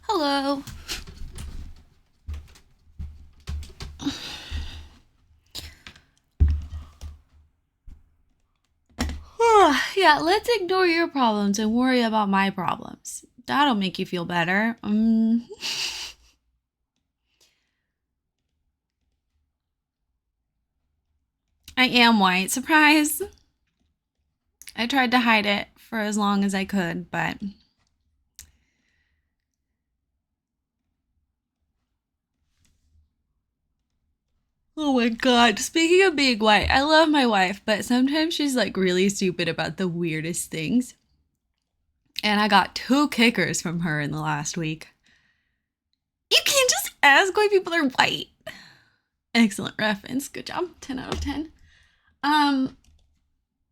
Hello. Yeah, let's ignore your problems and worry about my problems. That'll make you feel better. I am white. Surprise. I tried to hide it for as long as I could, but oh my god. Speaking of being white, I love my wife, but sometimes she's like really stupid about the weirdest things. And I got two kickers from her in the last week. You can't just ask why people are white. Excellent reference. Good job. 10 out of 10. Um,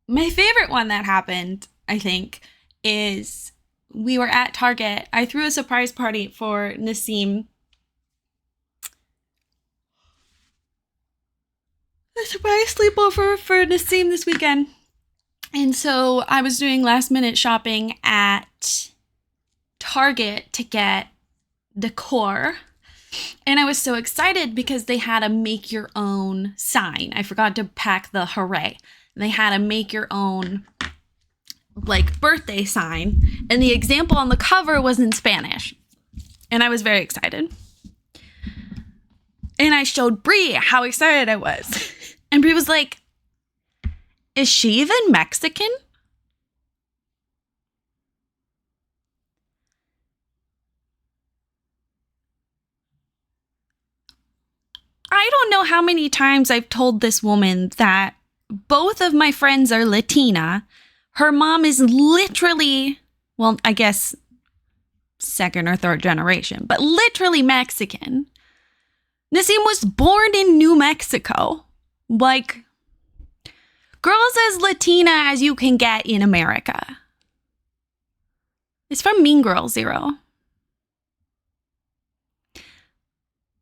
my favorite one that happened, I think, is we were at Target. I threw a surprise party for Nassim. A surprise sleepover for Nassim this weekend. And so I was doing last minute shopping at Target to get decor. And I was so excited because they had a make your own sign. I forgot to pack the hooray. They had a make your own like birthday sign, and the example on the cover was in Spanish. And I was very excited. And I showed Bree how excited I was. And Bree was like, "Is she even Mexican?" I don't know how many times I've told this woman that both of my friends are Latina. Her mom is literally, well, I guess second or third generation, but literally Mexican. Nassim was born in New Mexico. Like, girl's as Latina as you can get in America. It's from Mean Girl Zero.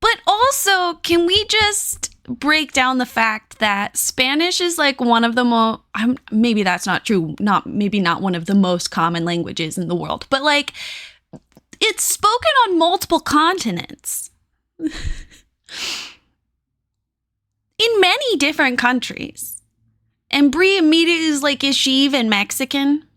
But also, can we just break down the fact that Spanish is like one of the most, maybe that's not true, maybe not one of the most common languages in the world, but like it's spoken on multiple continents in many different countries. And Brie immediately is like, "Is she even Mexican?"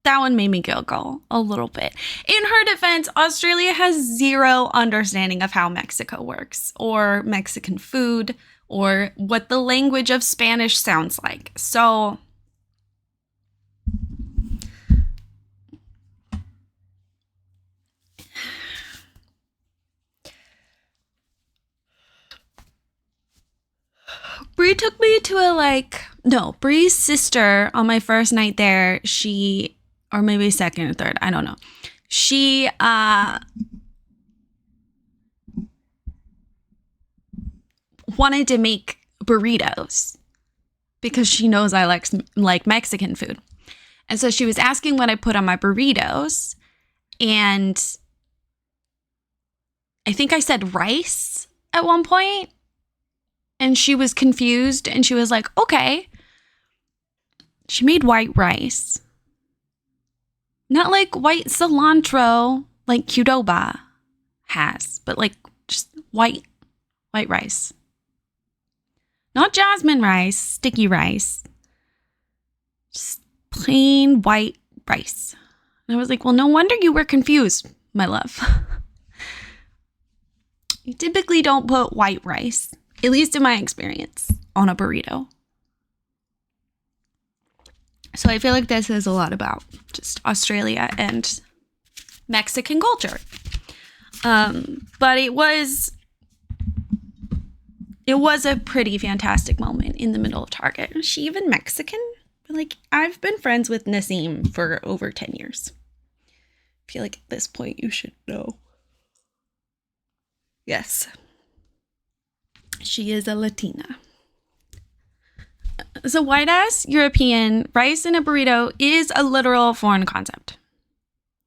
That one made me giggle a little bit. In her defense, Australia has zero understanding of how Mexico works, or Mexican food, or what the language of Spanish sounds like. So, Brie took me to Brie's sister on my first night there, or maybe second or third, I don't know. She, wanted to make burritos because she knows I like Mexican food. And so she was asking what I put on my burritos. And I think I said rice at one point. And she was confused and she was like, "Okay." She made white rice. Not like white cilantro like Qdoba has, but like just white rice. Not jasmine rice, sticky rice. Just plain white rice. And I was like, "Well, no wonder you were confused, my love." You typically don't put white rice, at least in my experience, on a burrito. So I feel like this is a lot about just Australia and Mexican culture. But it was a pretty fantastic moment in the middle of Target. Is she even Mexican? Like, I've been friends with Nassim for over 10 years. I feel like at this point you should know. Yes. She is a Latina. So white ass European rice in a burrito is a literal foreign concept.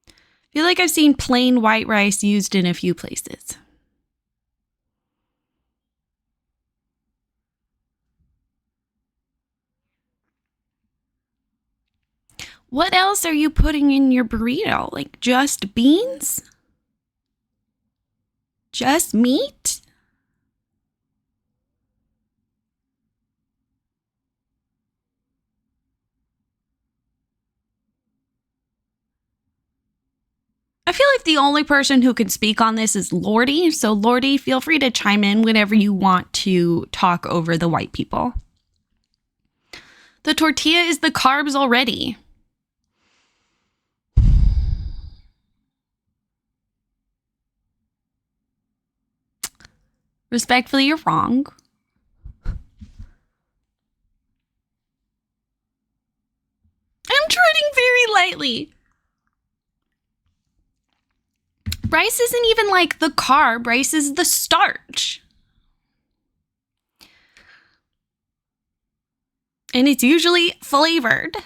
I feel like I've seen plain white rice used in a few places. What else are you putting in your burrito? Like just beans? Just meat? I feel like the only person who can speak on this is Lordy. So, Lordy, feel free to chime in whenever you want to talk over the white people. The tortilla is the carbs already. Respectfully, you're wrong. I'm treading very lightly. Rice isn't even like the carb. Rice is the starch. And it's usually flavored.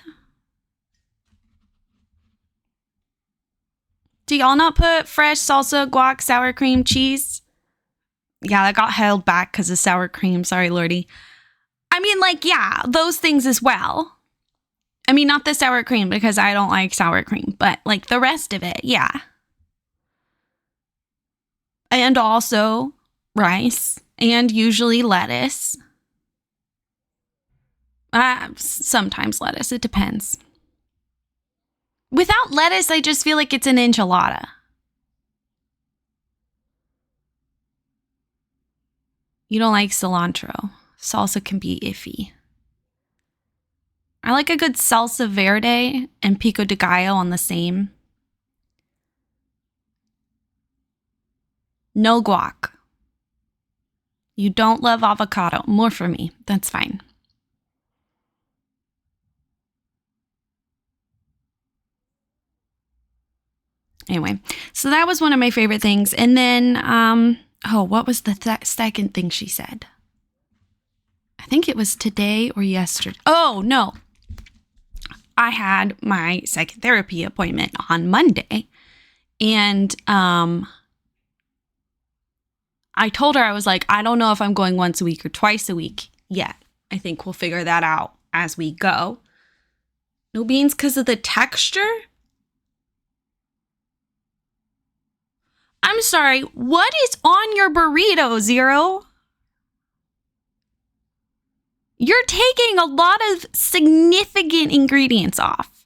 Do y'all not put fresh salsa, guac, sour cream, cheese? Yeah, that got held back because of sour cream. Sorry, Lordy. I mean, like, yeah, those things as well. I mean, not the sour cream because I don't like sour cream, but like the rest of it, yeah. And also rice and usually lettuce. Sometimes lettuce, it depends. Without lettuce, I just feel like it's an enchilada. You don't like cilantro. Salsa can be iffy. I like a good salsa verde and pico de gallo on the same. No guac. You don't love avocado. More for me. That's fine. Anyway, so that was one of my favorite things. And then, what was the second thing she said? I think it was today or yesterday. Oh, no. I had my second therapy appointment on Monday. And I told her, I was like, I don't know if I'm going once a week or twice a week yet. I think we'll figure that out as we go. No beans because of the texture? I'm sorry, what is on your burrito, Zero? You're taking a lot of significant ingredients off.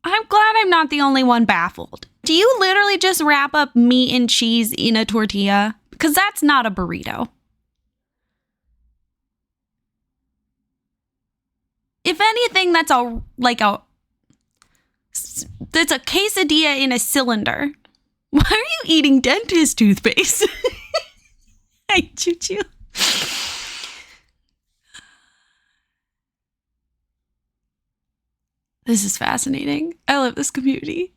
I'm glad I'm not the only one baffled. Do you literally just wrap up meat and cheese in a tortilla? Because that's not a burrito. If anything, that's a quesadilla in a cylinder. Why are you eating dentist toothpaste? Hi, Choo Choo. This is fascinating. I love this community.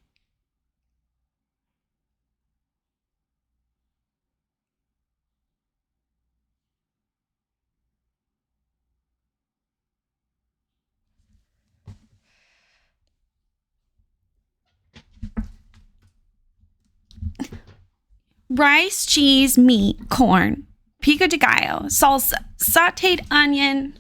Rice, cheese, meat, corn, pico de gallo, salsa, sauteed onion.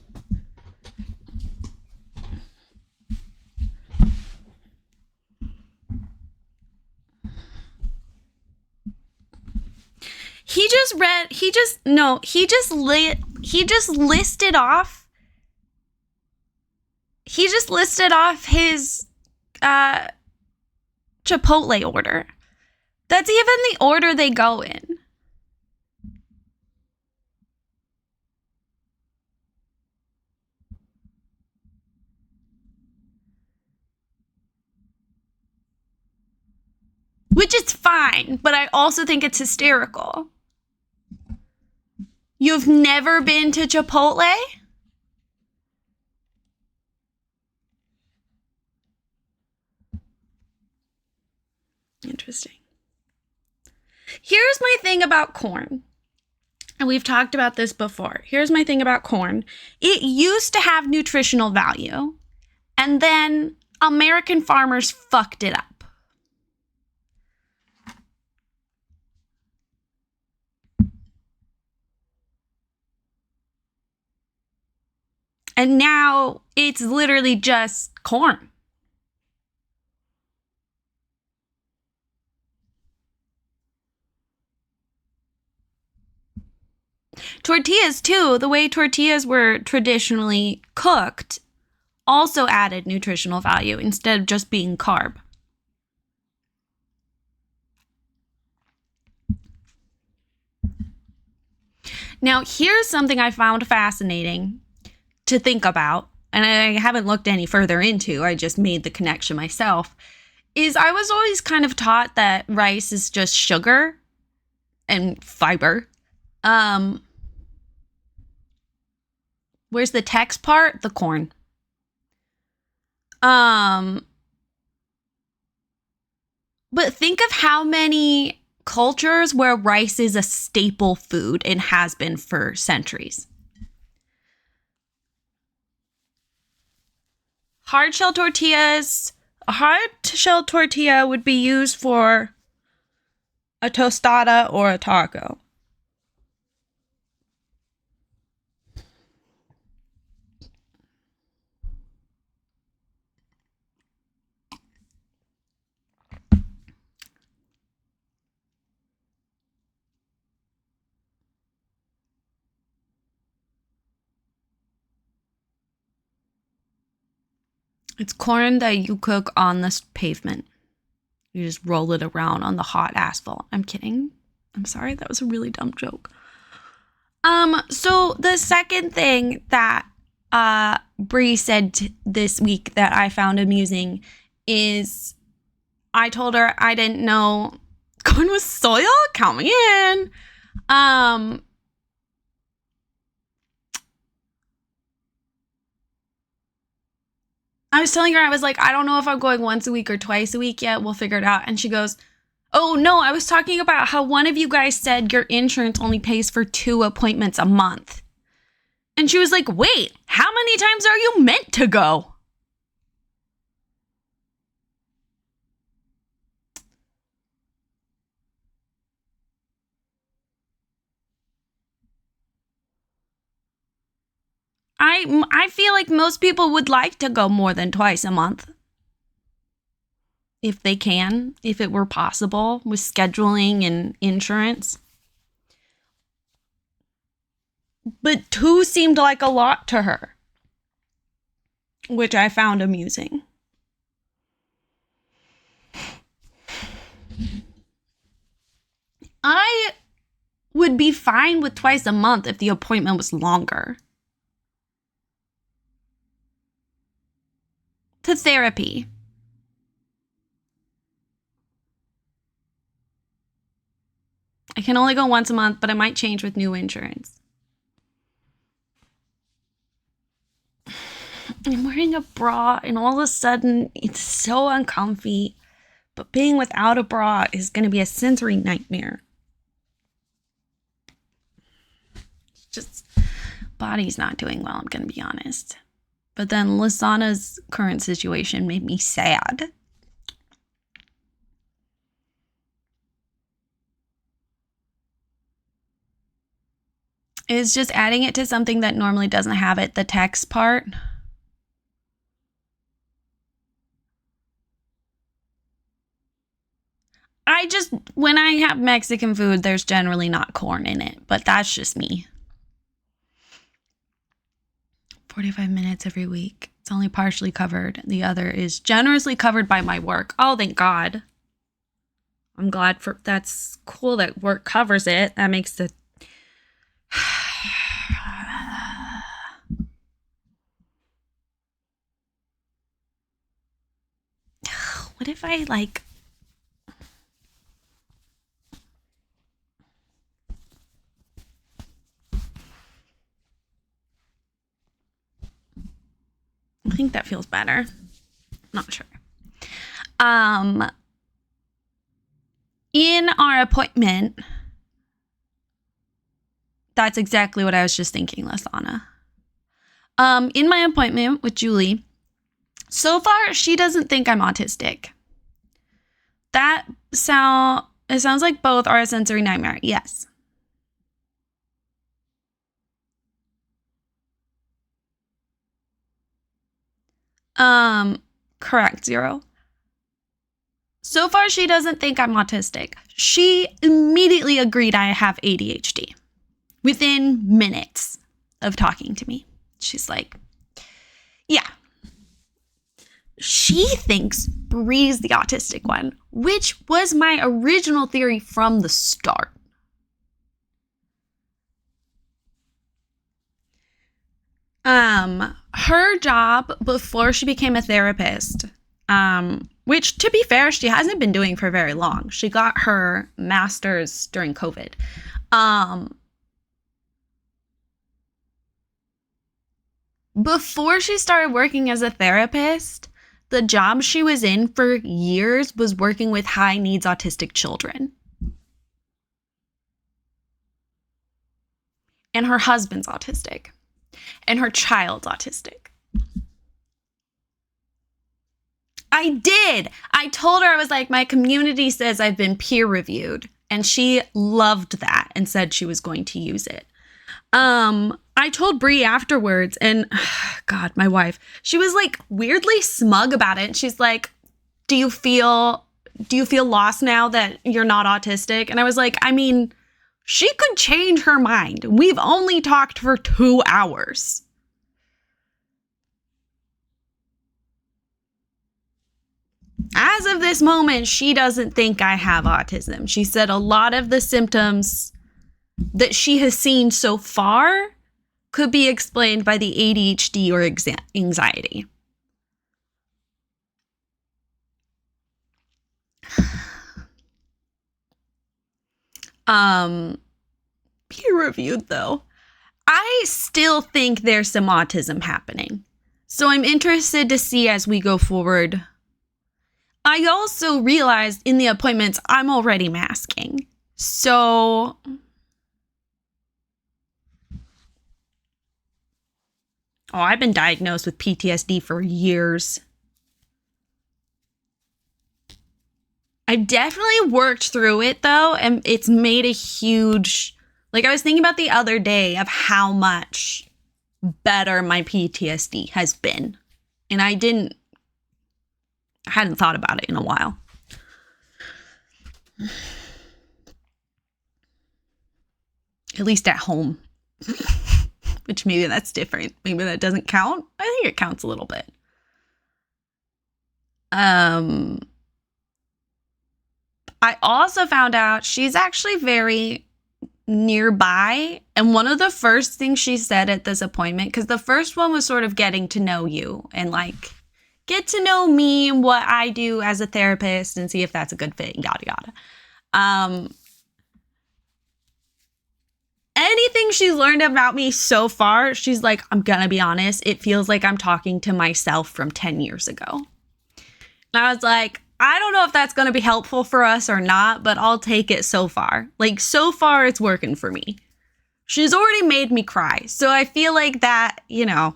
He just listed off. He just listed off his Chipotle order. That's even the order they go in. Which is fine, but I also think it's hysterical. You've never been to Chipotle? Interesting. Here's my thing about corn. And we've talked about this before. Here's my thing about corn. It used to have nutritional value, and then American farmers fucked it up. And now it's literally just corn. Tortillas, too, the way tortillas were traditionally cooked also added nutritional value instead of just being carb. Now, here's something I found fascinating to think about, and I haven't looked any further into, I just made the connection myself, is I was always kind of taught that rice is just sugar and fiber. Where's the text part? The corn. But think of how many cultures where rice is a staple food and has been for centuries. Hard shell tortillas. A hard shell tortilla would be used for a tostada or a taco. It's corn that you cook on the pavement. You just roll it around on the hot asphalt. I'm kidding. I'm sorry, that was a really dumb joke. So the second thing that Bree said this week that I found amusing is I told her I didn't know corn was soil. Count me in. I was telling her, I was like, I don't know if I'm going once a week or twice a week yet. We'll figure it out. And she goes, oh, no, I was talking about how one of you guys said your insurance only pays for 2 appointments a month. And she was like, wait, how many times are you meant to go? I feel like most people would like to go more than twice a month. If they can, if it were possible with scheduling and insurance. But 2 seemed like a lot to her, which I found amusing. I would be fine with twice a month if the appointment was longer. To therapy. I can only go once a month, but it might change with new insurance. I'm wearing a bra, and all of a sudden, it's so uncomfy. But being without a bra is going to be a sensory nightmare. Just, body's not doing well, I'm going to be honest. But then Lasana's current situation made me sad. It's just adding it to something that normally doesn't have it, the text part. When I have Mexican food, there's generally not corn in it, but that's just me. 45 minutes every week. It's only partially covered. The other is generously covered by my work. Oh, thank God. I'm glad that's cool that work covers it. That makes the what if I like I think that feels better. Not sure. In our appointment, that's exactly what I was just thinking, Lasana. In my appointment with Julie, so far she doesn't think I'm autistic. It sounds like both are a sensory nightmare. Yes. Correct, 0. So far, she doesn't think I'm autistic. She immediately agreed I have ADHD within minutes of talking to me. She's like, yeah. She thinks Bree's the autistic one, which was my original theory from the start. Her job before she became a therapist, which, to be fair, she hasn't been doing for very long. She got her master's during COVID. Before she started working as a therapist, the job she was in for years was working with high needs autistic children. And her husband's autistic. And her child's autistic. I did. I told her, I was like, my community says I've been peer reviewed. And she loved that and said she was going to use it. I told Bree afterwards, and God, my wife, she was like weirdly smug about it. She's like, do you feel lost now that you're not autistic? And I was like, I mean, she could change her mind. We've only talked for 2 hours. As of this moment, she doesn't think I have autism. She said a lot of the symptoms that she has seen so far could be explained by the ADHD or anxiety. Peer reviewed though. I still think there's some autism happening. So I'm interested to see as we go forward. I also realized in the appointments I'm already masking. So I've been diagnosed with PTSD for years. I've definitely worked through it though, and it's made a huge, like I was thinking about the other day of how much better my PTSD has been. And I hadn't thought about it in a while. At least at home. Which maybe that's different. Maybe that doesn't count. I think it counts a little bit. I also found out she's actually very nearby. And one of the first things she said at this appointment, because the first one was sort of getting to know you and like get to know me and what I do as a therapist and see if that's a good fit, yada, yada. Anything she's learned about me so far, she's like, I'm gonna be honest, it feels like I'm talking to myself from 10 years ago. And I was like, I don't know if that's gonna be helpful for us or not, but I'll take it so far. Like, so far, it's working for me. She's already made me cry. So I feel like that, you know.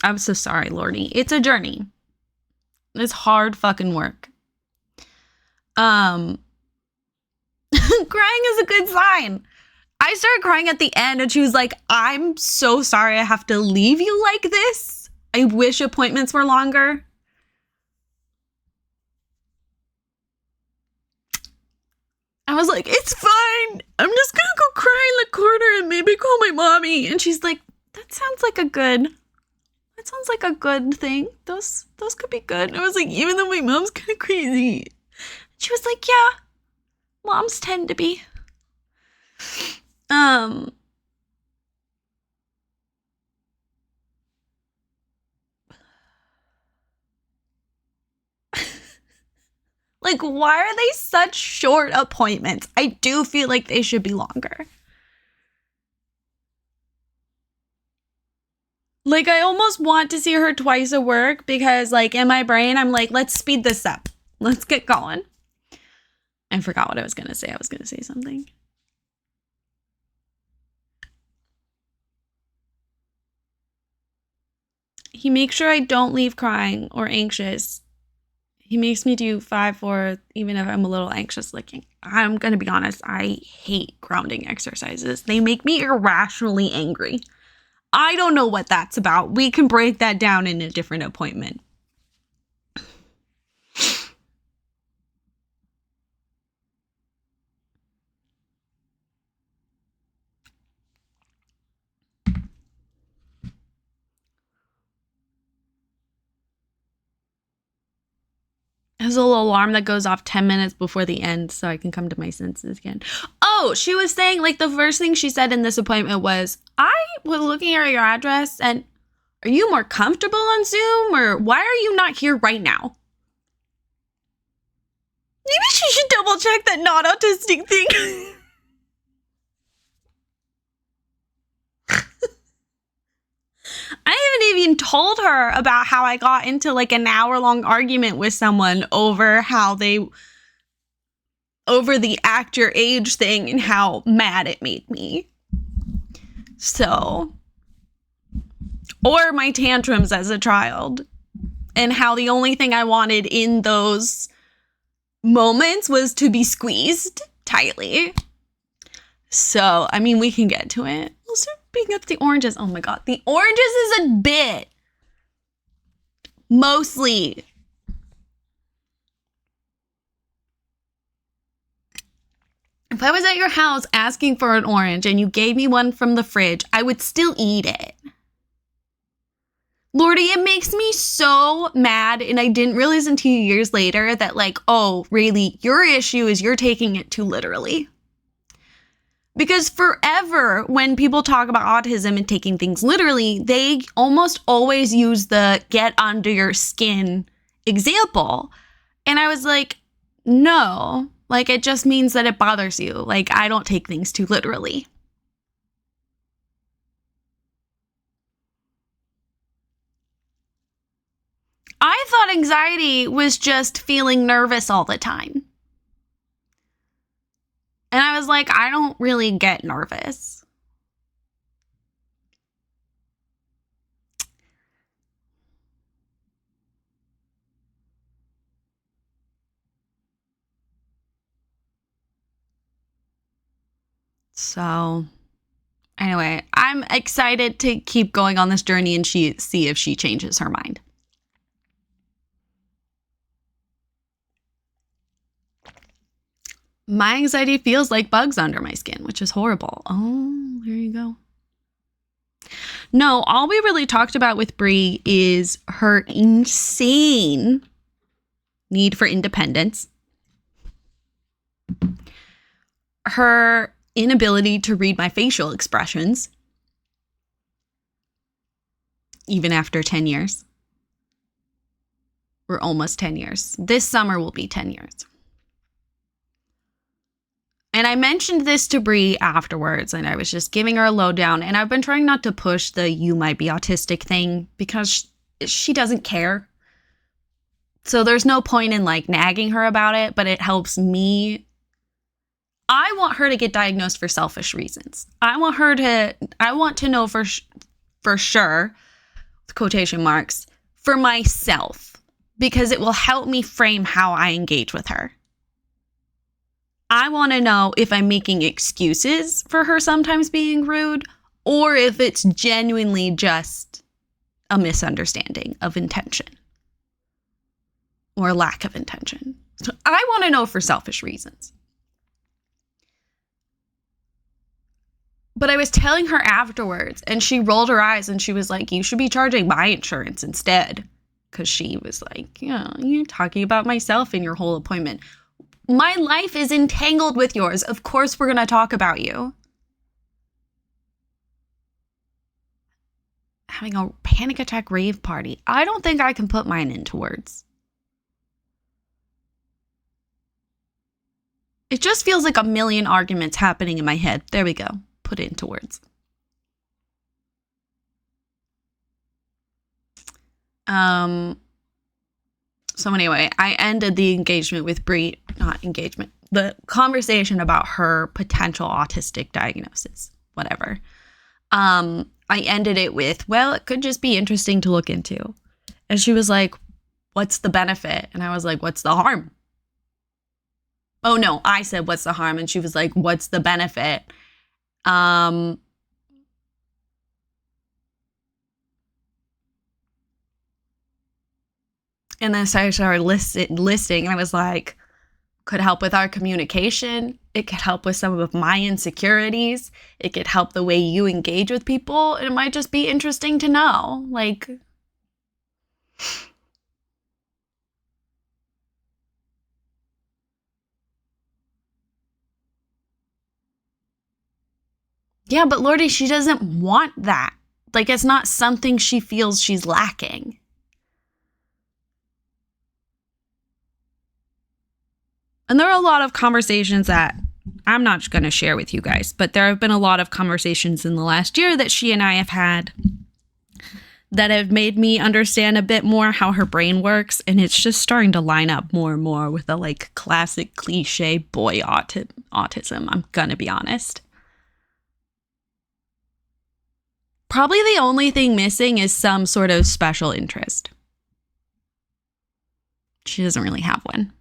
I'm so sorry, Lordy. It's a journey. It's hard fucking work. Crying is a good sign. I started crying at the end and she was like, I'm so sorry I have to leave you like this. I wish appointments were longer. I was like, it's fine. I'm just gonna go cry in the corner and maybe call my mommy. And she's like, that sounds like a good thing. Those could be good. And I was like, even though my mom's kind of crazy. She was like, yeah, moms tend to be. Like, why are they such short appointments? I do feel like they should be longer. Like, I almost want to see her twice a week because, like, in my brain, I'm like, let's speed this up. Let's get going. I forgot what I was going to say. I was going to say something. He makes sure I don't leave crying or anxious. He makes me do 5-4, even if I'm a little anxious looking. I'm going to be honest. I hate grounding exercises. They make me irrationally angry. I don't know what that's about. We can break that down in a different appointment. There's a little alarm that goes off 10 minutes before the end so I can come to my senses again. Oh, she was saying, like, the first thing she said in this appointment was, I was looking at your address and are you more comfortable on Zoom or why are you not here right now? Maybe she should double check that not autistic thing. I haven't even told her about how I got into like an hour-long argument with someone over the actor age thing and how mad it made me. So, or my tantrums as a child and how the only thing I wanted in those moments was to be squeezed tightly. So, I mean, we can get to it. We'll start picking up the oranges. Oh my god, the oranges is a bit. Mostly. If I was at your house asking for an orange and you gave me one from the fridge, I would still eat it. Lordy, it makes me so mad, and I didn't realize until years later that, like, oh, really, your issue is you're taking it too literally. Because forever, when people talk about autism and taking things literally, they almost always use the get under your skin example. And I was like, no, like, it just means that it bothers you. Like, I don't take things too literally. I thought anxiety was just feeling nervous all the time. And I was like, I don't really get nervous. So, anyway, I'm excited to keep going on this journey and see if she changes her mind. My anxiety feels like bugs under my skin, which is horrible. Oh, there you go. No, all we really talked about with Brie is her insane need for independence, her inability to read my facial expressions, even after 10 years. We're almost 10 years. This summer will be 10 years. And I mentioned this to Brie afterwards, and I was just giving her a lowdown. And I've been trying not to push the you might be autistic thing because she doesn't care. So there's no point in like nagging her about it, but it helps me. I want her to get diagnosed for selfish reasons. I want to know for sure, quotation marks, for myself, because it will help me frame how I engage with her. I want to know if I'm making excuses for her sometimes being rude or if it's genuinely just a misunderstanding of intention or lack of intention. So I want to know for selfish reasons. But I was telling her afterwards and she rolled her eyes and she was like, you should be charging my insurance instead. Because she was like, yeah, you're talking about myself in your whole appointment. My life is entangled with yours. Of course we're going to talk about you. Having a panic attack rave party. I don't think I can put mine into words. It just feels like a million arguments happening in my head. There we go. Put it into words. So anyway, I ended the engagement with Brie, the conversation about her potential autistic diagnosis, whatever. I ended it with, well, it could just be interesting to look into. And she was like, what's the benefit? And I was like, what's the harm? Oh no, I said, what's the harm? And she was like, what's the benefit? And then so I started listing, and I was like, could help with our communication. It could help with some of my insecurities. It could help the way you engage with people. And it might just be interesting to know. Like, yeah, but Lordy, she doesn't want that. Like, it's not something she feels she's lacking. And there are a lot of conversations that I'm not going to share with you guys, but there have been a lot of conversations in the last year that she and I have had that have made me understand a bit more how her brain works. And it's just starting to line up more and more with the like classic cliche boy autism. I'm going to be honest. Probably the only thing missing is some sort of special interest. She doesn't really have one.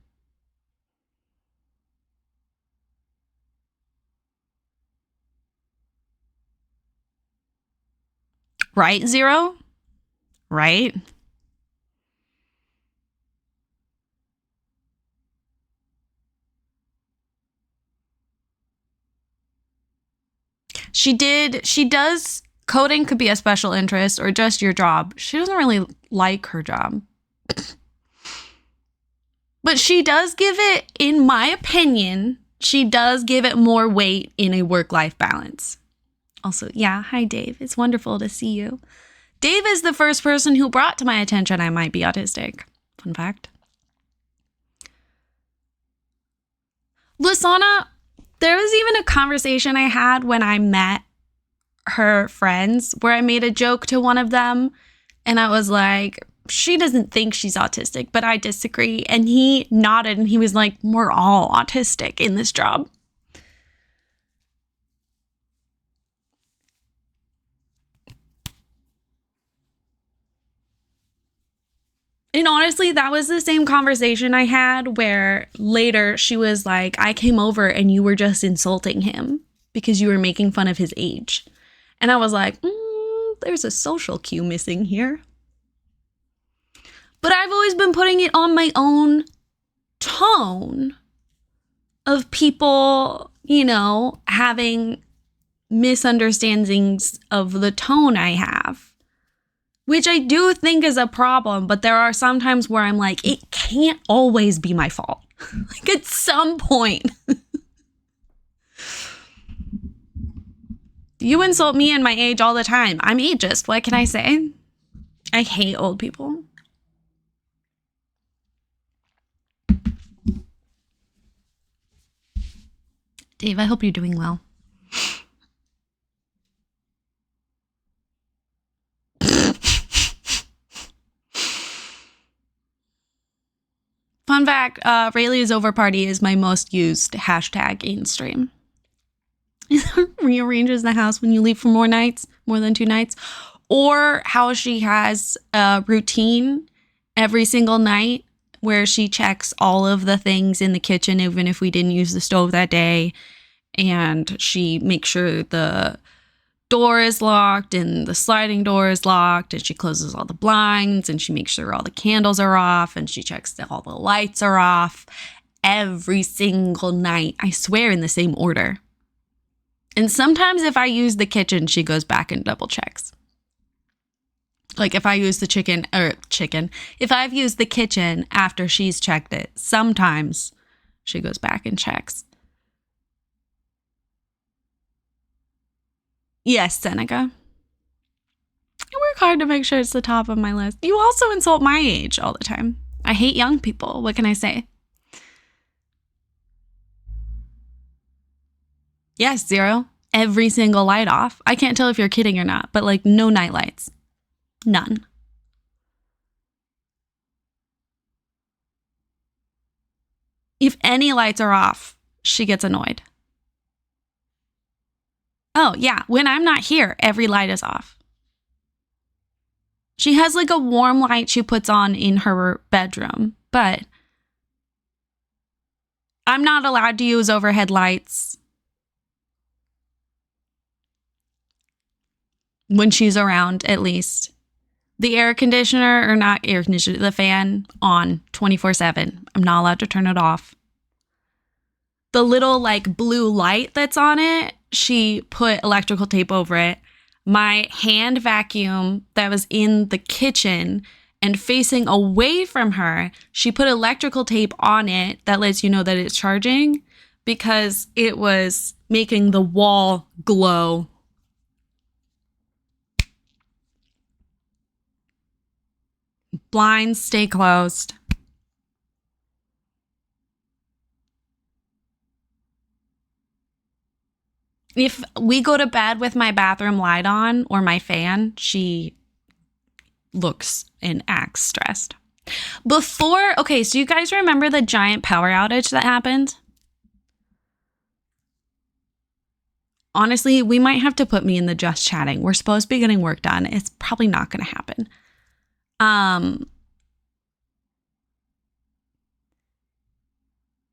Right, Zero? Right? She does. Coding could be a special interest or just your job. She doesn't really like her job. But she does give it, in my opinion, she does give it more weight in a work-life balance. Also, yeah, hi Dave. It's wonderful to see you. Dave is the first person who brought to my attention I might be autistic. Fun fact. Lasana, there was even a conversation I had when I met her friends where I made a joke to one of them and I was like, she doesn't think she's autistic, but I disagree. And he nodded and he was like, we're all autistic in this job. And honestly, that was the same conversation I had where later she was like, I came over and you were just insulting him because you were making fun of his age. And I was like, there's a social cue missing here. But I've always been putting it on my own tone of people, you know, having misunderstandings of the tone I have, which I do think is a problem. But there are some times where I'm like, it can't always be my fault. Like at some point. You insult me and my age all the time. I'm ageist. What can I say? I hate old people. Dave, I hope you're doing well. Fun fact, Rayleigh's Over Party is my most used hashtag in stream. Rearranges the house when you leave for more than 2 nights. Or how she has a routine every single night where she checks all of the things in the kitchen, even if we didn't use the stove that day. And she makes sure the door is locked and the sliding door is locked, and she closes all the blinds, and she makes sure all the candles are off, and she checks that all the lights are off every single night. I swear, in the same order. And sometimes if I use the kitchen, she goes back and double checks. Like if I use the if I've used the kitchen after she's checked it, sometimes she goes back and checks. Yes, Seneca. I work hard to make sure it's the top of my list. You also insult my age all the time. I hate young people. What can I say? Yes, Zero. Every single light off. I can't tell if you're kidding or not, but like no night lights. None. If any lights are off, she gets annoyed. Oh, yeah. When I'm not here, every light is off. She has like a warm light she puts on in her bedroom, but I'm not allowed to use overhead lights when she's around, at least. The air conditioner, or not air conditioner, the fan on 24/7. I'm not allowed to turn it off. The little like blue light that's on it, she put electrical tape over it. My hand vacuum that was in the kitchen and facing away from her, she put electrical tape on it that lets you know that it's charging because it was making the wall glow. Blinds stay closed. If we go to bed with my bathroom light on or my fan, she looks and acts stressed. Okay, so you guys remember the giant power outage that happened? Honestly, we might have to put me in the just chatting. We're supposed to be getting work done. It's probably not going to happen.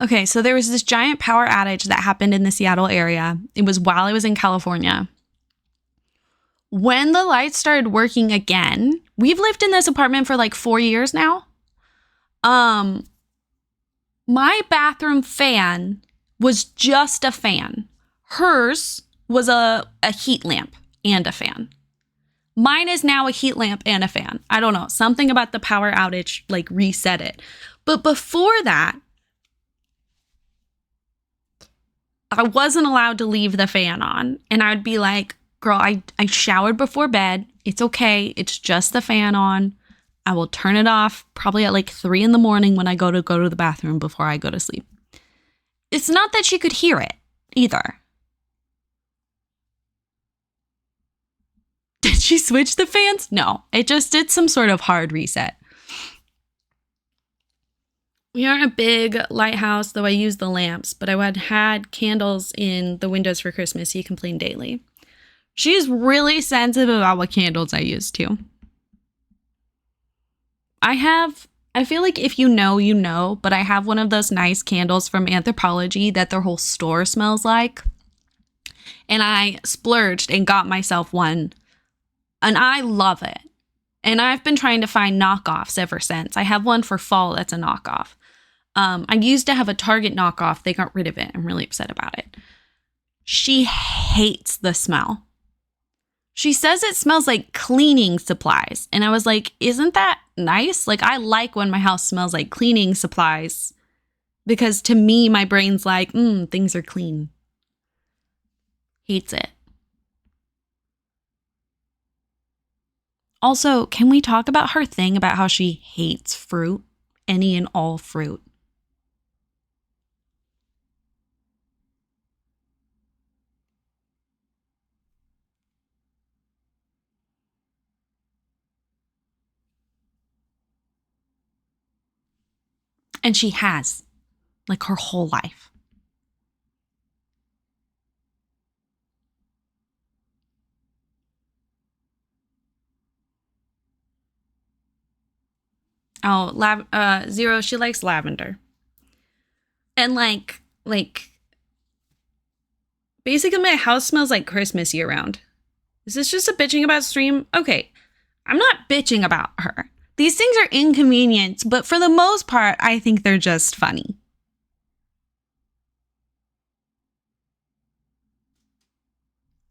Okay, so there was this giant power outage that happened in the Seattle area. It was while I was in California. When the lights started working again, we've lived in this apartment for like 4 years now. My bathroom fan was just a fan. Hers was a heat lamp and a fan. Mine is now a heat lamp and a fan. I don't know. Something about the power outage like reset it. But before that, I wasn't allowed to leave the fan on. And I'd be like, girl, I showered before bed. It's okay. It's just the fan on. I will turn it off probably at like 3 a.m. when I go to the bathroom before I go to sleep. It's not that she could hear it either. Did she switch the fans? No, it just did some sort of hard reset. We aren't a big lighthouse, though I use the lamps, but I had candles in the windows for Christmas. He complained daily. She's really sensitive about what candles I use too. I feel like if you know, you know, but I have one of those nice candles from Anthropologie that their whole store smells like. And I splurged and got myself one. And I love it. And I've been trying to find knockoffs ever since. I have one for fall that's a knockoff. I used to have a Target knockoff. They got rid of it. I'm really upset about it. She hates the smell. She says it smells like cleaning supplies. And I was like, isn't that nice? Like, I like when my house smells like cleaning supplies. Because to me, my brain's like, things are clean. Hates it. Also, can we talk about her thing about how she hates fruit? Any and all fruit. And she has, like, her whole life. Oh, Zero, she likes lavender. And like, basically my house smells like Christmas year round. Is this just a bitching about stream? Okay, I'm not bitching about her. These things are inconvenient, but for the most part, I think they're just funny.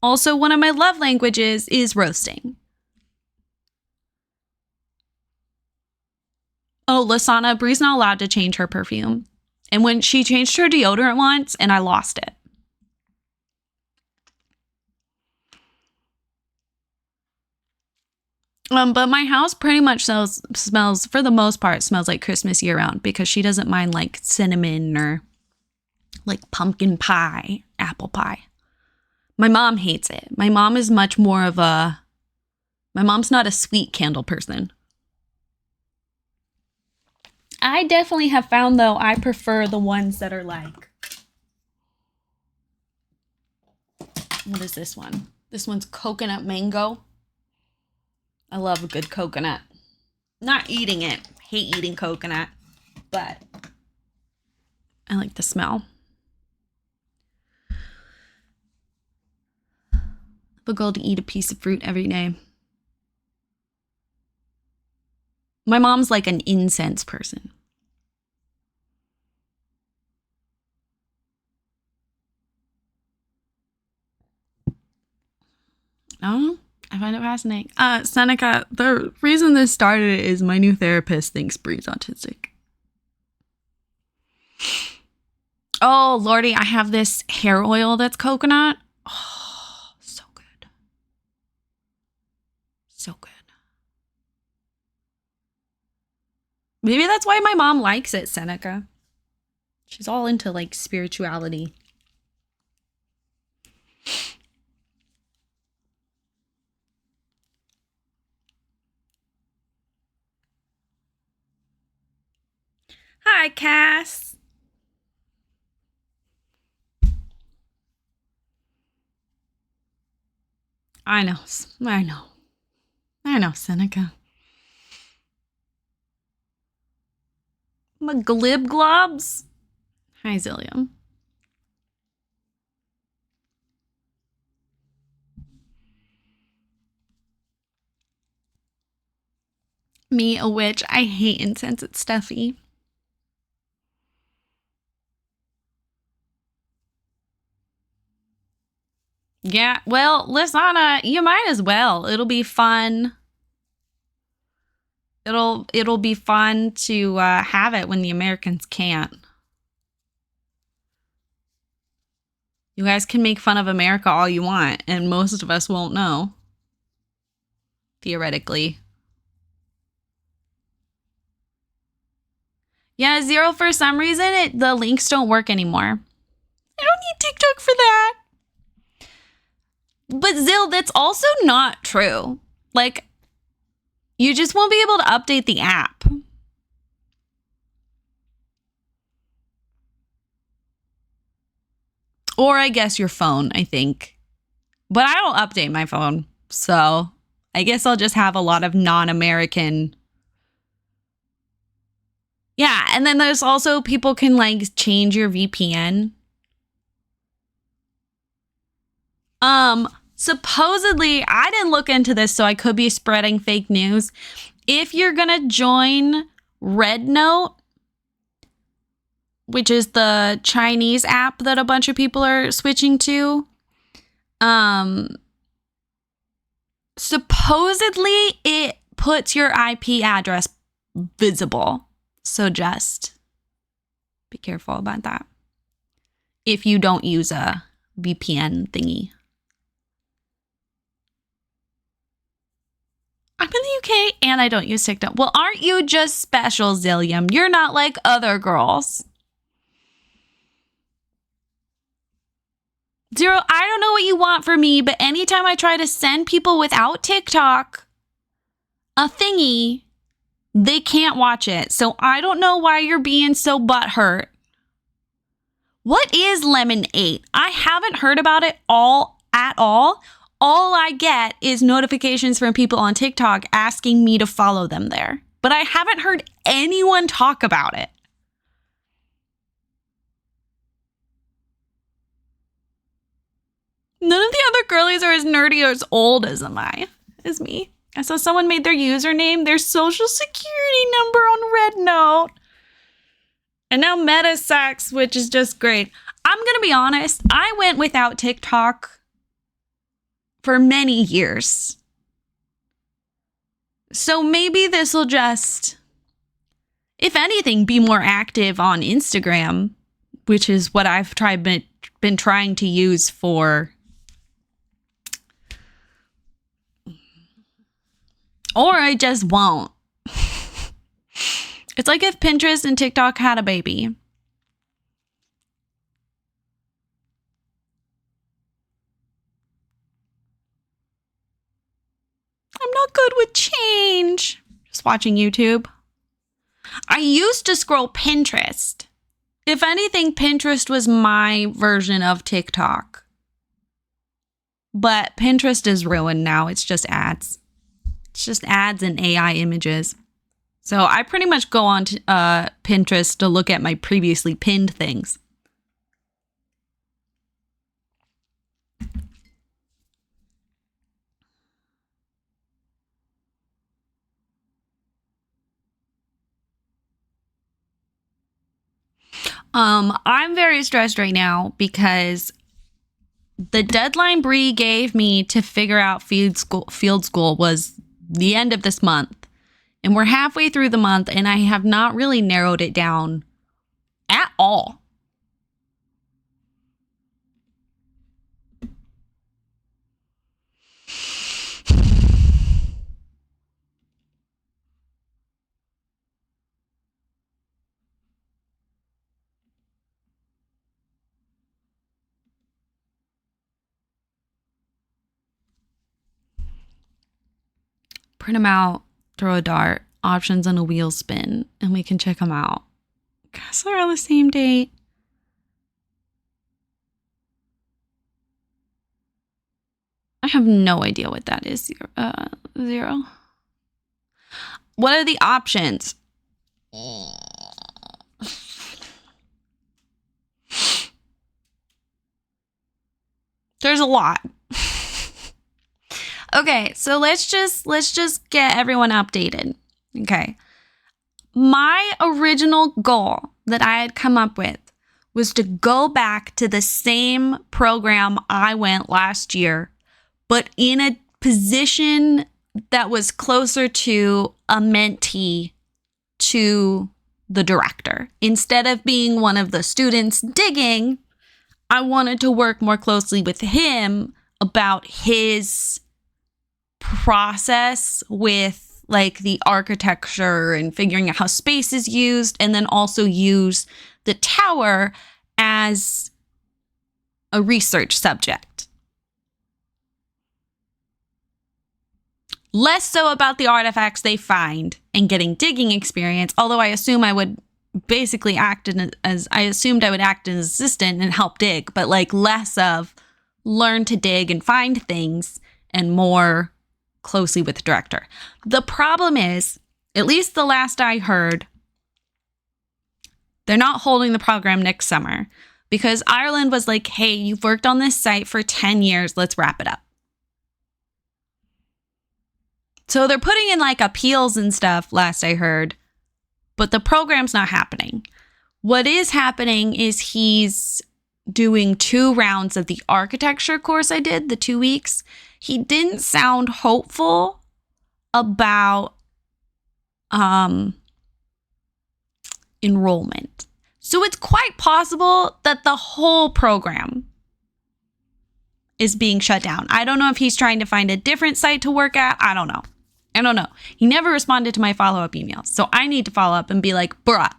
Also, one of my love languages is roasting. Oh, Lasana, Bree's not allowed to change her perfume. And when she changed her deodorant once, and I lost it. But my house pretty much smells, for the most part, smells like Christmas year round because she doesn't mind like cinnamon or like pumpkin pie, apple pie. My mom hates it. My mom is much more of my mom's not a sweet candle person. I definitely have found, though, I prefer the ones that are like, what is this one? This one's coconut mango. I love a good coconut. Not eating it. Hate eating coconut. But I like the smell. A goal to eat a piece of fruit every day. My mom's like an incense person. Oh, I find it fascinating. Seneca, the reason this started is my new therapist thinks Bree's autistic. Oh, Lordy, I have this hair oil that's coconut. Oh, so good. So good. Maybe that's why my mom likes it, Seneca. She's all into like spirituality. Hi, Cass. I know, Seneca. My glib globs. Hi, Zillium. Me, a witch. I hate incense. It's stuffy. Yeah, well, Lisana, you might as well. It'll be fun. It'll be fun to have it when the Americans can't. You guys can make fun of America all you want, and most of us won't know. Theoretically. Yeah, Zero, for some reason, the links don't work anymore. I don't need TikTok for that. But Zil, that's also not true. Like, you just won't be able to update the app. Or I guess your phone, I think. But I don't update my phone. So I guess I'll just have a lot of non-American. Yeah, and then there's also people can like change your VPN. Supposedly, I didn't look into this, so I could be spreading fake news. If you're gonna join Rednote, which is the Chinese app that a bunch of people are switching to, supposedly it puts your IP address visible. So just be careful about that if you don't use a VPN thingy. I'm in the UK and I don't use TikTok. Well, aren't you just special, Zillium? You're not like other girls. Zero, I don't know what you want from me, but anytime I try to send people without TikTok a thingy, they can't watch it. So I don't know why you're being so butthurt. What is Lemon 8? I haven't heard about it at all. All I get is notifications from people on TikTok asking me to follow them there. But I haven't heard anyone talk about it. None of the other girlies are as nerdy or as old as me. I saw someone made their username their social security number on Rednote. And now Meta sucks, which is just great. I'm going to be honest. I went without TikTok for many years. So maybe this will just, if anything, be more active on Instagram, which is what I've been trying to use for. Or I just won't. It's like if Pinterest and TikTok had a baby. I'm not good with change. Just watching YouTube. I used to scroll Pinterest. If anything, Pinterest was my version of TikTok. But Pinterest is ruined now. It's just ads. It's just ads and AI images. So I pretty much go on to Pinterest to look at my previously pinned things. I'm very stressed right now because the deadline Bree gave me to figure out field school was the end of this month. And we're halfway through the month and I have not really narrowed it down at all. Print them out, throw a dart, options on a wheel spin, and we can check them out. Guess they're on the same date. I have no idea what that is. Zero. What are the options? There's a lot. Okay, so let's just get everyone updated. Okay. My original goal that I had come up with was to go back to the same program I went last year, but in a position that was closer to a mentee to the director. Instead of being one of the students digging, I wanted to work more closely with him about his process with like the architecture and figuring out how space is used, and then also use the tower as a research subject. Less so about the artifacts they find and getting digging experience, although I assume I would basically act as I assumed I would act as an assistant and help dig, but like less of learn to dig and find things and more closely with the director. The problem is, at least the last I heard, they're not holding the program next summer because Ireland was like, hey, you've worked on this site for 10 years. Let's wrap it up. So they're putting in like appeals and stuff, last I heard, but the program's not happening. What is happening is he's doing 2 rounds of the architecture course I did, the 2 weeks. He didn't sound hopeful about enrollment. So it's quite possible that the whole program is being shut down. I don't know if he's trying to find a different site to work at. I don't know. He never responded to my follow-up emails. So I need to follow up and be like, bruh,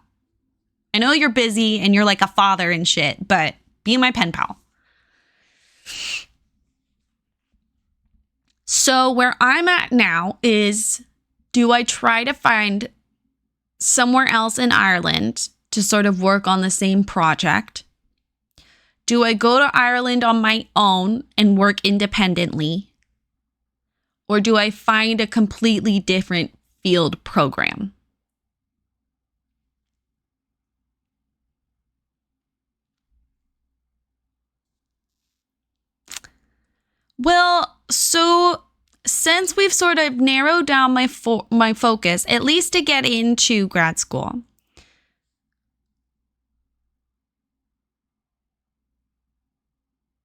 I know you're busy and you're like a father and shit, but be my pen pal. So where I'm at now is, do I try to find somewhere else in Ireland to sort of work on the same project? Do I go to Ireland on my own and work independently? Or do I find a completely different field program? Well, so since we've sort of narrowed down my focus, at least to get into grad school,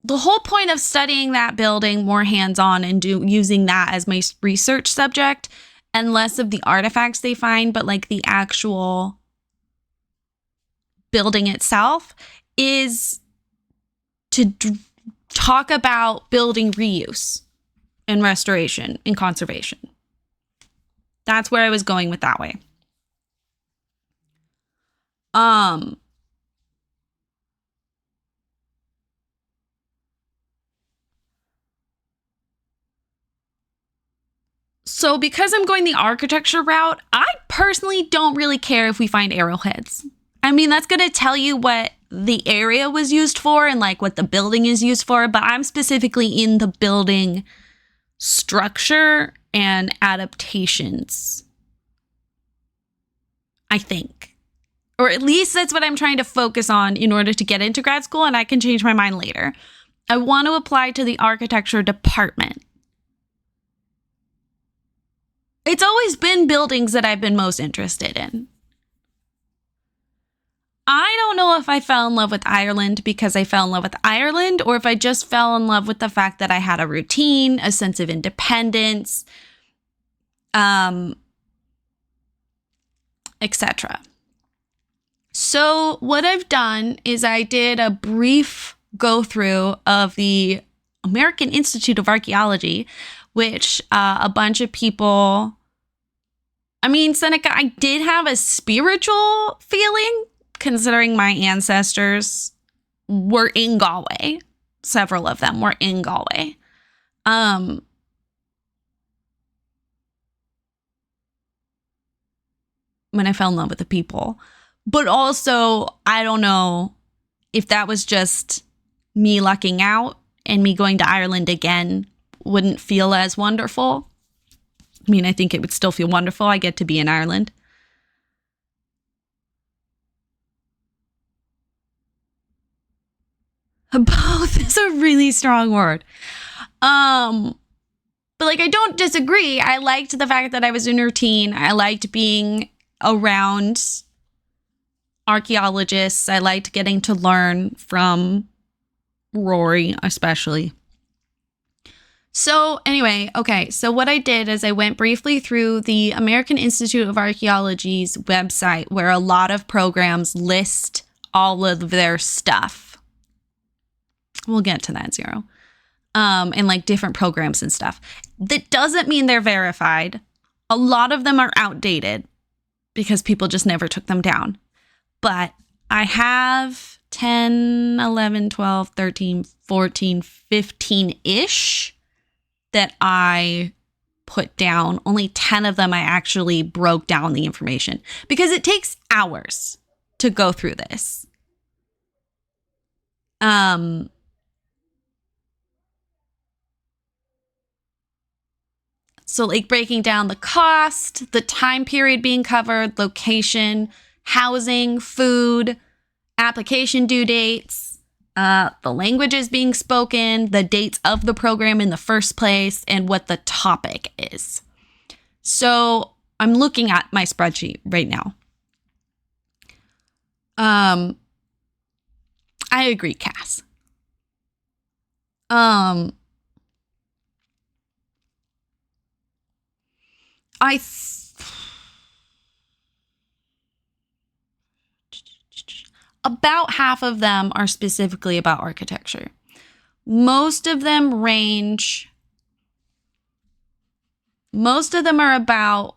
the whole point of studying that building more hands-on and using that as my research subject and less of the artifacts they find, but like the actual building itself, is to talk about building reuse and restoration and conservation. That's where I was going with that way. So because I'm going the architecture route, I personally don't really care if we find arrowheads. I mean, that's going to tell you what the area was used for and like what the building is used for, but I'm specifically in the building structure and adaptations, I think. Or at least that's what I'm trying to focus on in order to get into grad school, and I can change my mind later. I want to apply to the architecture department. It's always been buildings that I've been most interested in. I don't know if I fell in love with Ireland because I fell in love with Ireland, or if I just fell in love with the fact that I had a routine, a sense of independence, etc. So what I've done is I did a brief go through of the American Institute of Archaeology, which a bunch of people, I mean, Seneca, I did have a spiritual feeling considering my ancestors were in Galway. Several of them were in Galway. When I fell in love with the people. But also, I don't know if that was just me lucking out and me going to Ireland again wouldn't feel as wonderful. I mean, I think it would still feel wonderful. I get to be in Ireland. Both is a really strong word. But like, I don't disagree. I liked the fact that I was in routine. I liked being around archaeologists. I liked getting to learn from Rory, especially. So anyway, okay. So what I did is I went briefly through the American Institute of Archaeology's website, where a lot of programs list all of their stuff. We'll get to that, Zero. And like different programs and stuff. That doesn't mean they're verified. A lot of them are outdated because people just never took them down. But I have 10, 11, 12, 13, 14, 15-ish that I put down. Only 10 of them I actually broke down the information because it takes hours to go through this. So like breaking down the cost, the time period being covered, location, housing, food, application due dates, the languages being spoken, the dates of the program in the first place, and what the topic is. So I'm looking at my spreadsheet right now. I agree, Cass. About half of them are specifically about architecture. Most of them are about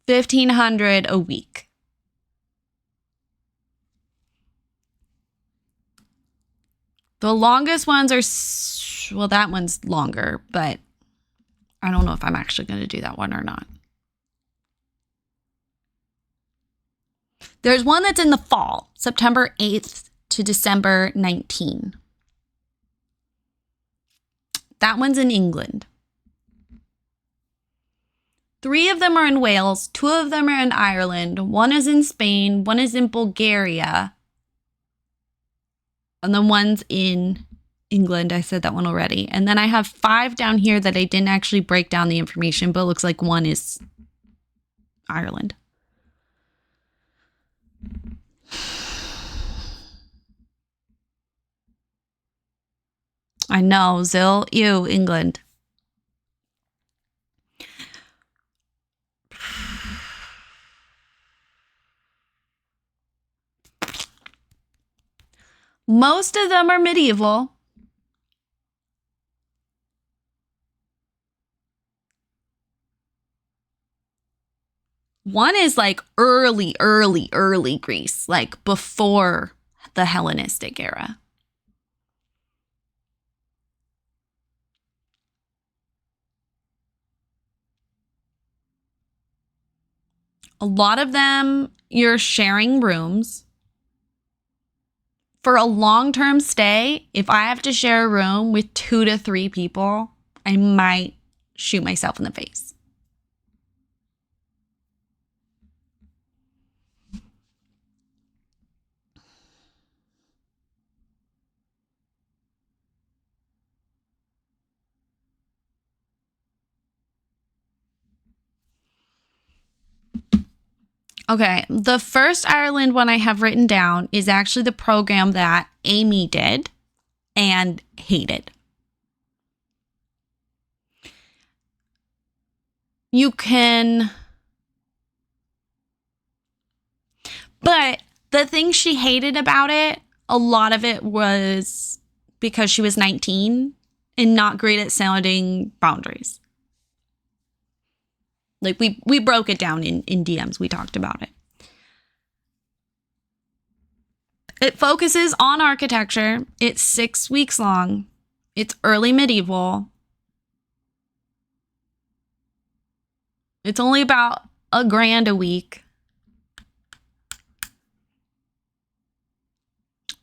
1,500 a week. The longest ones are, well, that one's longer, but I don't know if I'm actually going to do that one or not. There's one that's in the fall, September 8th to December 19. That one's in England. 3 of them are in Wales, 2 of them are in Ireland, 1 is in Spain, 1 is in Bulgaria, and then 1's in England. I said that one already. And then I have 5 down here that I didn't actually break down the information, but it looks like 1 is Ireland. I know, Zill. Ew, England. Most of them are medieval. One is like early Greece, like before the Hellenistic era. A lot of them, you're sharing rooms. For a long-term stay, if I have to share a room with 2 to 3 people, I might shoot myself in the face. Okay, the first Ireland one I have written down is actually the program that Amy did and hated. You can... But the thing she hated about it, a lot of it was because she was 19 and not great at sounding boundaries. Like, we broke it down in DMs. We talked about it. It focuses on architecture. It's 6 weeks long. It's early medieval. It's only about $1,000 a week.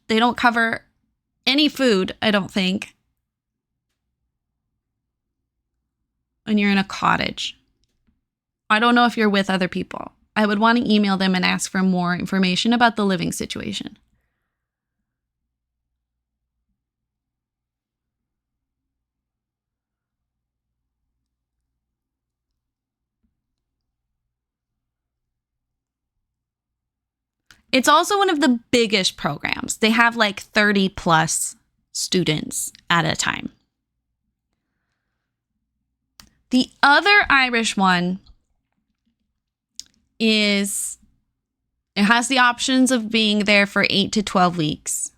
They don't cover any food, I don't think. And you're in a cottage. I don't know if you're with other people. I would want to email them and ask for more information about the living situation. It's also one of the biggest programs. They have like 30 plus students at a time. The other Irish one it has the options of being there for 8 to 12 weeks.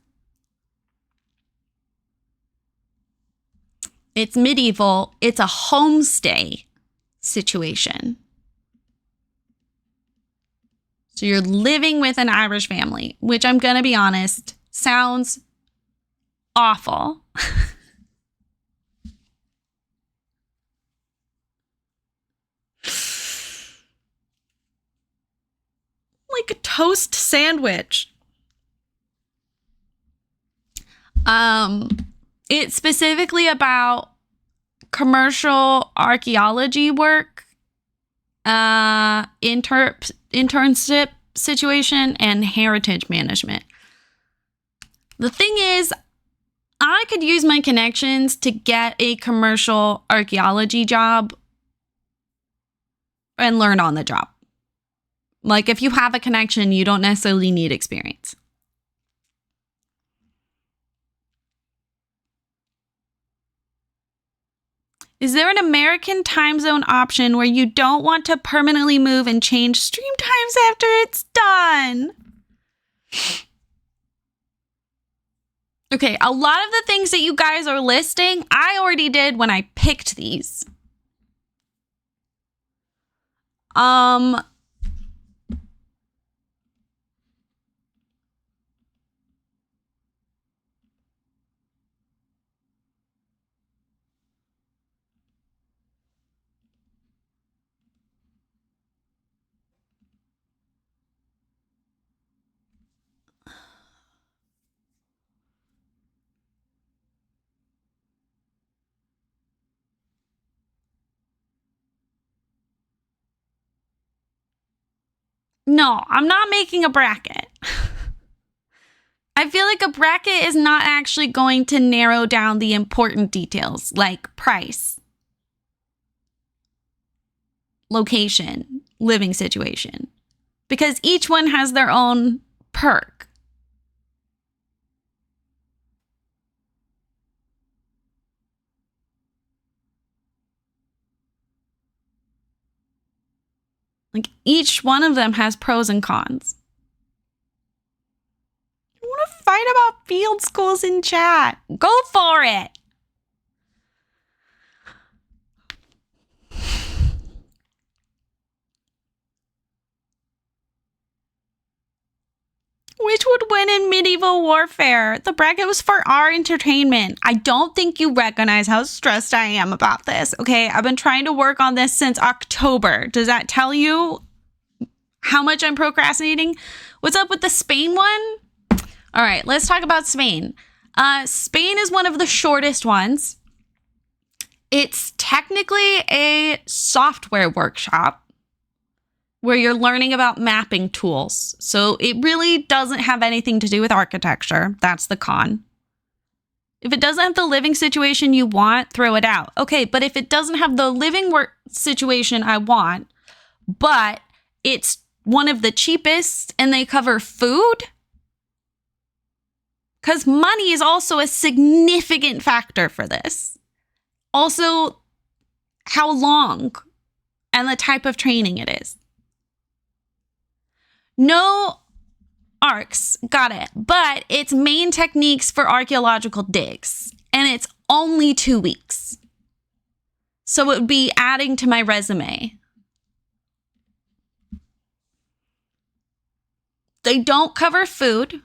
It's medieval. It's a homestay situation. So you're living with an Irish family, which I'm going to be honest, sounds awful. Like a toast sandwich. It's specifically about commercial archaeology work, internship situation, and heritage management. The thing is, I could use my connections to get a commercial archaeology job and learn on the job. Like, if you have a connection, you don't necessarily need experience. Is there an American time zone option where you don't want to permanently move and change stream times after it's done? Okay, a lot of the things that you guys are listing, I already did when I picked these. No, I'm not making a bracket. I feel like a bracket is not actually going to narrow down the important details like price, location, living situation, because each one has their own perk. Like, each one of them has pros and cons. You want to fight about field schools in chat? Go for it. Which would win in medieval warfare? The bracket was for our entertainment. I don't think you recognize how stressed I am about this. Okay, I've been trying to work on this since October. Does that tell you how much I'm procrastinating? What's up with the Spain one? All right, let's talk about Spain. Spain is one of the shortest ones. It's technically a software workshop where you're learning about mapping tools. So it really doesn't have anything to do with architecture. That's the con. If it doesn't have the living situation you want, throw it out. Okay, but if it doesn't have the living work situation I want, but it's one of the cheapest and they cover food? Because money is also a significant factor for this. Also, how long and the type of training it is. No arcs, got it. But it's main techniques for archaeological digs. And it's only 2 weeks. So it would be adding to my resume. They don't cover food.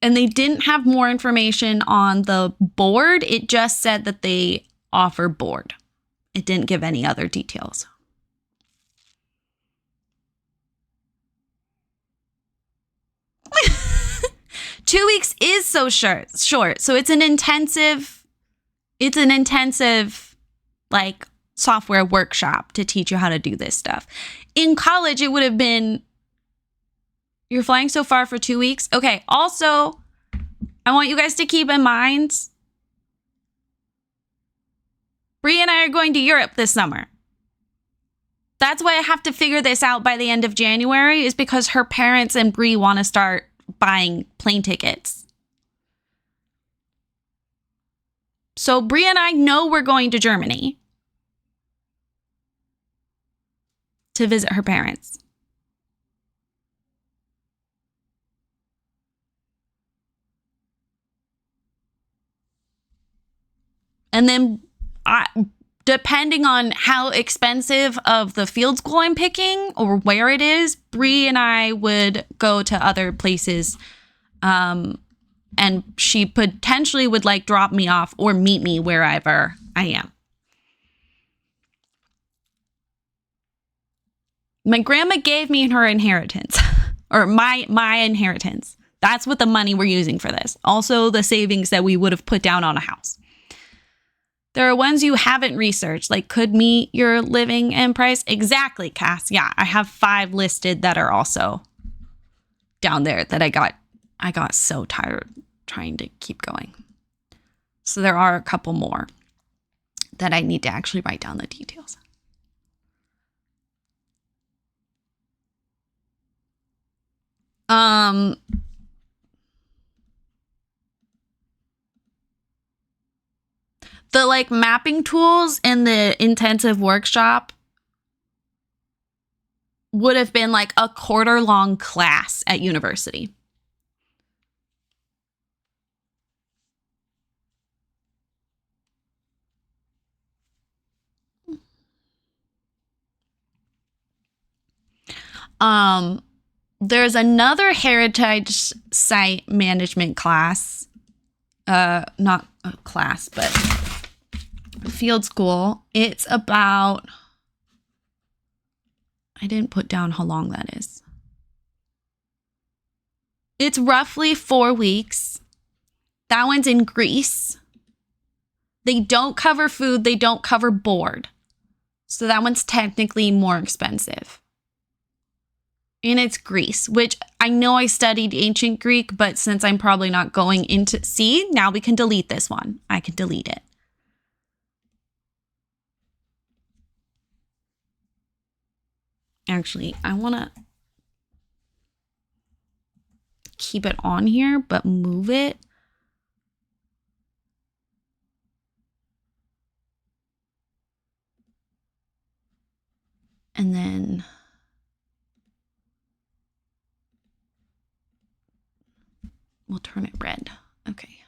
And they didn't have more information on the board. It just said that they offer board. It didn't give any other details. Two weeks is so short. So it's an intensive like software workshop to teach you how to do this stuff. In college, it would have been, you're flying so far for 2 weeks. Okay. Also, I want you guys to keep in mind, Bree and I are going to Europe this summer. That's why I have to figure this out by the end of January, is because her parents and Bree want to start buying plane tickets. So Bree and I know we're going to Germany to visit her parents. And then depending on how expensive of the field school I'm picking or where it is, Bree and I would go to other places. And she potentially would like drop me off or meet me wherever I am. My grandma gave me her inheritance or my inheritance. That's what the money we're using for this. Also the savings that we would have put down on a house. There are ones you haven't researched, like could meet your living and price. Exactly, Cass. Yeah, I have 5 listed that are also down there that I got so tired trying to keep going. So there are a couple more that I need to actually write down the details. The like mapping tools in the intensive workshop would have been like a quarter-long class at university. There's another heritage site management class. Not a class, but field school. It's about, I didn't put down how long that is. It's roughly 4 weeks. That one's in Greece. They don't cover food. They don't cover board. So that one's technically more expensive. And it's Greece, which I know I studied ancient Greek, but since I'm probably not going into, see, now we can delete this one. I can delete it. Actually, I want to keep it on here, but move it. And then we'll turn it red. Okay.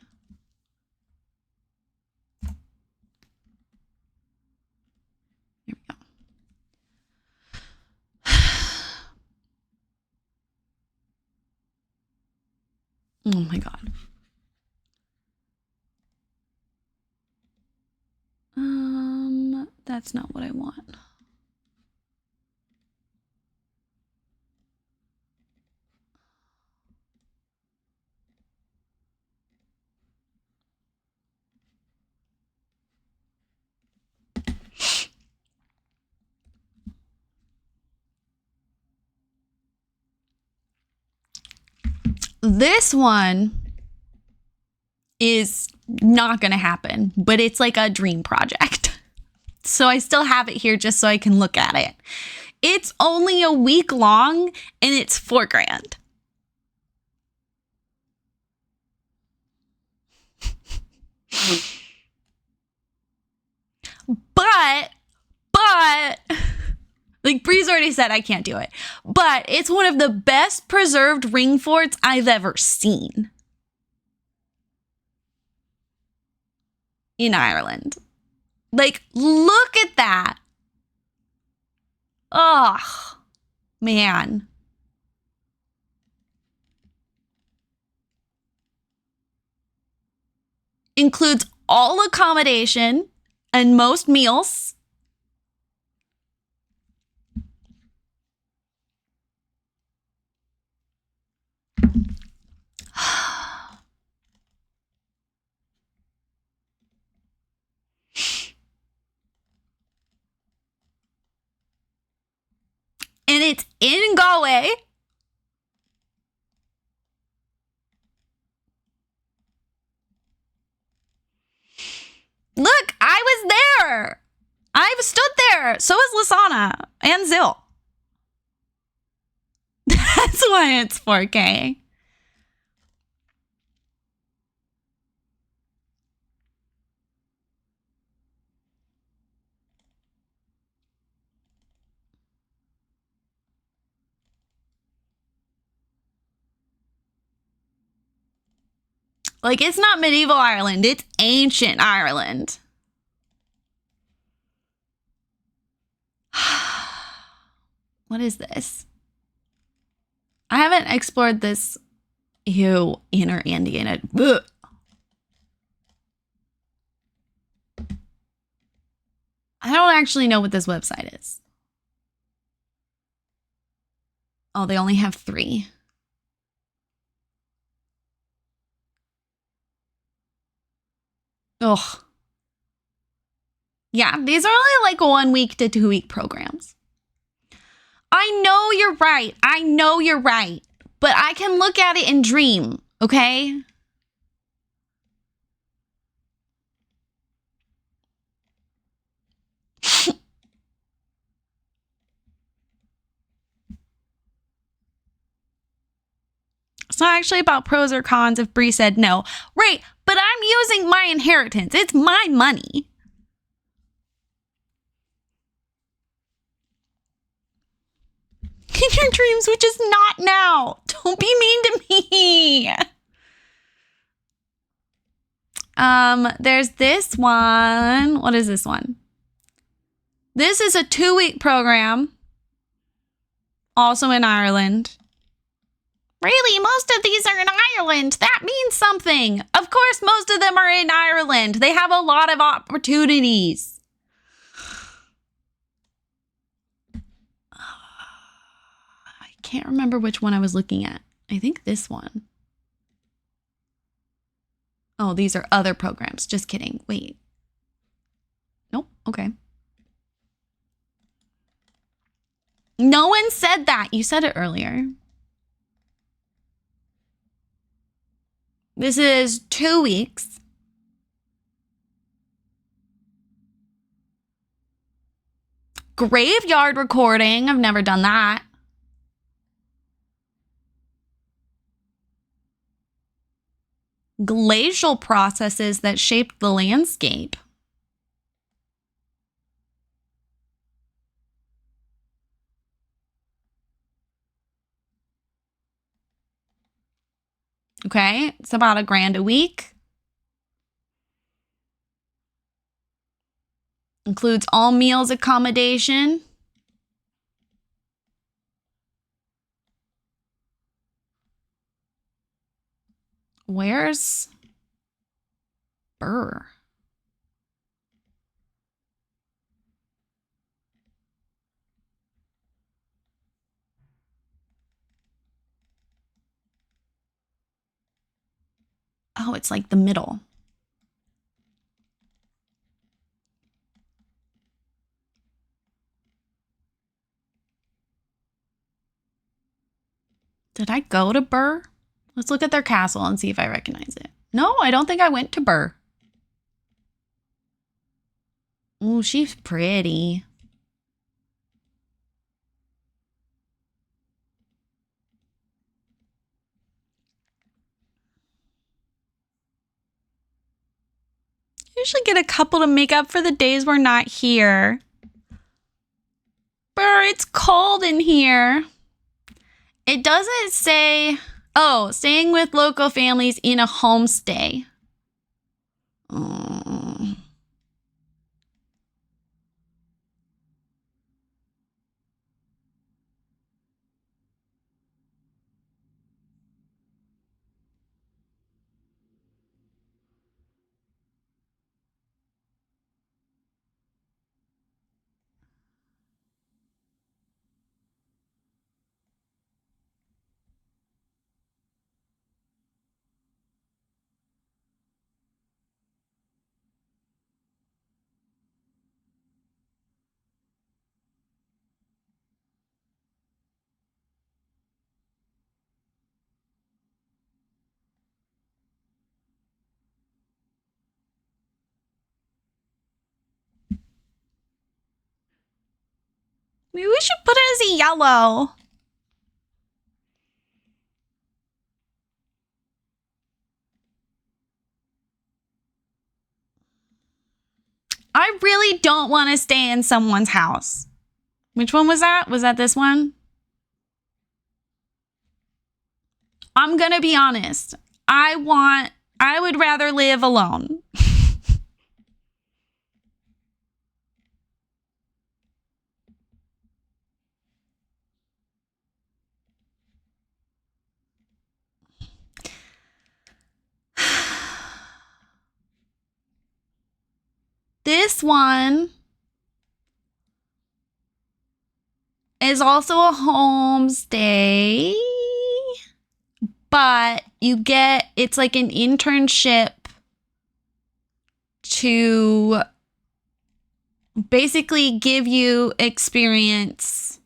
There we go. Oh my God. That's not what I want. This one is not going to happen, but it's like a dream project. So I still have it here just so I can look at it. It's only a week long and it's $4,000. But like Bree's already said, I can't do it. But it's one of the best preserved ring forts I've ever seen in Ireland. Like, look at that. Oh, man. Includes all accommodation and most meals. And it's in Galway. Look, I was there. I've stood there. So is Lasana and Zill. That's why it's 4K. Like, it's not medieval Ireland. It's ancient Ireland. What is this? I haven't explored this. Ew, inner Andy in it. Ugh. I don't actually know what this website is. Oh, they only have 3. Ugh. Yeah, these are only like 1 week to 2 week programs. I know you're right. I know you're right. But I can look at it and dream, okay? It's not actually about pros or cons if Bree said no. Right, but I'm using my inheritance. It's my money. In your dreams, which is not now. Don't be mean to me. There's this one. What is this one? This is a 2-week program. Also in Ireland. Really, most of these are in Ireland. That means something. Of course, most of them are in Ireland. They have a lot of opportunities. I can't remember which one I was looking at. I think this one. Oh, these are other programs. Just kidding. Wait. Nope. Okay. No one said that. You said it earlier. This is 2 weeks. Graveyard recording. I've never done that. Glacial processes that shaped the landscape. Okay, it's about $1,000 a week. Includes all meals, accommodation. Where's Birr? Oh, it's like the middle. Did I go to Birr? Let's look at their castle and see if I recognize it. No, I don't think I went to Birr. Ooh, she's pretty. usually get a couple to make up for the days we're not here. Brr, it's cold in here. It doesn't say, oh, staying with local families in a homestay. Oh. Maybe we should put it as a yellow. I really don't want to stay in someone's house. Which one was that? Was that this one? I'm going to be honest. I would rather live alone. This one is also a homestay, but it's like an internship to basically give you experience.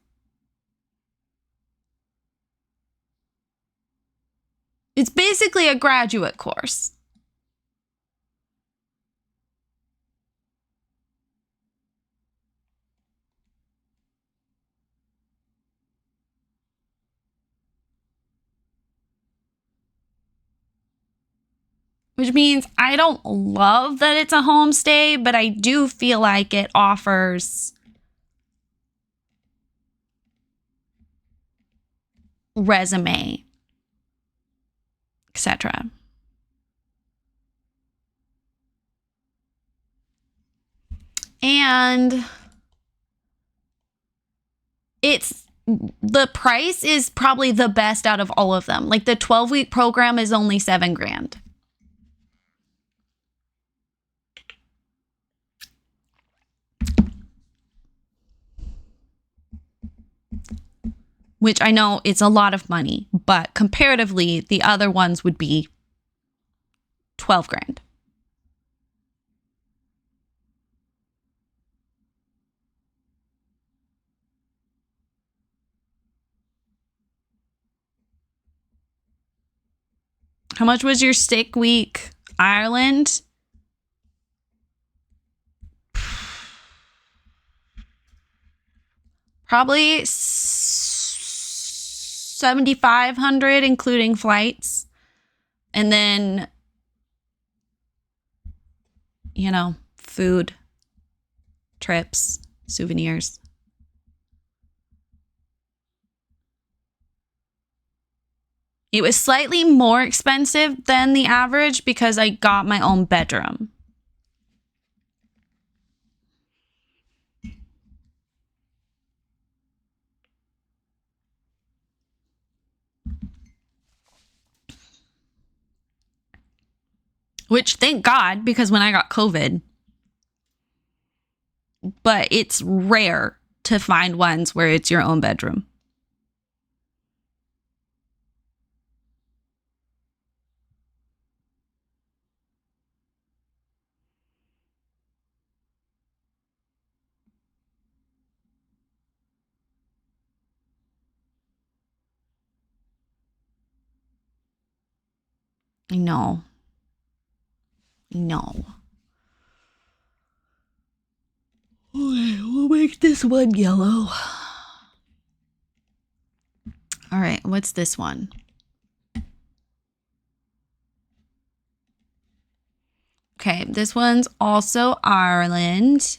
It's basically a graduate course. Which means I don't love that it's a homestay, but I do feel like it offers resume, etc. And the price is probably the best out of all of them. Like the 12-week program is only $7,000. Which I know it's a lot of money, but comparatively, the other ones would be $12,000. How much was your stick week, Ireland? Probably 7,500, including flights. And then, food, trips, souvenirs. It was slightly more expensive than the average because I got my own bedroom. Which, thank God, because when I got COVID, but it's rare to find ones where it's your own bedroom. I know. No. Okay, we'll make this one yellow. All right, what's this one? Okay, this one's also Ireland.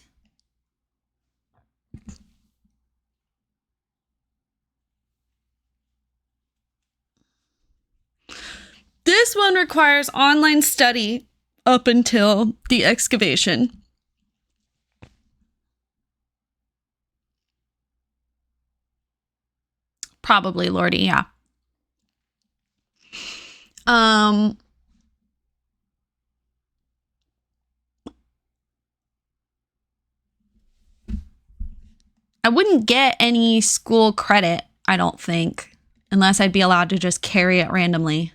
This one requires online study up until the excavation. Probably, Lordy, yeah. I wouldn't get any school credit, I don't think, unless I'd be allowed to just carry it randomly.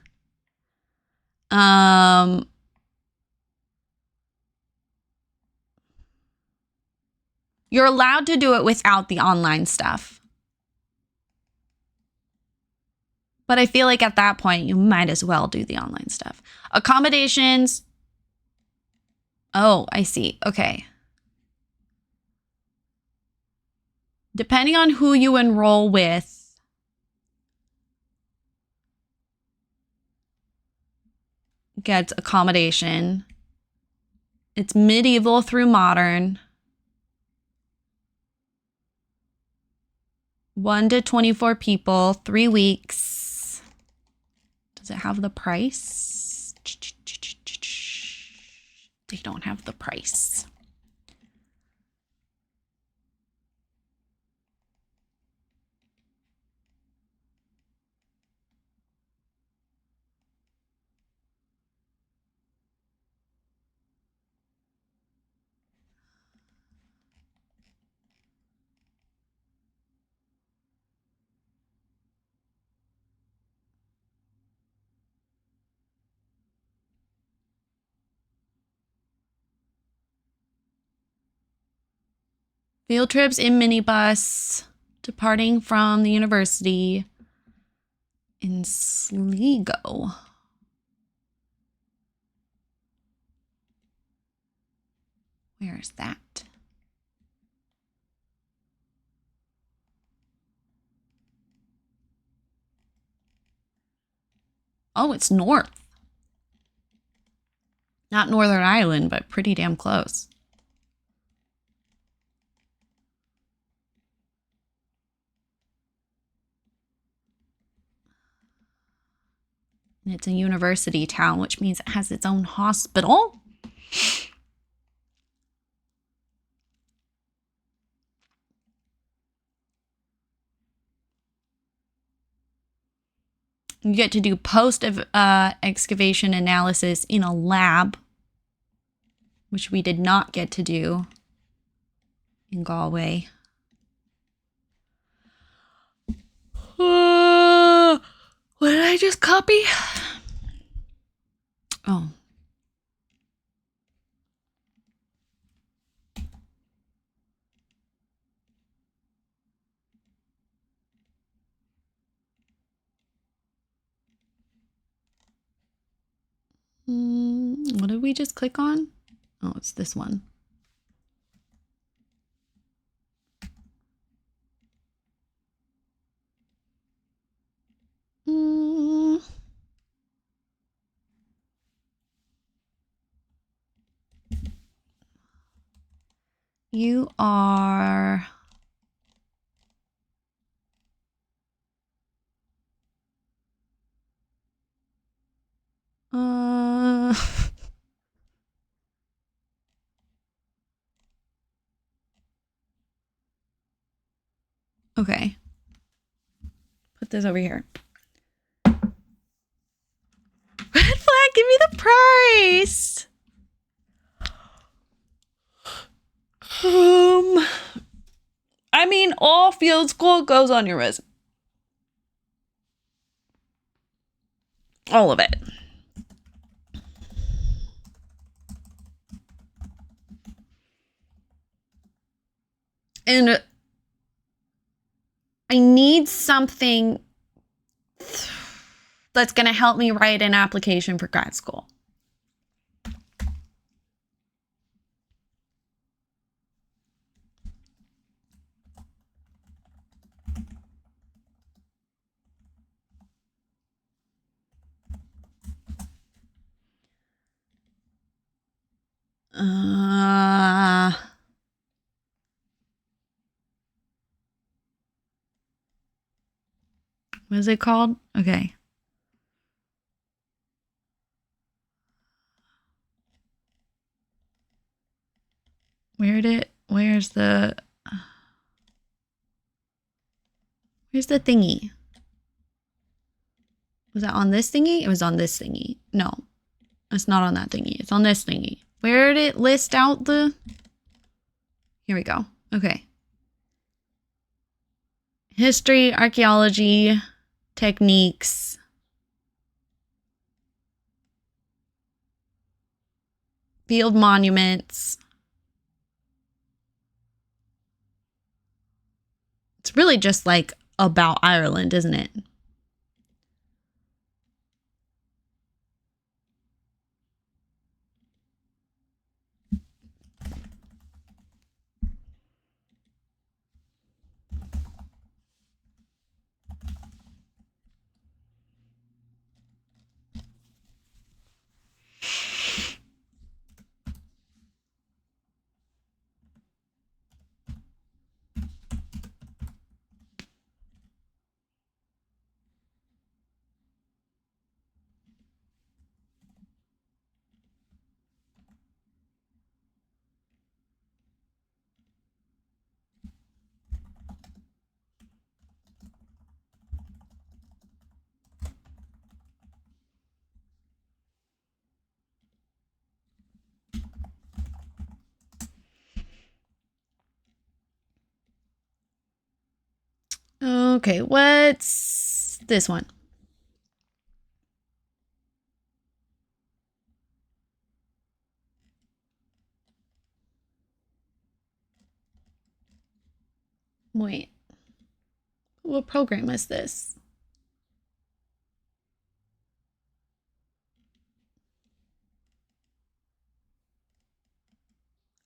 You're allowed to do it without the online stuff. But I feel like at that point, you might as well do the online stuff. Accommodations. Oh, I see. Okay. Depending on who you enroll with, gets accommodation. It's medieval through modern. 1 to 24 people, 3 weeks. Does it have the price? They don't have the price. Field trips in minibus, departing from the university in Sligo. Where is that? Oh, it's north. Not Northern Ireland, but pretty damn close. And it's a university town, which means it has its own hospital. You get to do post-excavation analysis in a lab, which we did not get to do in Galway. What did I just copy? Oh. What did we just click on? Oh, it's this one. You are... Okay. Put this over here. Red flag, give me the price. I mean, all field school goes on your resume. All of it. And I need something that's going to help me write an application for grad school. What is it called? Okay. Where's the thingy? Was that on this thingy? It was on this thingy. No, it's not on that thingy. It's on this thingy. Where did it list out the... Here we go. Okay. History, archaeology, techniques. Field monuments. It's really just like about Ireland, isn't it? Okay, what's this one? Wait. What program is this?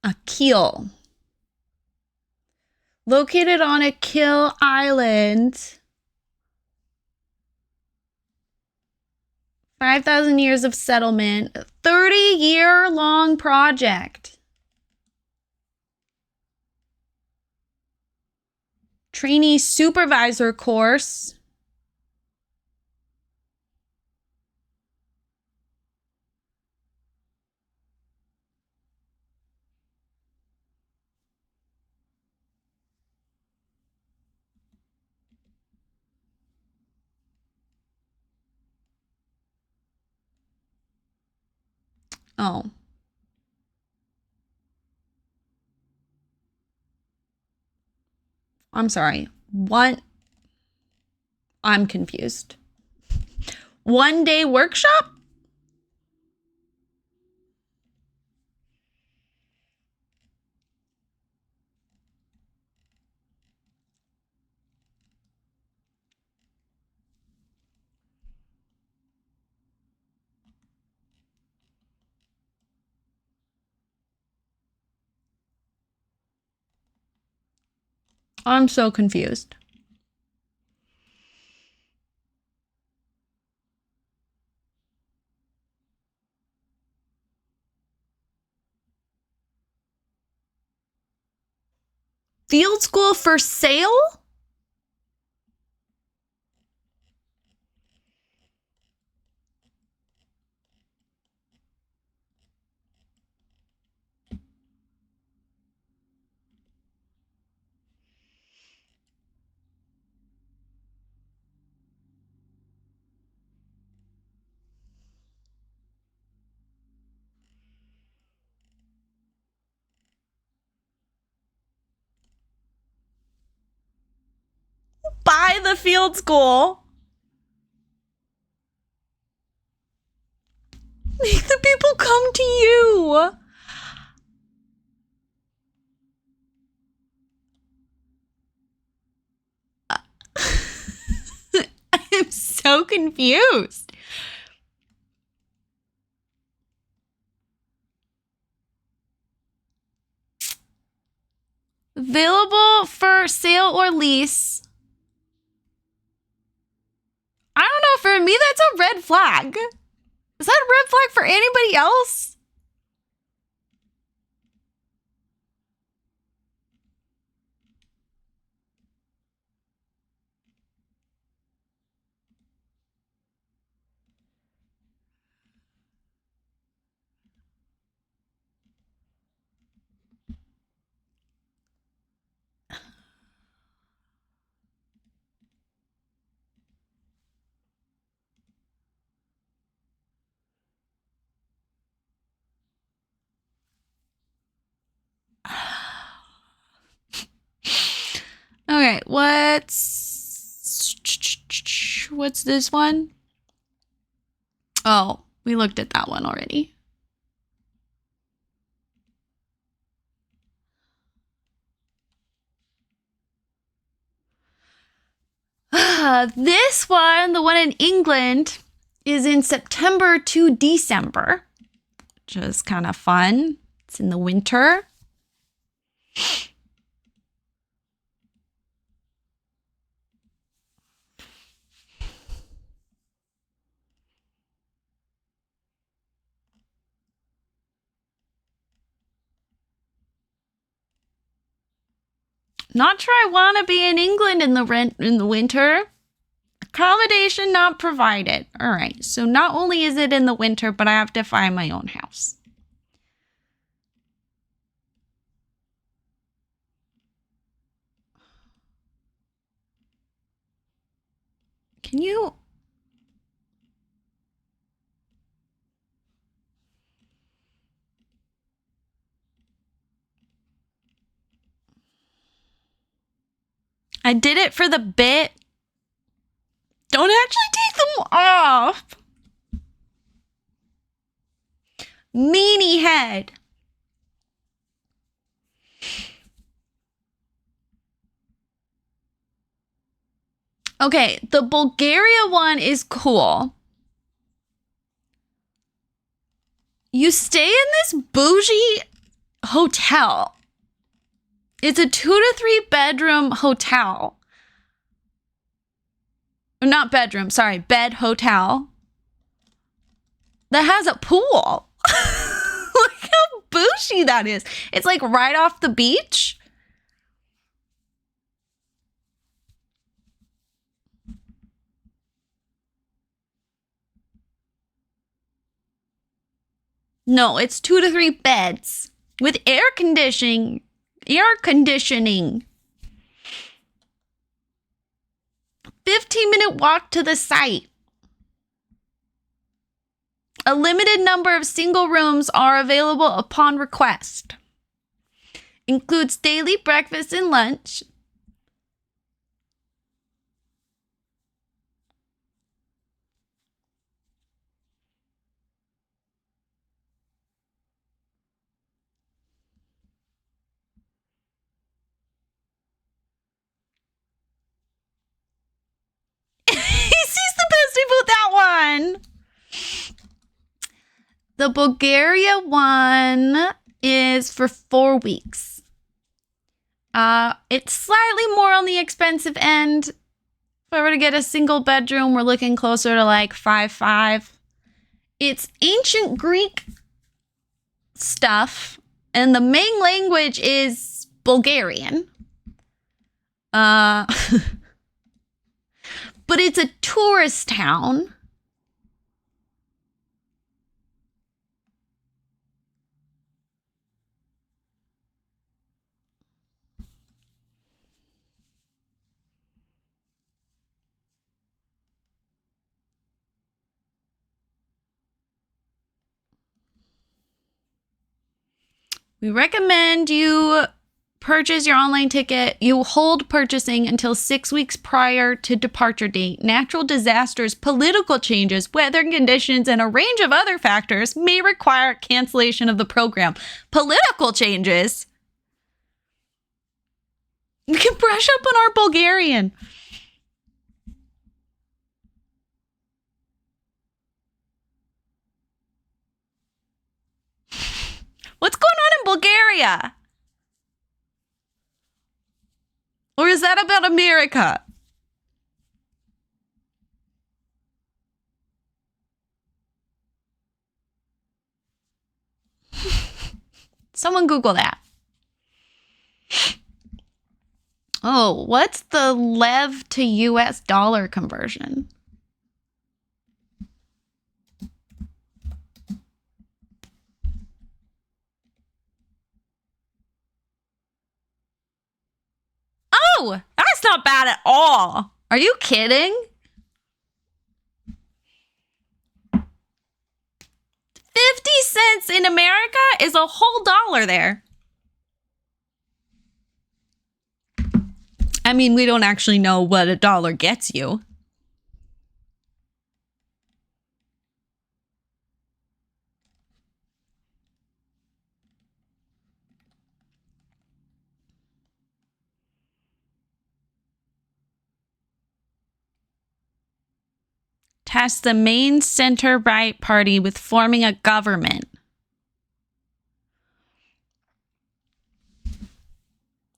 A keel. Located on a kill island. 5,000 years of settlement. 30-year-long project. Trainee supervisor course. Oh. I'm sorry. What? I'm confused. 1 day workshop? I'm so confused. Field school for sale? Buy the field school. Make the people come to you. I'm so confused. Available for sale or lease. I don't know. For me, that's a red flag. Is that a red flag for anybody else? right, what's this one? Oh, we looked at that one already. This one, the one in England, is in September to December, which is kind of fun. It's in the winter. Not sure I want to be in England in the winter. Accommodation not provided. All right. So not only is it in the winter, but I have to find my own house. Can you? I did it for the bit. Don't actually take them off. Meanie head. Okay, the Bulgaria one is cool. You stay in this bougie hotel. It's a 2 to 3 bedroom hotel. Not bedroom, sorry, bed hotel. That has a pool. Look how bougie that is. It's like right off the beach. No, it's 2 to 3 beds with air conditioning. 15-minute walk to the site. A limited number of single rooms are available upon request. Includes daily breakfast and lunch. He's the best about that one. The Bulgaria one is for 4 weeks. It's slightly more on the expensive end. If I were to get a single bedroom, we're looking closer to like 5.5. It's ancient Greek stuff, and the main language is Bulgarian. But it's a tourist town. We recommend you purchase your online ticket. You hold purchasing until 6 weeks prior to departure date. Natural disasters, political changes, weather conditions, and a range of other factors may require cancellation of the program. Political changes? We can brush up on our Bulgarian. What's going on in Bulgaria? Or is that about America? Someone Google that. Oh, what's the lev to US dollar conversion? Oh, that's not bad at all. Are you kidding? 50 cents in America is a whole dollar there. I mean, we don't actually know what $1 gets you. Tasked the main center-right party with forming a government.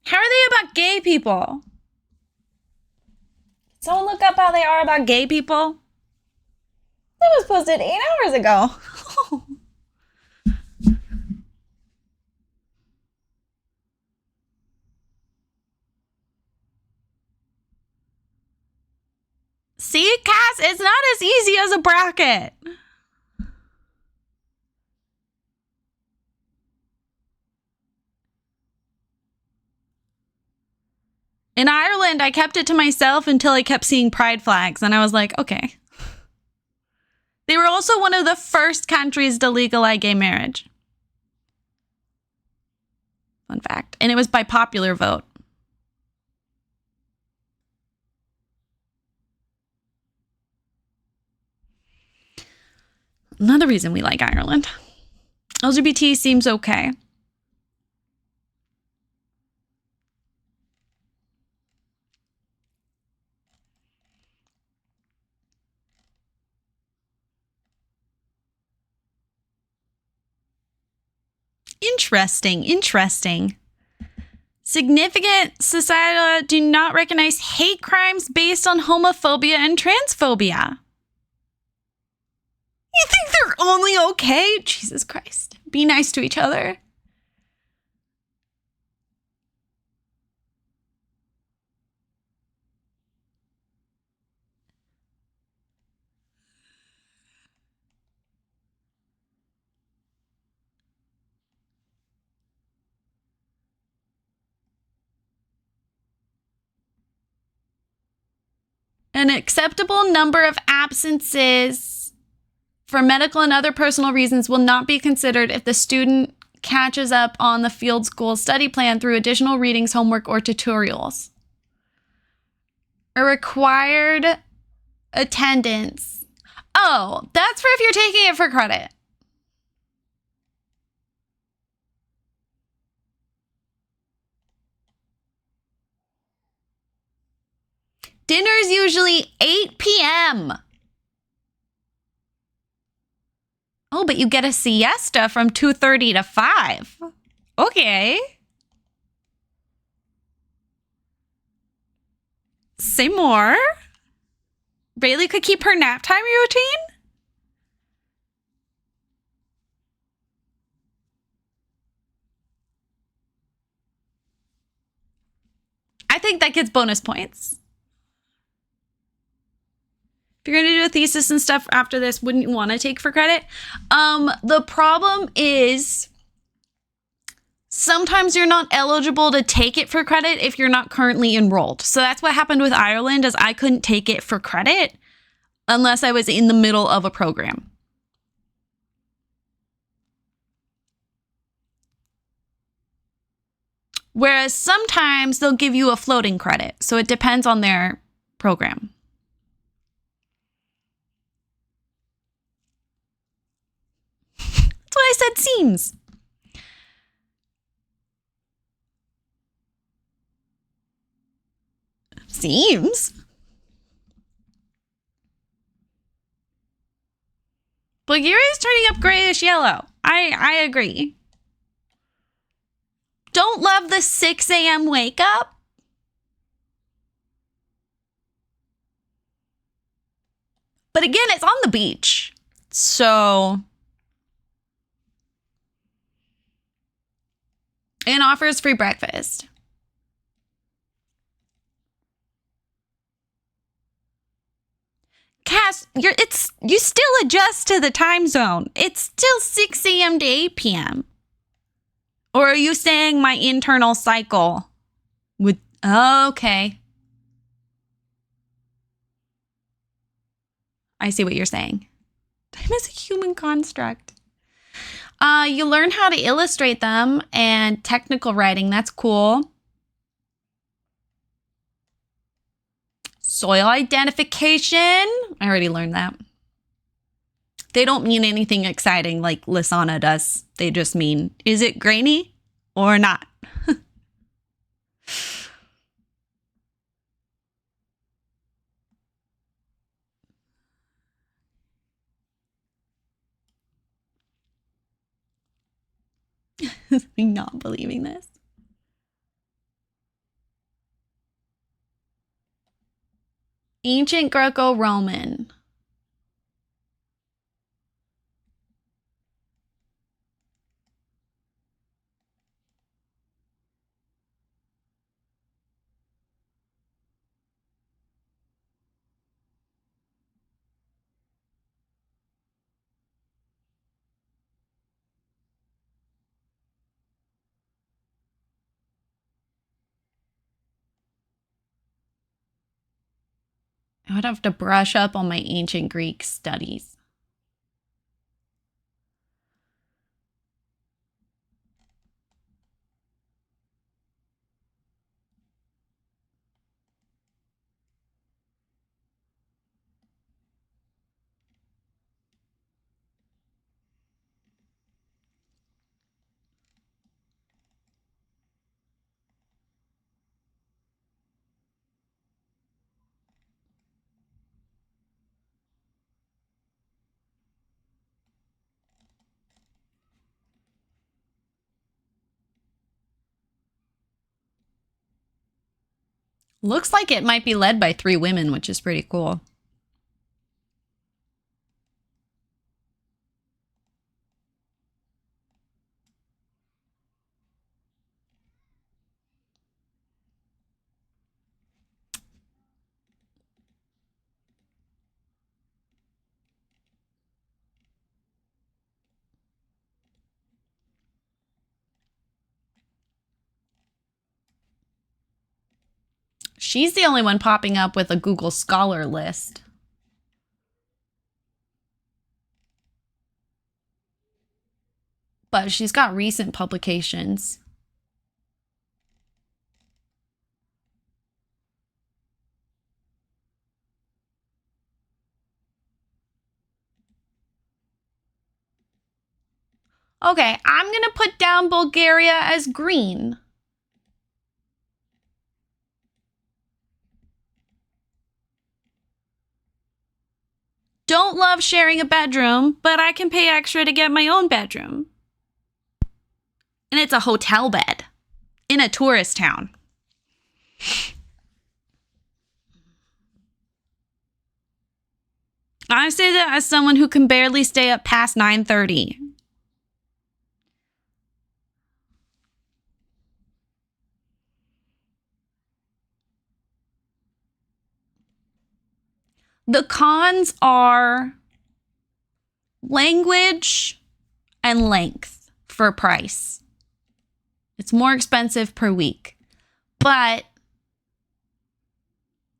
How are they about gay people? Someone look up how they are about gay people? That was posted 8 hours ago. See, Cass, it's not as easy as a bracket. In Ireland, I kept it to myself until I kept seeing pride flags, and I was like, okay. They were also one of the first countries to legalize gay marriage. Fun fact. And it was by popular vote. Another reason we like Ireland. LGBT seems okay. Interesting. Significant society do not recognize hate crimes based on homophobia and transphobia. You think they're only okay? Jesus Christ. Be nice to each other. An acceptable number of absences for medical and other personal reasons will not be considered if the student catches up on the field school study plan through additional readings, homework, or tutorials. A required attendance. Oh, that's for if you're taking it for credit. Dinner is usually 8 p.m. Oh, but you get a siesta from 2:30 to 5. Okay. Say more. Bailey could keep her nap time routine? I think that gets bonus points. If you're going to do a thesis and stuff after this, wouldn't you want to take for credit? The problem is sometimes you're not eligible to take it for credit if you're not currently enrolled. So that's what happened with Ireland, is I couldn't take it for credit unless I was in the middle of a program. Whereas sometimes they'll give you a floating credit. So it depends on their program. That's what I said, seems. Seems. Bulgaria is turning up grayish yellow. I agree. Don't love the 6 a.m. wake up. But again, it's on the beach. So. And offers free breakfast. Cass, you still adjust to the time zone. It's still 6 a.m. to 8 p.m. Or are you saying my internal cycle would... Okay. I see what you're saying. Time is a human construct. You learn how to illustrate them and technical writing. That's cool. Soil identification. I already learned that. They don't mean anything exciting like Lisana does. They just mean, is it grainy or not? I'm not believing this. Ancient Greco-Roman. I would have to brush up on my ancient Greek studies. Looks like it might be led by 3 women, which is pretty cool. She's the only one popping up with a Google Scholar list. But she's got recent publications. Okay, I'm going to put down Bulgaria as green. Don't love sharing a bedroom, but I can pay extra to get my own bedroom. And it's a hotel bed in a tourist town. I say that as someone who can barely stay up past 9:30. The cons are language and length for price. It's more expensive per week, but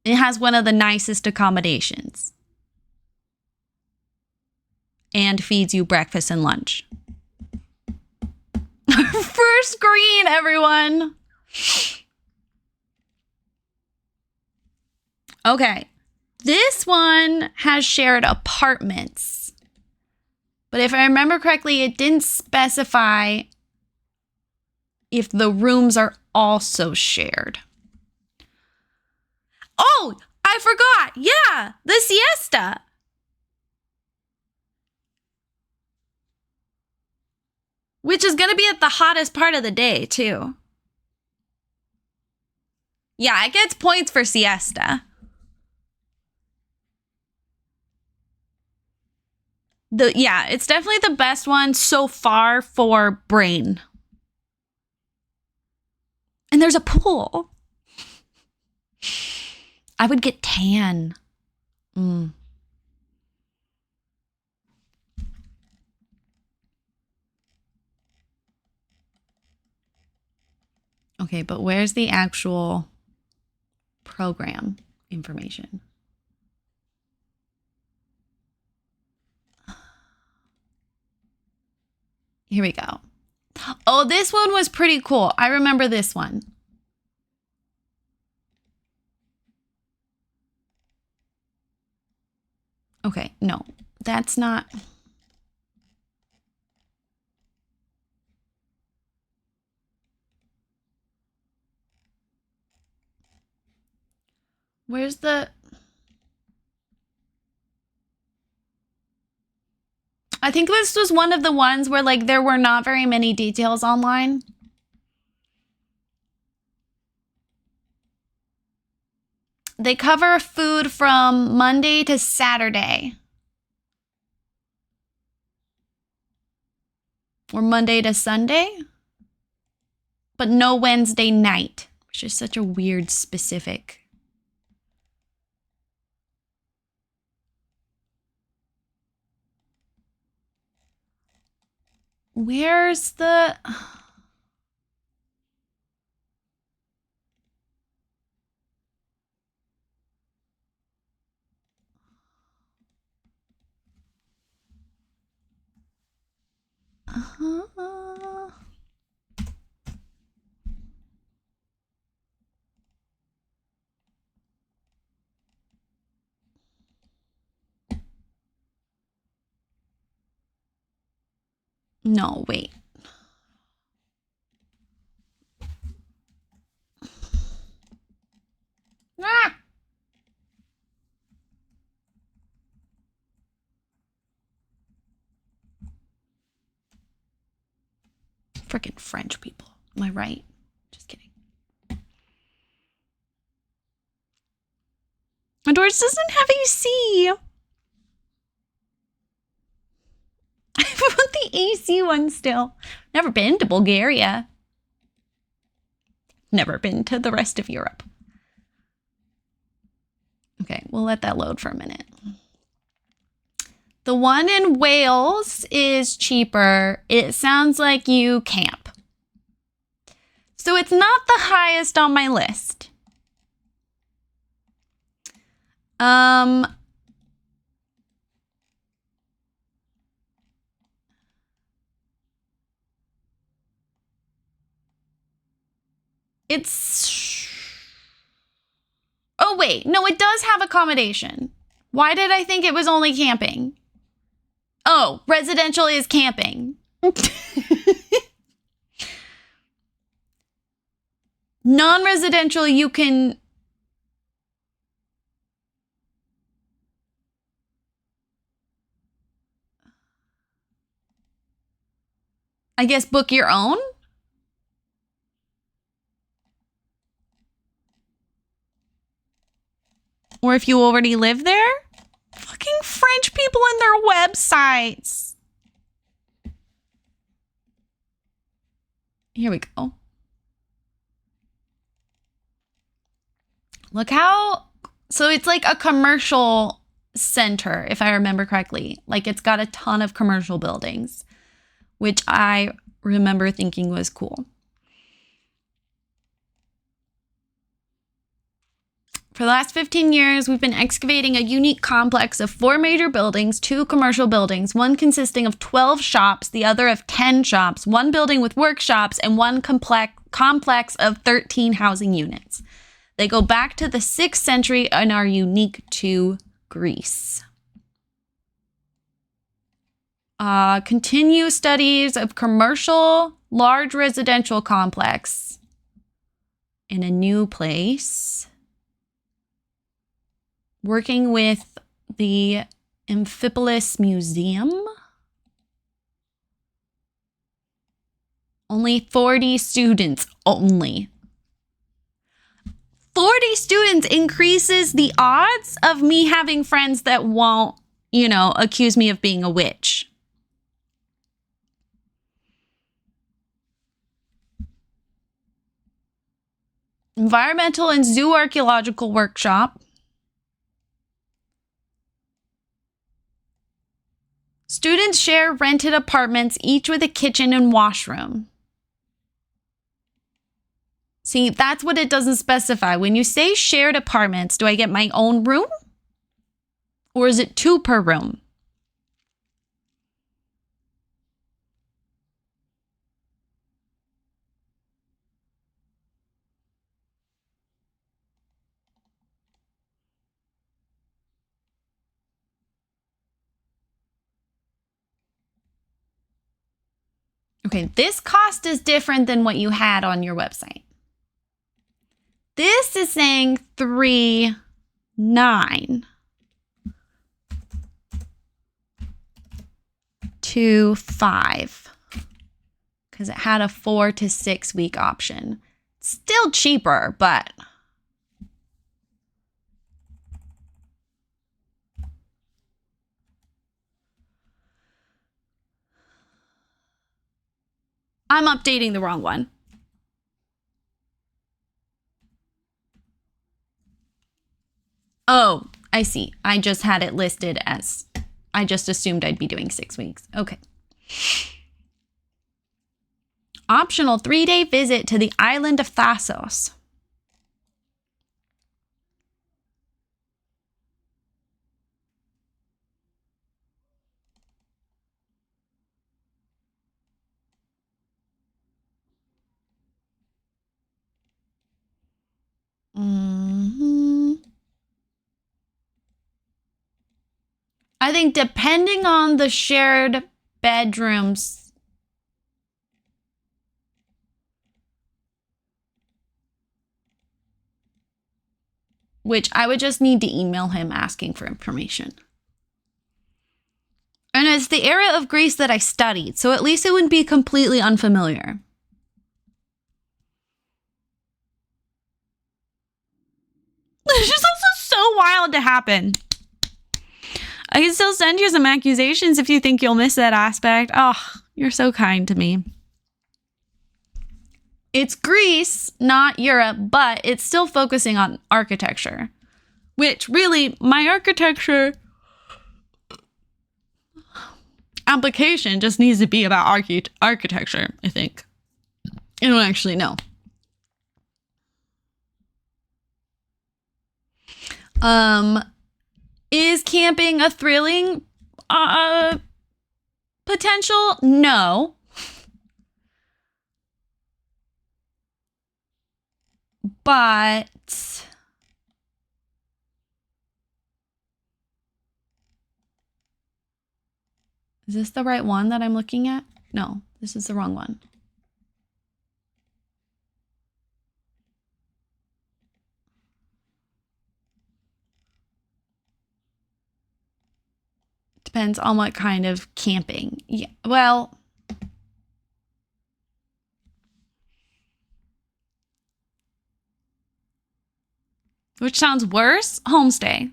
it has one of the nicest accommodations and feeds you breakfast and lunch. First green, everyone. Okay. This one has shared apartments. But if I remember correctly, it didn't specify if the rooms are also shared. Oh, I forgot. Yeah, the siesta. Which is going to be at the hottest part of the day, too. Yeah, it gets points for siesta. Yeah, it's definitely the best one so far for brain. And there's a pool. I would get tan. Okay, but where's the actual program information? Here we go. Oh, this one was pretty cool. I remember this one. Okay, no, that's not. Where's the... I think this was one of the ones where like there were not very many details online. They cover food from Monday to Saturday. Or Monday to Sunday. But no Wednesday night, which is such a weird specific. Where's the... No, wait. Ah! Freaking French people. Am I right? Just kidding. My doors doesn't have AC. I want the AC one still. Never been to Bulgaria. Never been to the rest of Europe. Okay, we'll let that load for a minute. The one in Wales is cheaper. It sounds like you camp. So it's not the highest on my list. It's... Oh, wait. No, it does have accommodation. Why did I think it was only camping? Oh, residential is camping. Non-residential, you can... I guess book your own? Or if you already live there? Fucking French people and their websites. Here we go. Look how... So it's like a commercial center, if I remember correctly. Like it's got a ton of commercial buildings, which I remember thinking was cool. For the last 15 years, we've been excavating a unique complex of 4 major buildings, 2 commercial buildings, one consisting of 12 shops, the other of 10 shops, one building with workshops, and one complex of 13 housing units. They go back to the 6th century and are unique to Greece. Continue studies of commercial, large residential complex in a new place. Working with the Amphipolis Museum. Only 40 students, only. 40 students increases the odds of me having friends that won't, you know, accuse me of being a witch. Environmental and zoo archaeological workshop. Students share rented apartments, each with a kitchen and washroom. See, that's what it doesn't specify. When you say shared apartments, do I get my own room? Or is it 2 per room? Okay, this cost is different than what you had on your website. This is saying $3,925 because it had a 4 to 6 week option. Still cheaper, but I'm updating the wrong one. Oh, I see. I just had it listed as, I just assumed I'd be doing 6 weeks. Okay. Optional 3-day visit to the island of Thasos. I think depending on the shared bedrooms, which I would just need to email him asking for information. And it's the area of Greece that I studied, so at least it wouldn't be completely unfamiliar. It's just also so wild to happen. I can still send you some accusations if you think you'll miss that aspect. Oh, you're so kind to me. It's Greece, not Europe, but it's still focusing on architecture. Which, really, my architecture application just needs to be about architecture, I think. I don't actually know. Is camping a thrilling potential? No. But is this the right one that I'm looking at? No, this is the wrong one. Depends on what kind of camping. Yeah, well, which sounds worse? Homestay.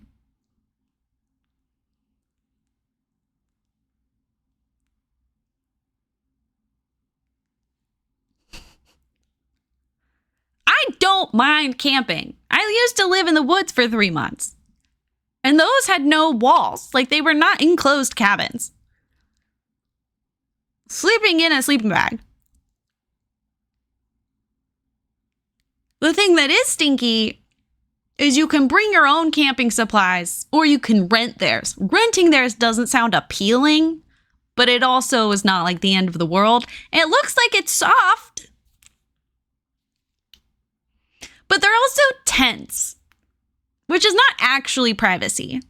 I don't mind camping. I used to live in the woods for 3 months. And those had no walls. Like, they were not enclosed cabins. Sleeping in a sleeping bag. The thing that is stinky is you can bring your own camping supplies or you can rent theirs. Renting theirs doesn't sound appealing, but it also is not like the end of the world. It looks like it's soft. But they're also tents, which is not actually privacy.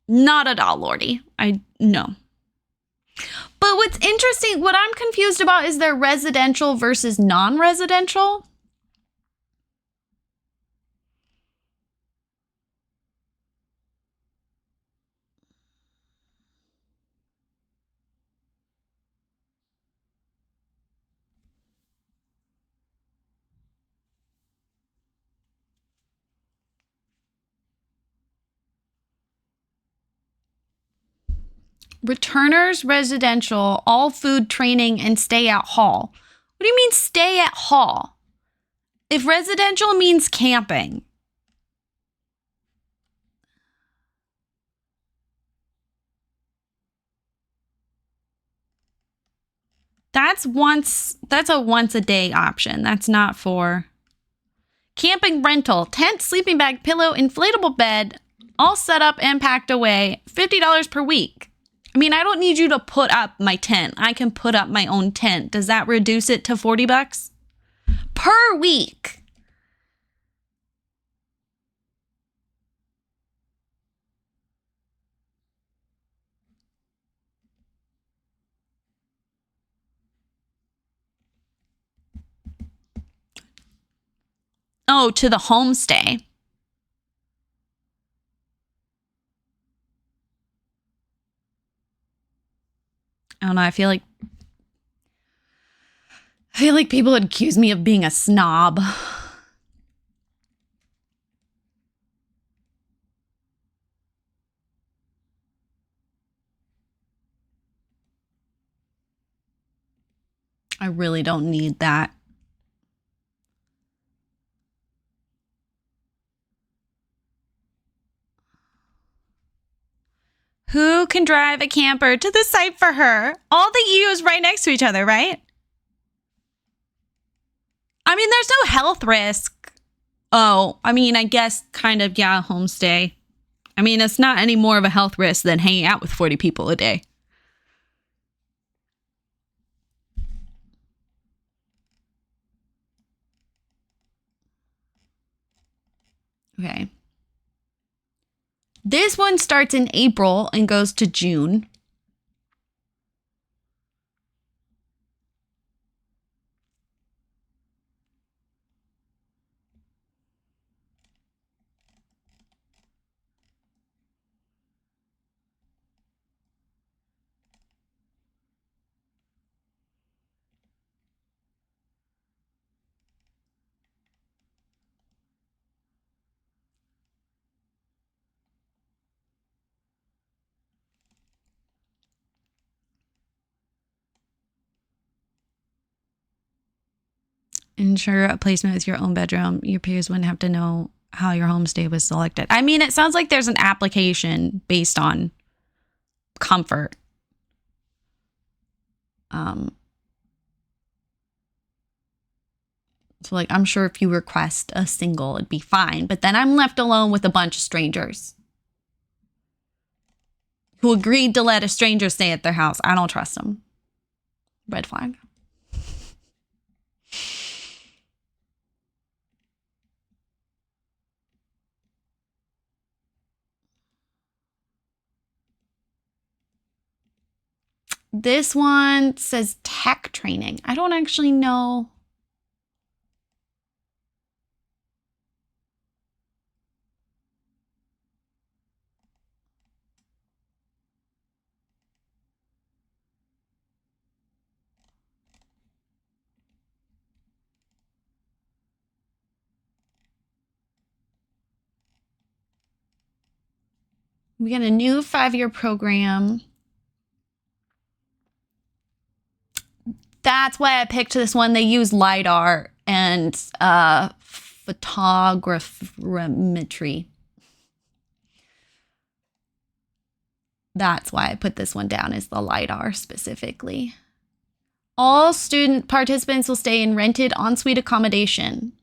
Not at all, Lordy. No. But what's interesting, what I'm confused about is their residential versus non-residential. Returners residential, all food training, and stay at hall. What do you mean stay at hall? If residential means camping. That's a once a day option. That's not for camping rental, tent, sleeping bag, pillow, inflatable bed, all set up and packed away, $50 per week. I mean, I don't need you to put up my tent. I can put up my own tent. Does that reduce it to $40 per week? no to the homestay. I don't know. I feel like people would accuse me of being a snob. I really don't need that. Who can drive a camper to the site for her? All the EUs right next to each other, right? I mean, there's no health risk. Oh, I mean, I guess kind of, yeah, homestay. I mean, it's not any more of a health risk than hanging out with 40 people a day. Okay. This one starts in April and goes to June. Ensure a placement with your own bedroom. Your peers wouldn't have to know how your homestay was selected. I mean, it sounds like there's an application based on comfort. So, like, I'm sure if you request a single, it'd be fine. But then I'm left alone with a bunch of strangers who agreed to let a stranger stay at their house. I don't trust them. Red flag. This one says tech training. I don't actually know. We get a new 5-year program. That's why I picked this one. They use LiDAR and photogrammetry. That's why I put this one down as the LiDAR specifically. All student participants will stay in rented ensuite accommodation.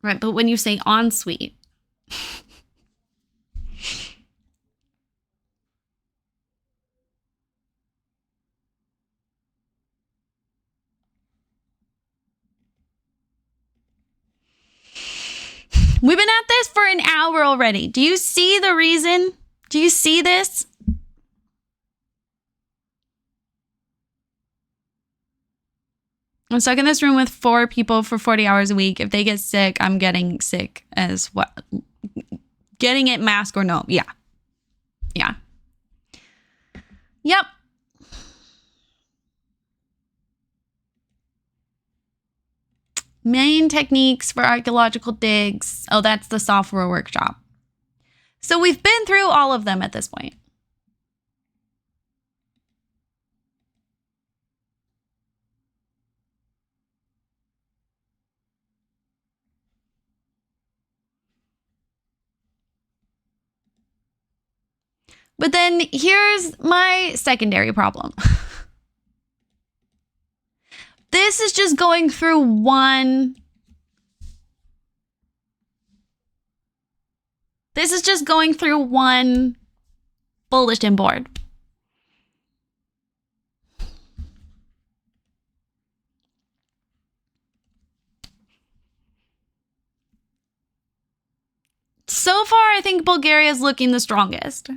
Right, but when you say ensuite, we've been at this for an hour already. Do you see the reason? Do you see this? I'm stuck in this room with 4 people for 40 hours a week. If they get sick, I'm getting sick as well. Getting it, mask or no. Yeah. Yeah. Yep. Main techniques for archaeological digs. Oh, that's the software workshop. So we've been through all of them at this point. But then here's my secondary problem. This is just going through one. This is just going through one bulletin board. So far, I think Bulgaria is looking the strongest.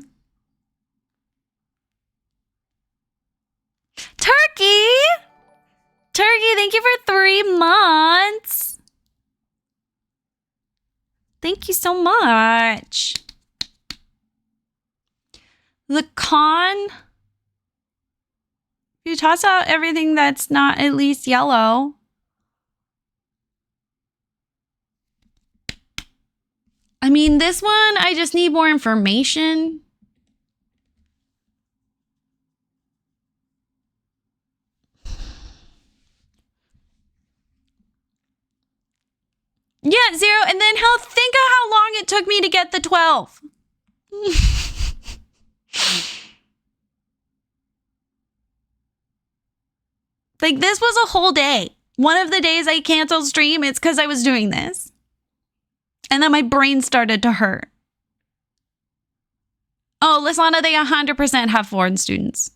Turkey, thank you for 3 months. Thank you so much. The con, you toss out everything that's not at least yellow. I mean, this one, I just need more information. Yeah, 0. And then think of how long it took me to get the 12. Like, this was a whole day. One of the days I canceled stream, it's because I was doing this. And then my brain started to hurt. Oh, Lisana, they 100% have foreign students.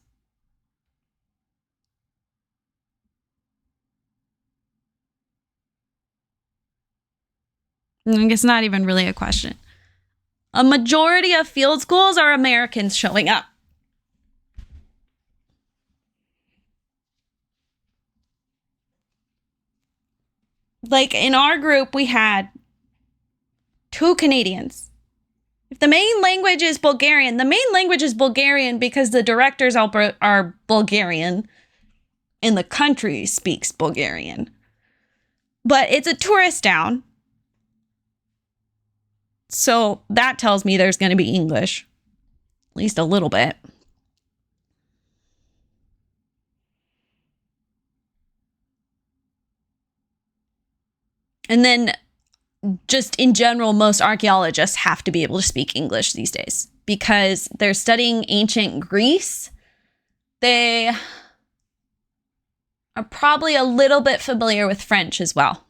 It's not even really a question. A majority of field schools are Americans showing up. Like, in our group, we had 2 Canadians. If the main language is Bulgarian, the main language is Bulgarian because the directors are Bulgarian and the country speaks Bulgarian. But it's a tourist town. So that tells me there's going to be English. At least a little bit. And then just in general, most archaeologists have to be able to speak English these days because they're studying ancient Greece. They are probably a little bit familiar with French as well.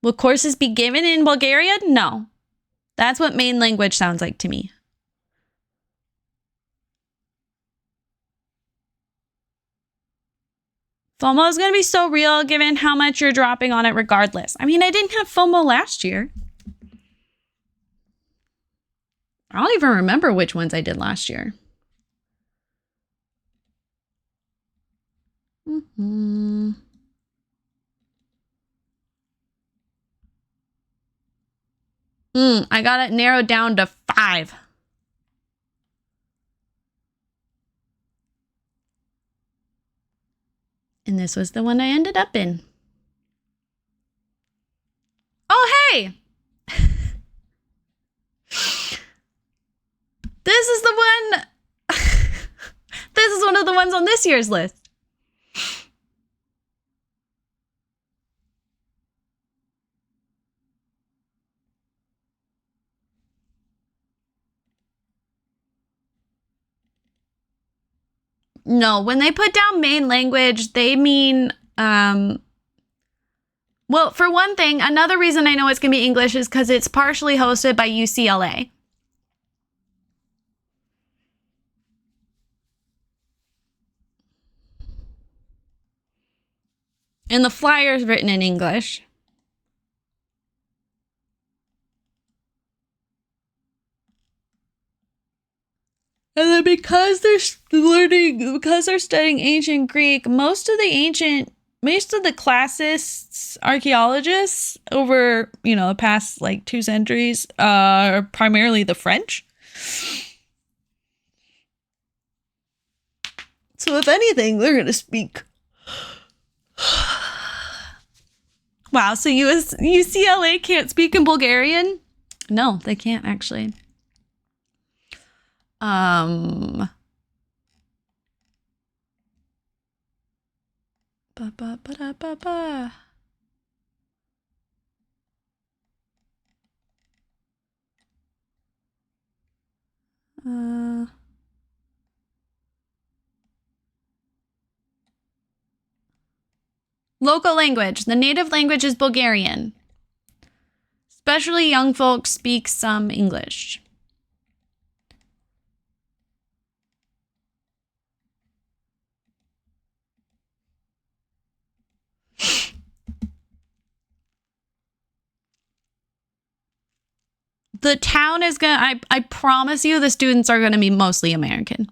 Will courses be given in Bulgarian? No. That's what main language sounds like to me. FOMO is going to be so real given how much you're dropping on it regardless. I mean, I didn't have FOMO last year. I don't even remember which ones I did last year. I got it narrowed down to 5. And this was the one I ended up in. Oh, hey! This is the one. This is one of the ones on this year's list. No, when they put down main language, they mean, well, for one thing, another reason I know it's going to be English is because it's partially hosted by UCLA. And the flyer is written in English. And then because they're studying ancient Greek, most of the classists, archaeologists over, the past like 2 centuries are primarily the French. So if anything, they're going to speak. Wow, so UCLA can't speak in Bulgarian? No, they can't actually. Ba ba ba da ba ba. Local language. The native language is Bulgarian. Especially young folks speak some English. The town is gonna, I promise you, the students are gonna be mostly American.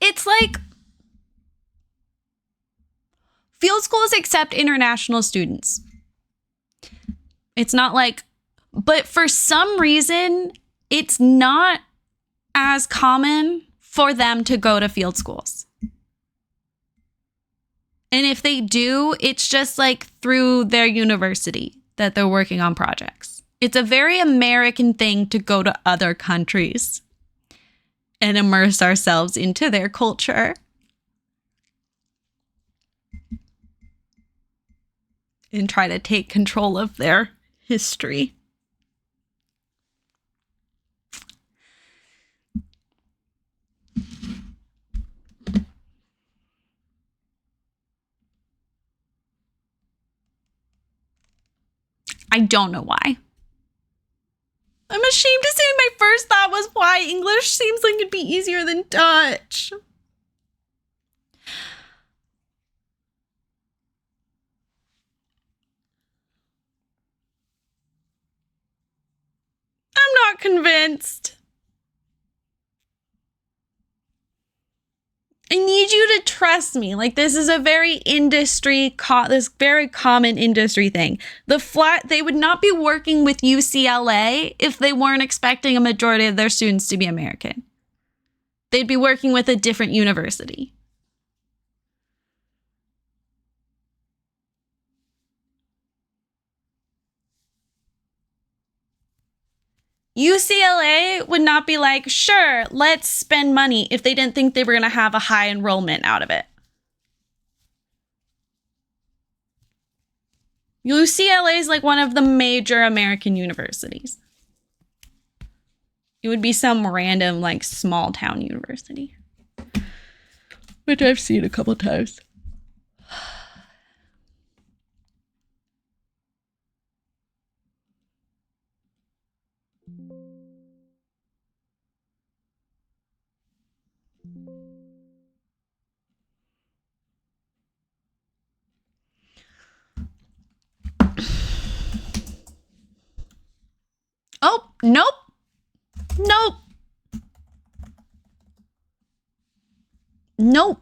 It's like field schools accept international students. It's not like, but for some reason, it's not as common for them to go to field schools. And if they do, it's just like through their university that they're working on projects. It's a very American thing to go to other countries and immerse ourselves into their culture. And try to take control of their history. I don't know why. I'm ashamed to say my first thought was why English seems like it'd be easier than Dutch. I'm not convinced. I need you to trust me. Like, this is a very this very common industry thing. They would not be working with UCLA if they weren't expecting a majority of their students to be American. They'd be working with a different university. UCLA would not be like, sure, let's spend money if they didn't think they were going to have a high enrollment out of it. UCLA is like one of the major American universities. It would be some random, like, small town university, which I've seen a couple times. Oh, nope. Nope. Nope.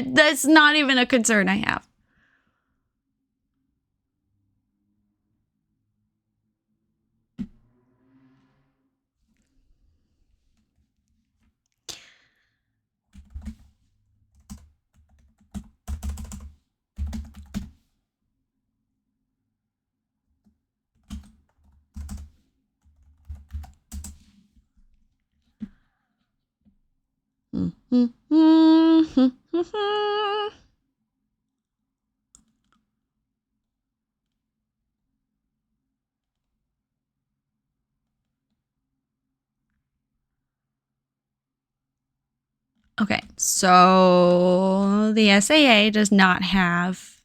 That's not even a concern I have. Okay, so the SAA does not have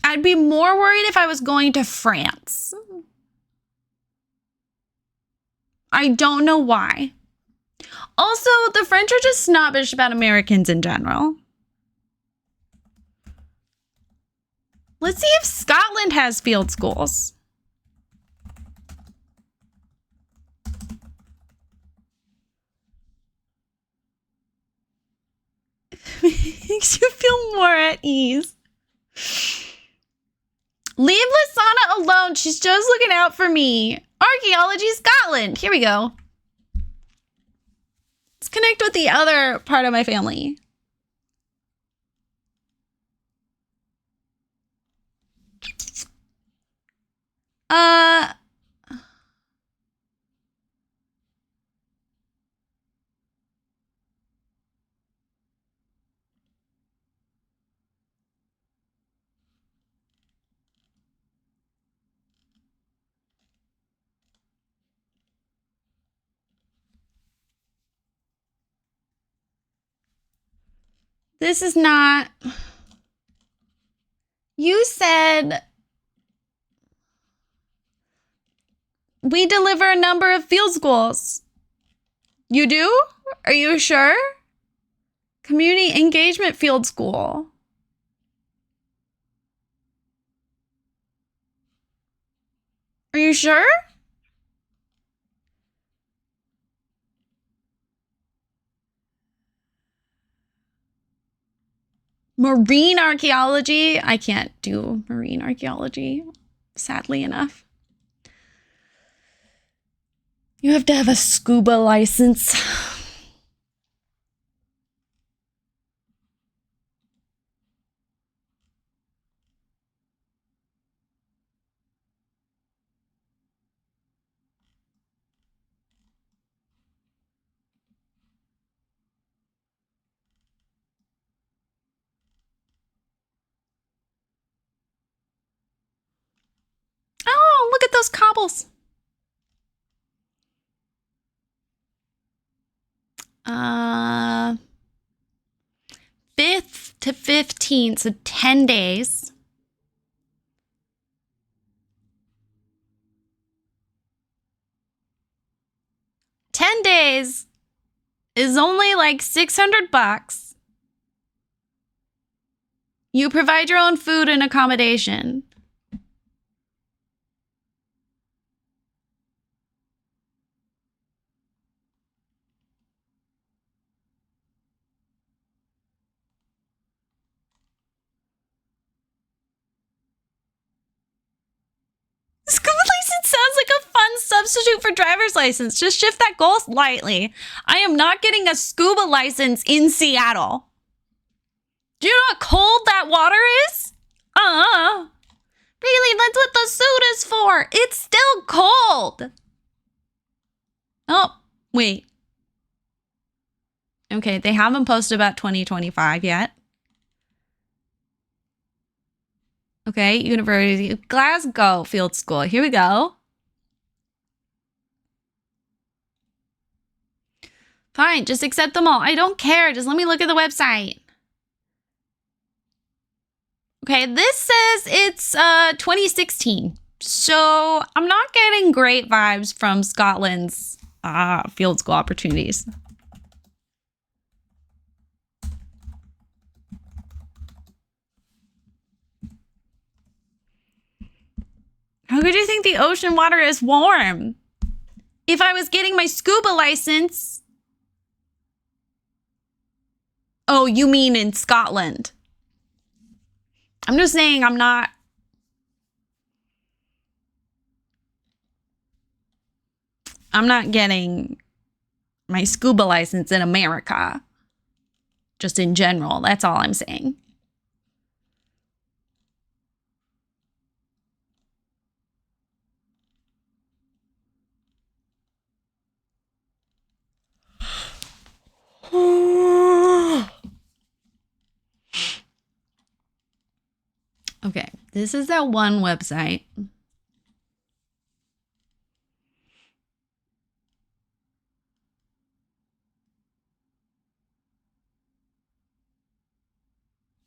I'd be more worried if I was going to France. I don't know why. Also, the French are just snobbish about Americans in general. Let's see if Scotland has field schools. Makes you feel more at ease. Leave Lasana alone. She's just looking out for me. Archaeology Scotland. Here we go. Let's connect with the other part of my family. This is not. You said We deliver a number of field schools. You do? Are you sure? Community engagement field school. Are you sure? Marine archaeology. I can't do marine archaeology, sadly enough. You have to have a scuba license. Oh, look at those cobbles. 5th to 15th, so 10 days. $10 days is only like $600. You provide your own food and accommodation. Scuba license sounds like a fun substitute for driver's license. Just shift that goal slightly. I am not getting a scuba license in Seattle. Do you know how cold that water is? Really, that's what the suit is for. It's still cold. Oh, wait. Okay, they haven't posted about 2025 yet. Okay, University of Glasgow Field School. Here we go. Fine, just accept them all. I don't care. Just let me look at the website. Okay, this says it's 2016. So I'm not getting great vibes from Scotland's field school opportunities. How could you think the ocean water is warm? If I was getting my scuba license... Oh, you mean in Scotland? I'm just saying I'm not... I'm not getting my scuba license in America. Just in general, that's all I'm saying. Okay, this is that one website.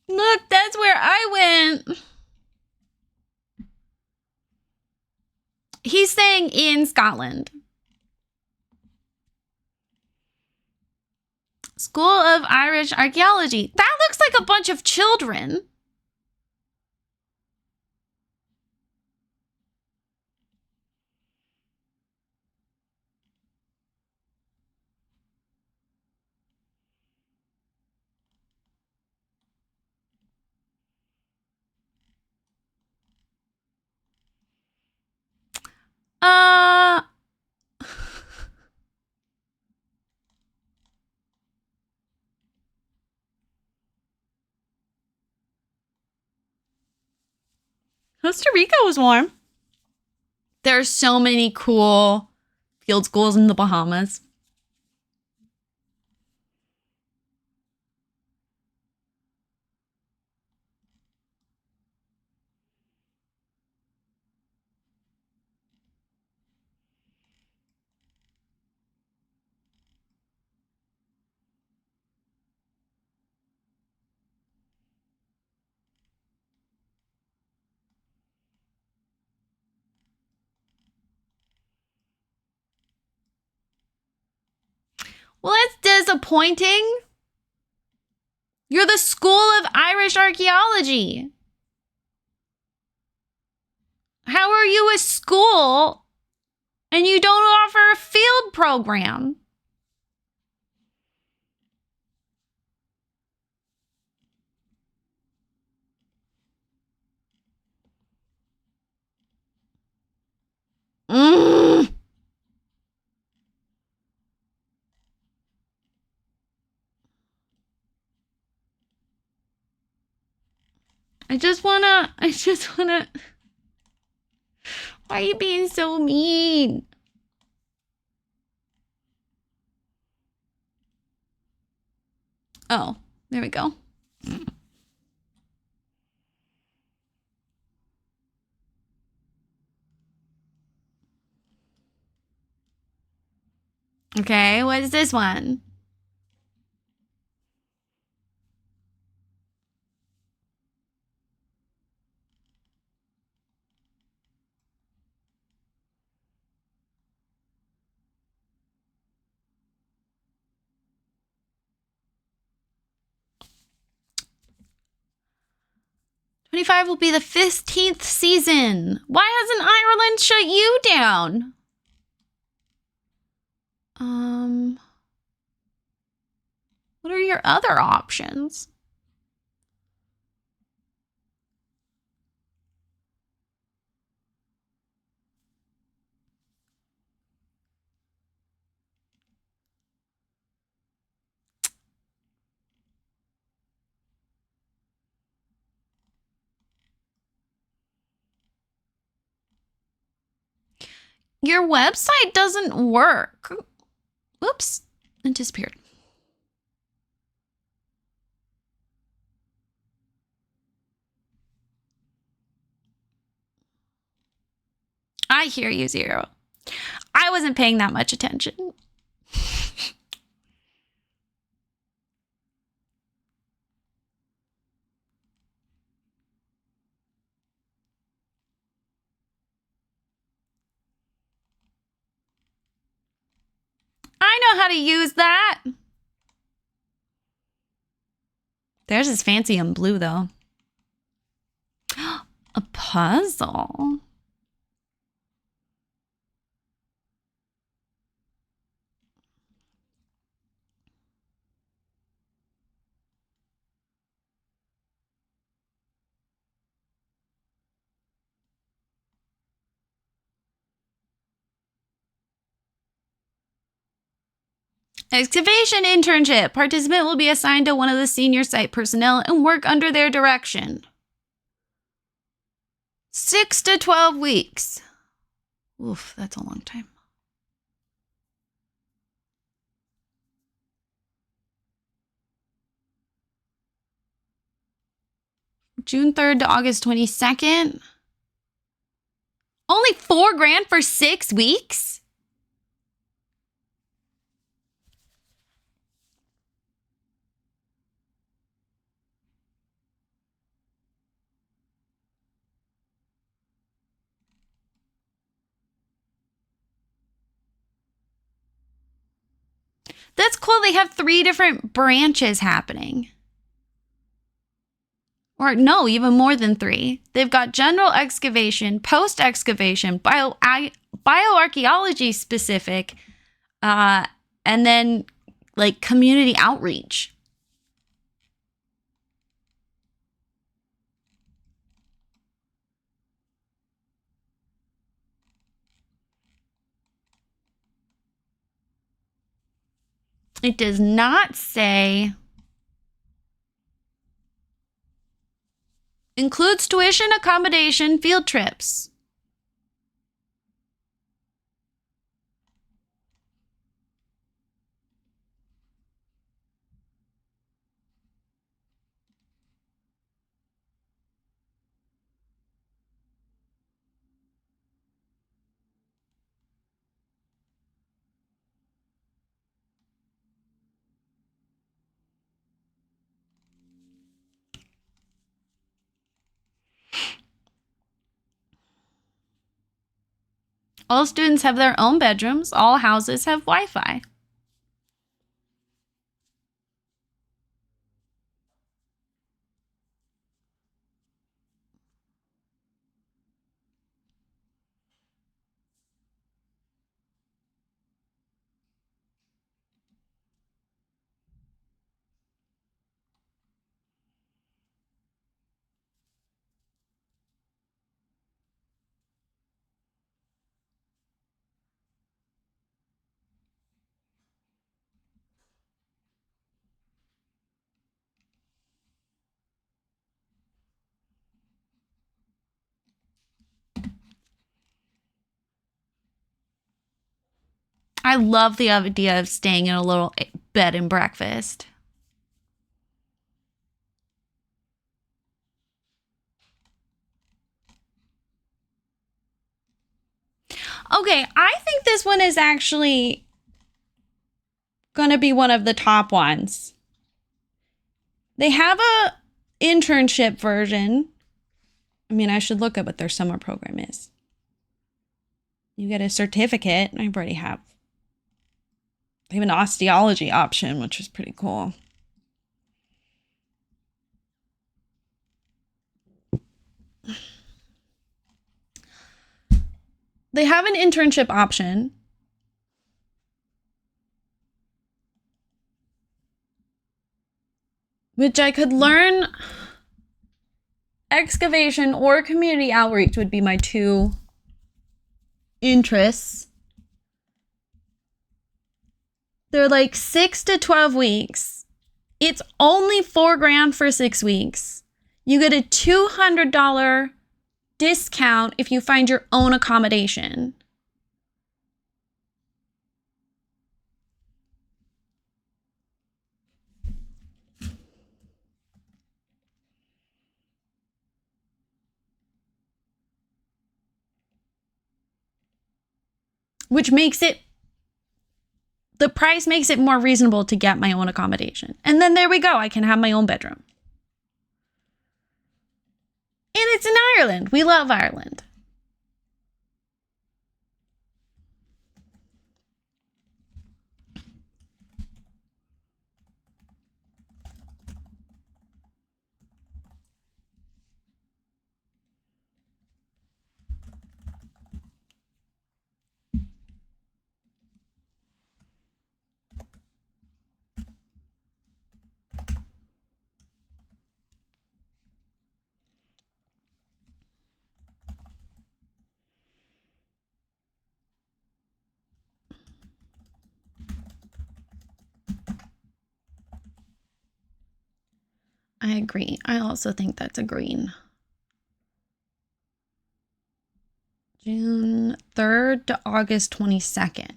Look, that's where I went. He's saying in Scotland. School of Irish Archaeology. That looks like a bunch of children. Costa Rica was warm. There are so many cool field schools in the Bahamas. disappointing? You're the School of Irish Archaeology. How are you a school and you don't offer a field program? I just wanna. Why are you being so mean? Oh, there we go. Okay, what is this one? '25 will be the 15th season. Why hasn't Ireland shut you down? What are your other options? Your website doesn't work. Oops, it disappeared. I hear you, Zero. I wasn't paying that much attention. I know how to use that. Theirs is fancy and blue, though. A puzzle. Excavation internship. Participant will be assigned to one of the senior site personnel and work under their direction. 6 to 12 weeks. Oof, that's a long time. June 3rd to August 22nd. Only $4,000 for 6 weeks? That's cool. They have 3 different branches happening. Or no, even more than 3. They've got general excavation, post-excavation, bioarchaeology specific, and then like community outreach. It does not say includes tuition, accommodation, field trips. All students have their own bedrooms. All houses have Wi-Fi. I love the idea of staying in a little bed and breakfast. Okay, I think this one is actually going to be one of the top ones. They have a internship version. I mean, I should look at what their summer program is. You get a certificate. I already have. They have an osteology option, which is pretty cool. They have an internship option. Which I could learn. Excavation or community outreach would be my two interests. They're like 6 to 12 weeks. It's only $4,000 for 6 weeks. You get a $200 discount if you find your own accommodation. Which makes it, the price makes it more reasonable to get my own accommodation. And then there we go. I can have my own bedroom. And it's in Ireland. We love Ireland. I agree. I also think that's a green. June 3rd to August 22nd.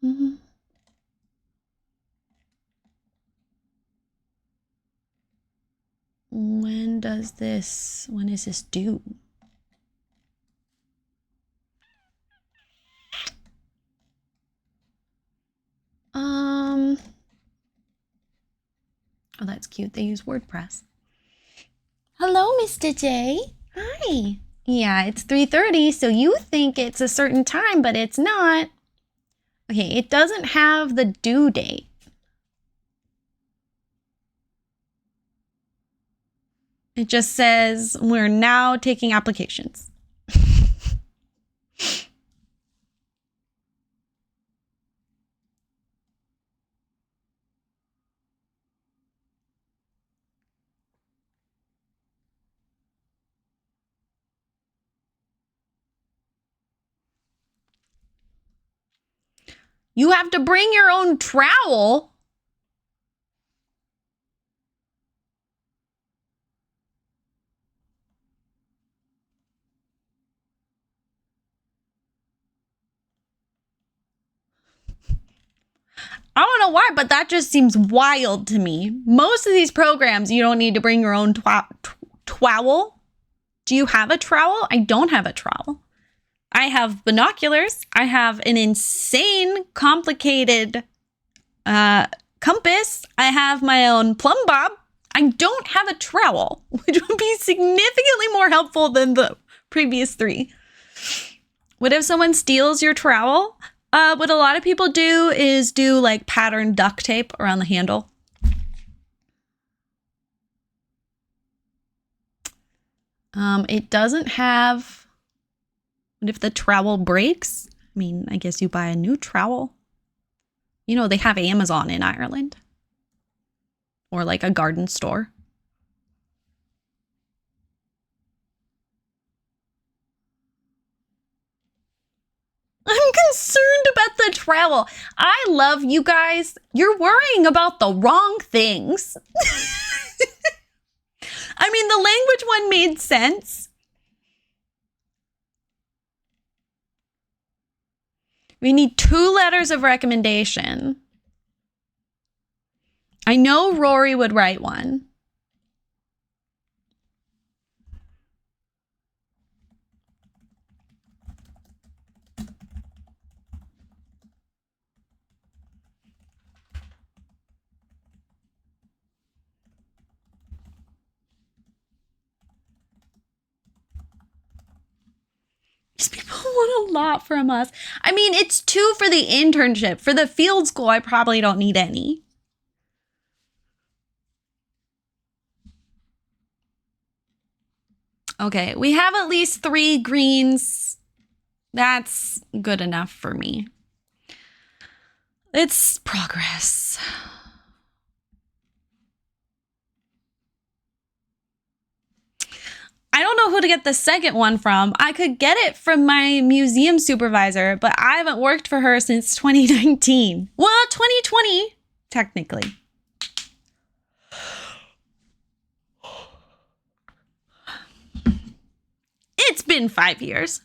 Mm-hmm. When is this due? Oh, that's cute. They use WordPress. Hello, Mr. J. Hi. Yeah, it's 3:30, so you think it's a certain time, but it's not. Okay, it doesn't have the due date. It just says we're now taking applications. You have to bring your own trowel. I don't know why, but that just seems wild to me. Most of these programs, you don't need to bring your own trowel. Do you have a trowel? I don't have a trowel. I have binoculars. I have an insane complicated compass. I have my own plumb bob. I don't have a trowel, which would be significantly more helpful than the previous three. What if someone steals your trowel? What a lot of people do is do like patterned duct tape around the handle. It doesn't have, what if the trowel breaks? I mean, I guess you buy a new trowel. You know, they have Amazon in Ireland. Or like a garden store. concerned about the travel. I love you guys. You're worrying about the wrong things. I mean, the language one made sense. We need 2 letters of recommendation. I know Rory would write one. These people want a lot from us. I mean, it's 2 for the internship. For the field school, I probably don't need any. Okay, we have at least 3 greens. That's good enough for me. It's progress. I don't know who to get the second one from. I could get it from my museum supervisor, but I haven't worked for her since 2019. Well, 2020, technically. It's been 5 years.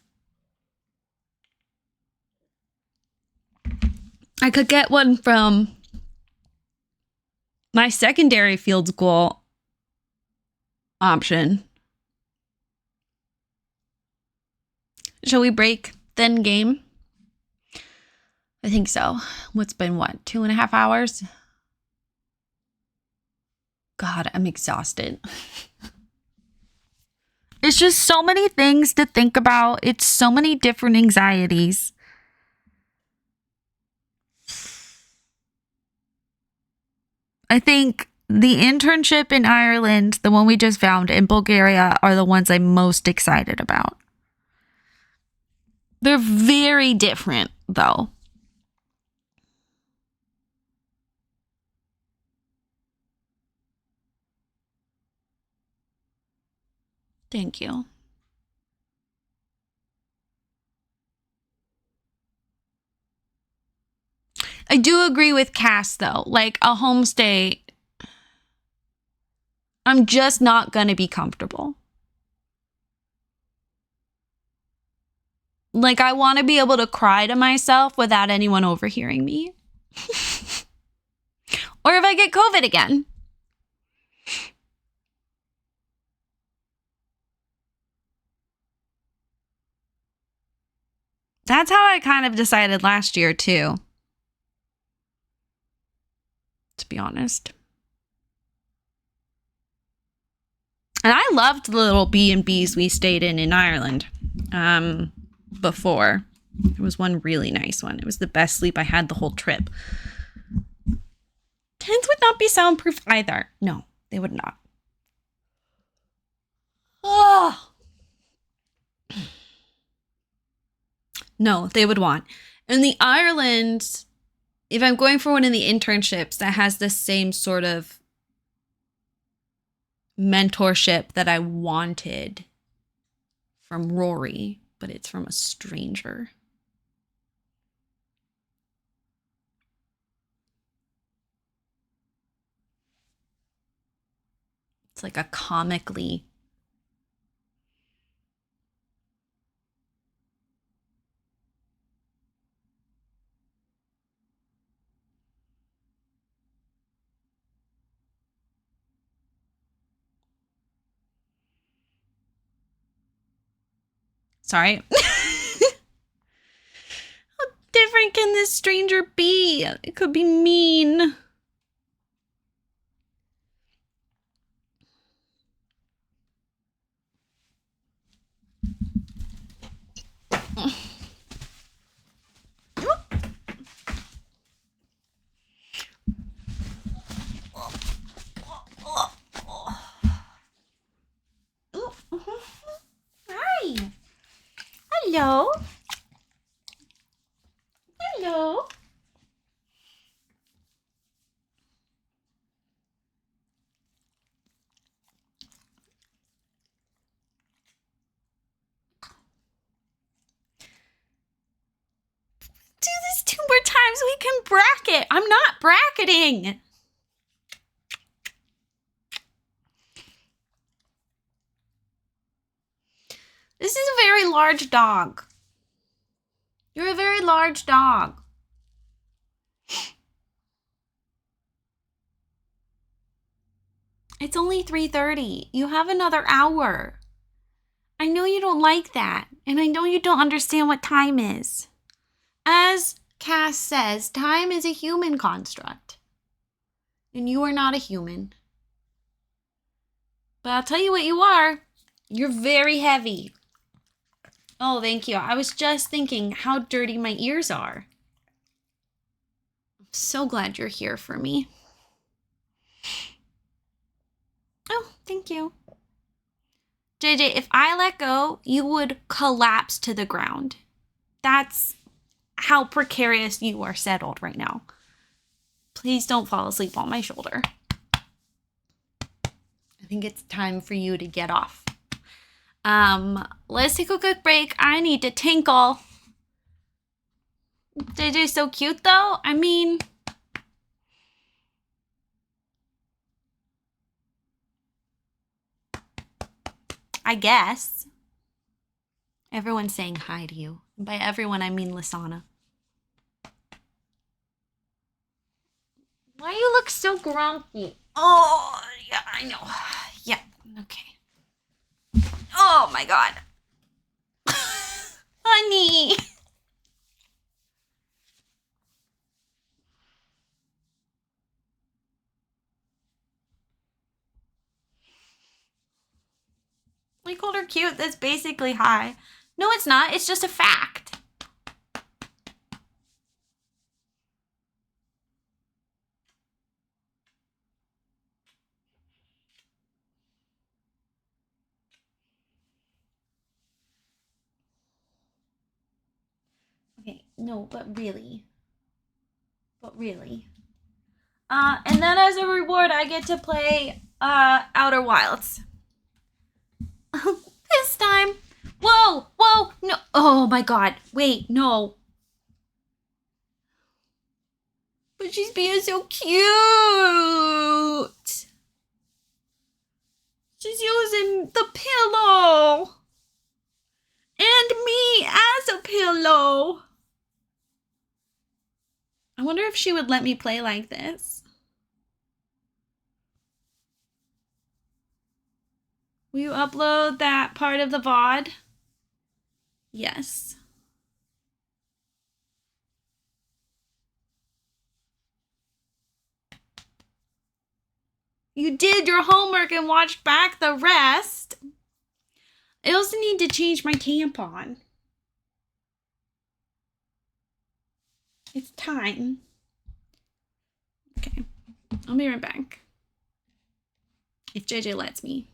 I could get one from my secondary field school option. Shall we break then game? I think so. What's been what? 2.5 hours? God, I'm exhausted. It's just so many things to think about. It's so many different anxieties. I think the internship in Ireland, the one we just found, in Bulgaria are the ones I'm most excited about. They're very different, though. Thank you. I do agree with Cass, though. Like, a homestay, I'm just not going to be comfortable. Like, I want to be able to cry to myself without anyone overhearing me. Or if I get COVID again. That's how I kind of decided last year, too. To be honest. And I loved the little B&Bs we stayed in Ireland. Before. There was one really nice one. It was the best sleep I had the whole trip. Tents would not be soundproof either. No, they would not. Oh. No, they would want. In the Ireland, if I'm going for one of the internships that has the same sort of mentorship that I wanted from Rory, but it's from a stranger. It's like a comically sorry. How different can this stranger be? It could be mean. Hi. Hello. Hello. Do this 2 more times. We can bracket. I'm not bracketing. This is a very large dog. You're a very large dog. It's only 3:30. You have another hour. I know you don't like that, and I know you don't understand what time is. As Cass says, time is a human construct. And you are not a human. But I'll tell you what you are. You're very heavy. Oh, thank you. I was just thinking how dirty my ears are. I'm so glad you're here for me. Oh, thank you. JJ, if I let go, you would collapse to the ground. That's how precarious you are settled right now. Please don't fall asleep on my shoulder. I think it's time for you to get off. Let's take a quick break. I need to tinkle. JJ's so cute though. I mean, I guess. Everyone's saying hi to you. By everyone, I mean Lisana. Why you look so grumpy? Oh, yeah, I know. Yeah, okay. Oh my god. Honey. We called her cute. That's basically hi. No, it's not. It's just a fact. Okay, no, but really. But really. And then as a reward, I get to play Outer Wilds. This time. Whoa, whoa, no. Oh my god. Wait, no. But she's being so cute. She's using the pillow. And me as a pillow. I wonder if she would let me play like this. Will you upload that part of the VOD? Yes. You did your homework and watched back the rest. I also need to change my tampon. It's time. Okay, I'll be right back. If JJ lets me.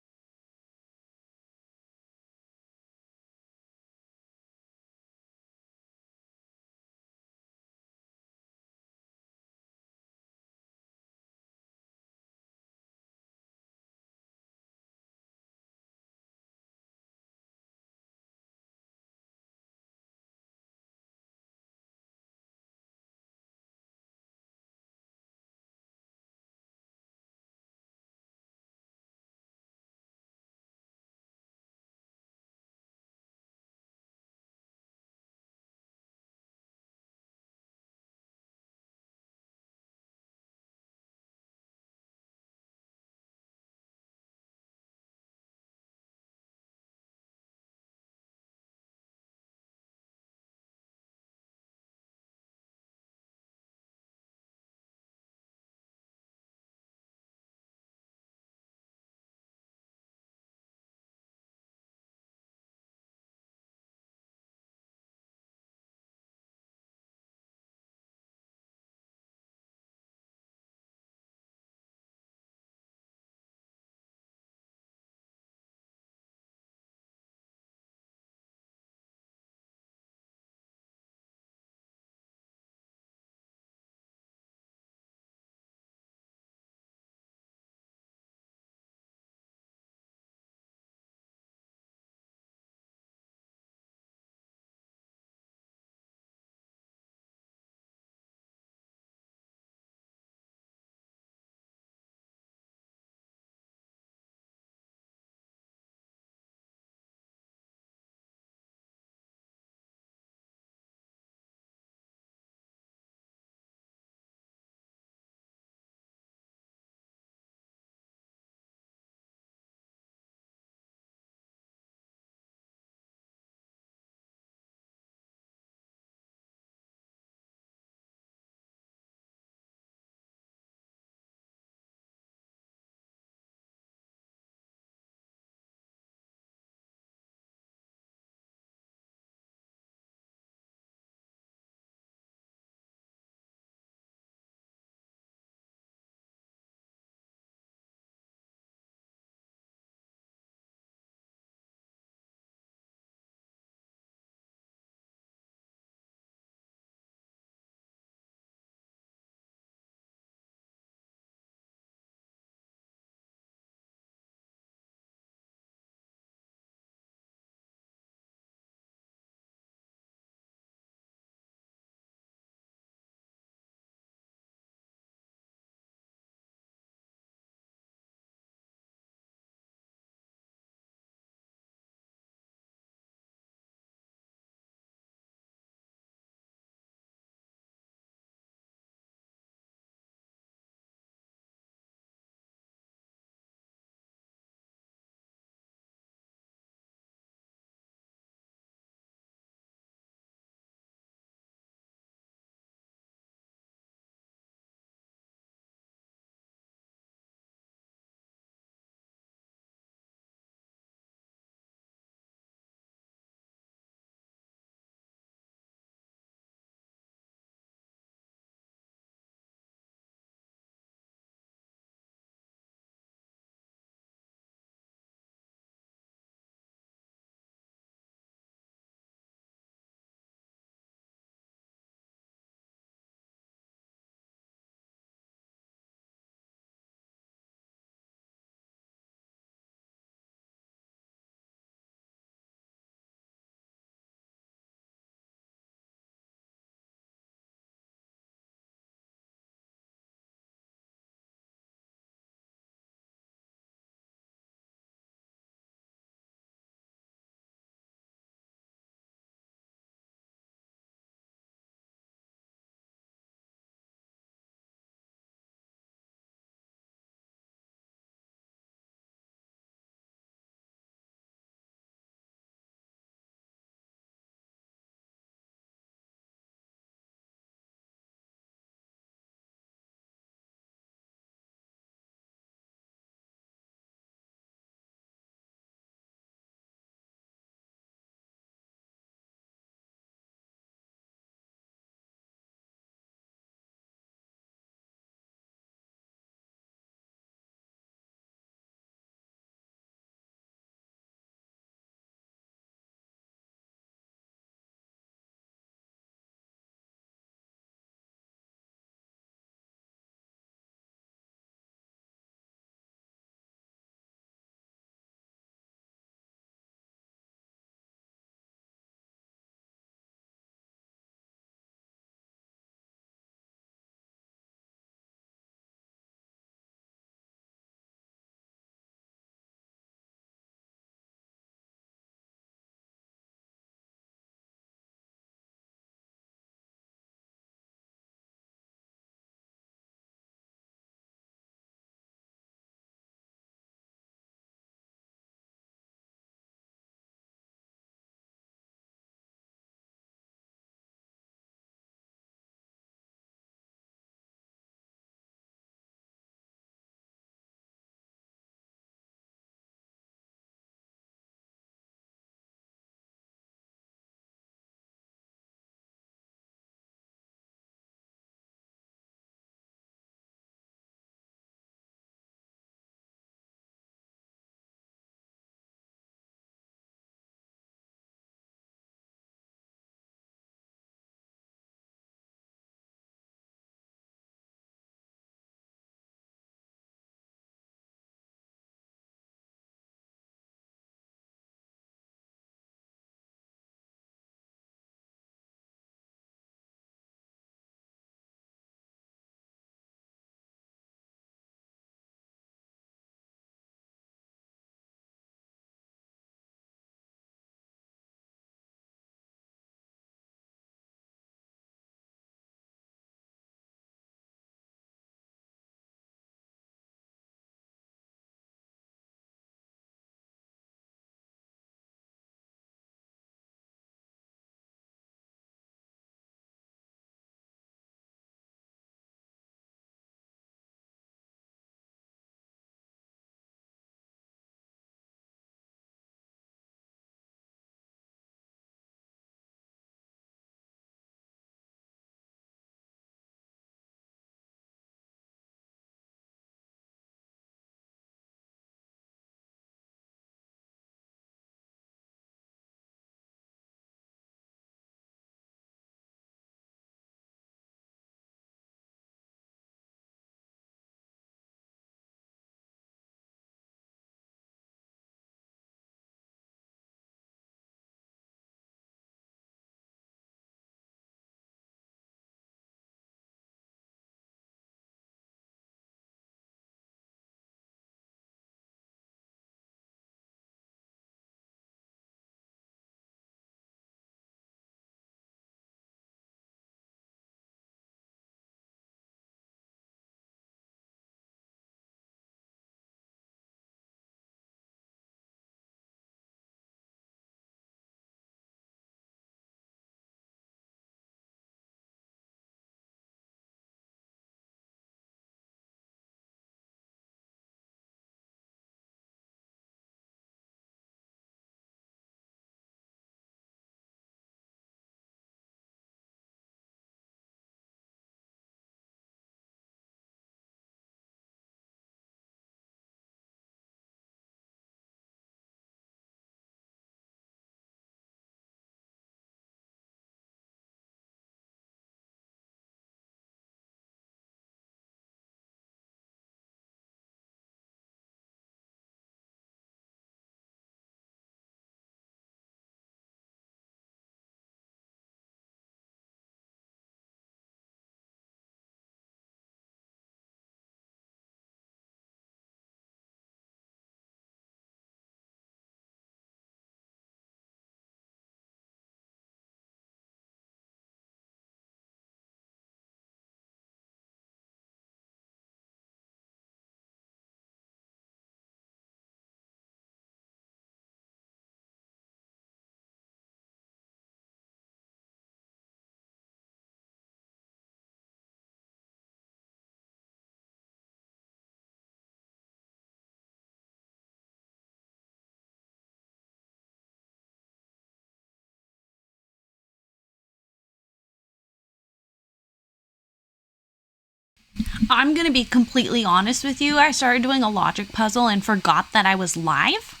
I'm going to be completely honest with you. I started doing a logic puzzle and forgot that I was live.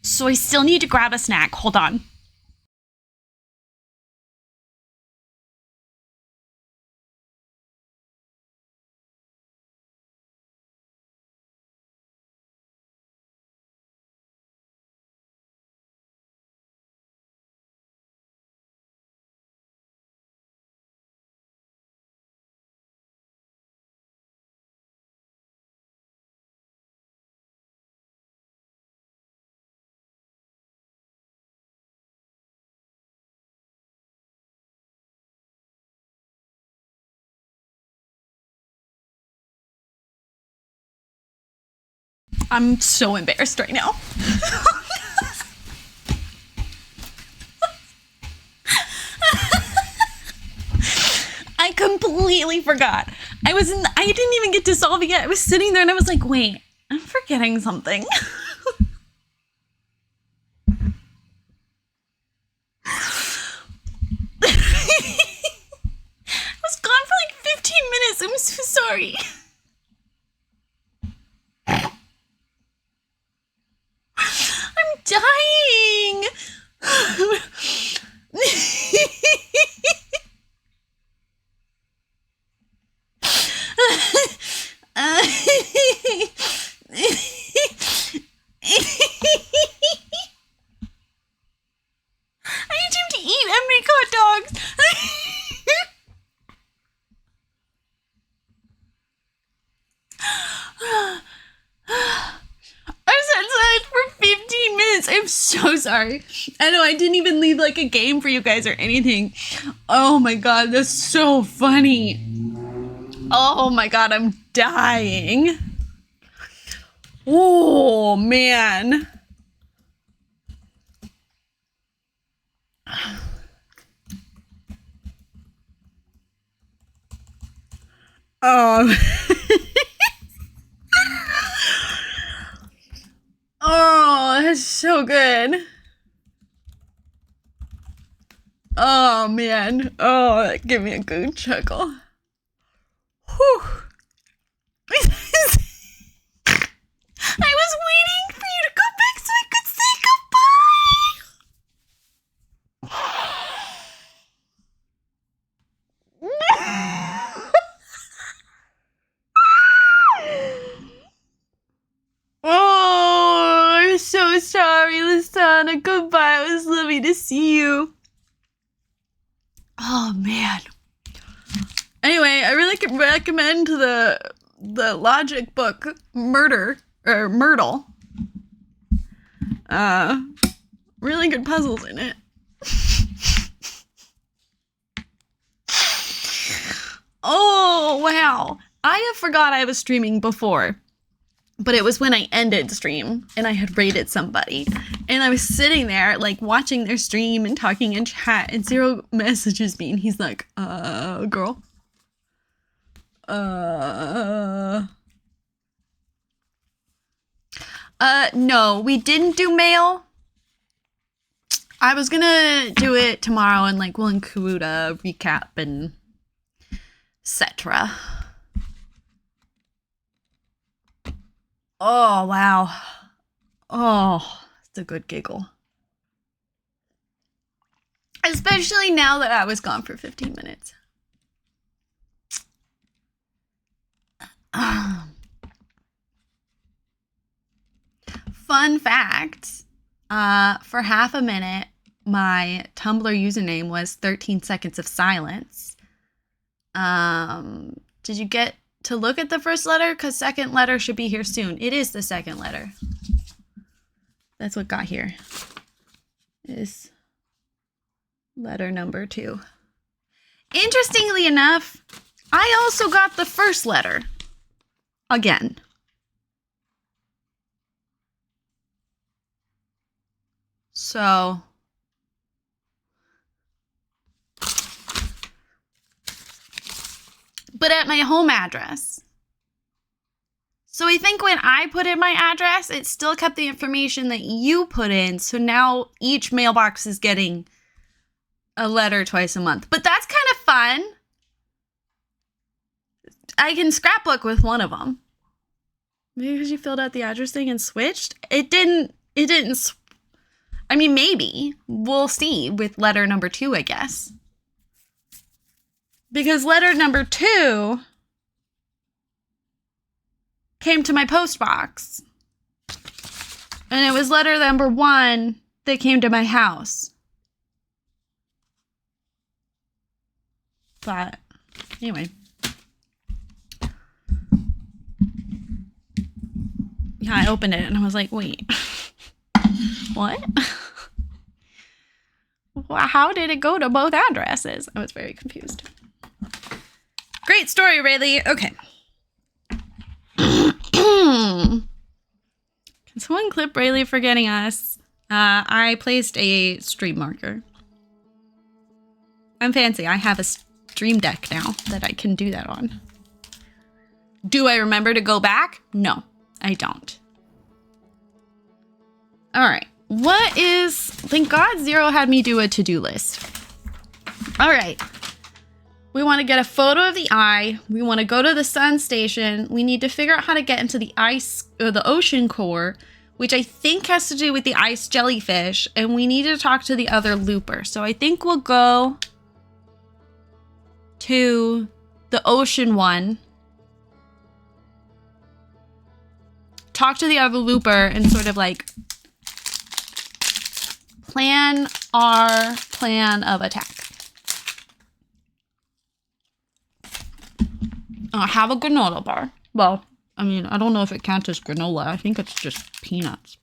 So I still need to grab a snack. Hold on. I'm so embarrassed right now. I completely forgot. I didn't even get to solve it yet. I was sitting there and I was like, wait, I'm forgetting something. I was gone for like 15 minutes. I'm so sorry. I'm dying. I need him to eat and make hot dogs. I sat silent for 15 minutes. I'm so sorry. I know I didn't even leave like a game for you guys or anything. Oh my god, that's so funny. Oh my god, I'm dying. Oh man. Oh. Oh, that's so good. Oh man. Oh, give me a good chuckle. Whew. I was waiting for you to come back so I could say goodbye. Oh, I'm so sorry, Listana. Goodbye. It was lovely to see you. Oh man. Anyway, I really could recommend the logic book Myrtle. Really good puzzles in it. Oh wow. I have forgot I was streaming before. But it was when I ended stream and I had rated somebody. And I was sitting there, like, watching their stream and talking in chat. And Zero messages me and he's like, girl. No, we didn't do mail. I was gonna do it tomorrow and, like, we'll include a recap and etc. Oh, wow. Oh, it's a good giggle. Especially now that I was gone for 15 minutes. Fun fact, for half a minute, my Tumblr username was 13 seconds of silence. Did you get to look at the first letter? Because second letter should be here soon. It is the second letter. That's what got here. Is letter number 2. Interestingly enough, I also got the first letter. Again. So... but at my home address. So I think when I put in my address, it still kept the information that you put in. So now each mailbox is getting a letter twice a month. But that's kind of fun. I can scrapbook with one of them. Maybe because you filled out the address thing and switched? It didn't. I mean, maybe. We'll see with letter number 2, I guess. Because letter number 2 came to my post box. And it was letter number 1 that came to my house. But anyway. Yeah, I opened it and I was like, wait. What? How did it go to both addresses? I was very confused. Great story, Rayleigh. Okay. Can someone clip Rayleigh for getting us? I placed a stream marker. I'm fancy. I have a stream deck now that I can do that on. Do I remember to go back? No, I don't. All right. What is... Thank God Zero had me do a to-do list. All right. We want to get a photo of the eye. We want to go to the sun station. We need to figure out how to get into the ice or the ocean core, which I think has to do with the ice jellyfish. And we need to talk to the other looper. So I think we'll go to the ocean one. Talk to the other looper and sort of like plan our plan of attack. Have a granola bar. Well, I mean, I don't know if it counts as granola. I think it's just peanuts.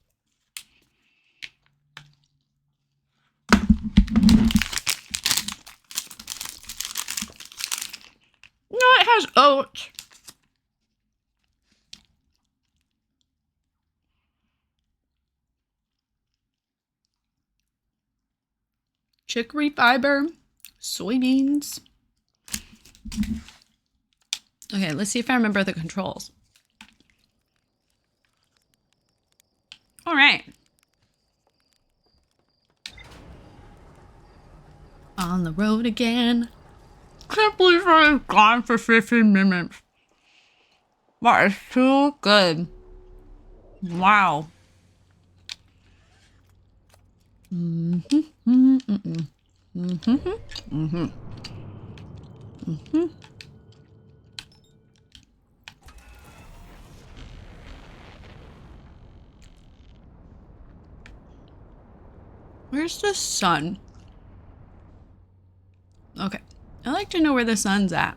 No, it has oats. Chicory fiber, soybeans. Okay, let's see if I remember the controls. All right. On the road again. Can't believe I was gone for 15 minutes. That is too good. Wow. Where's the sun? Okay. I like to know where the sun's at.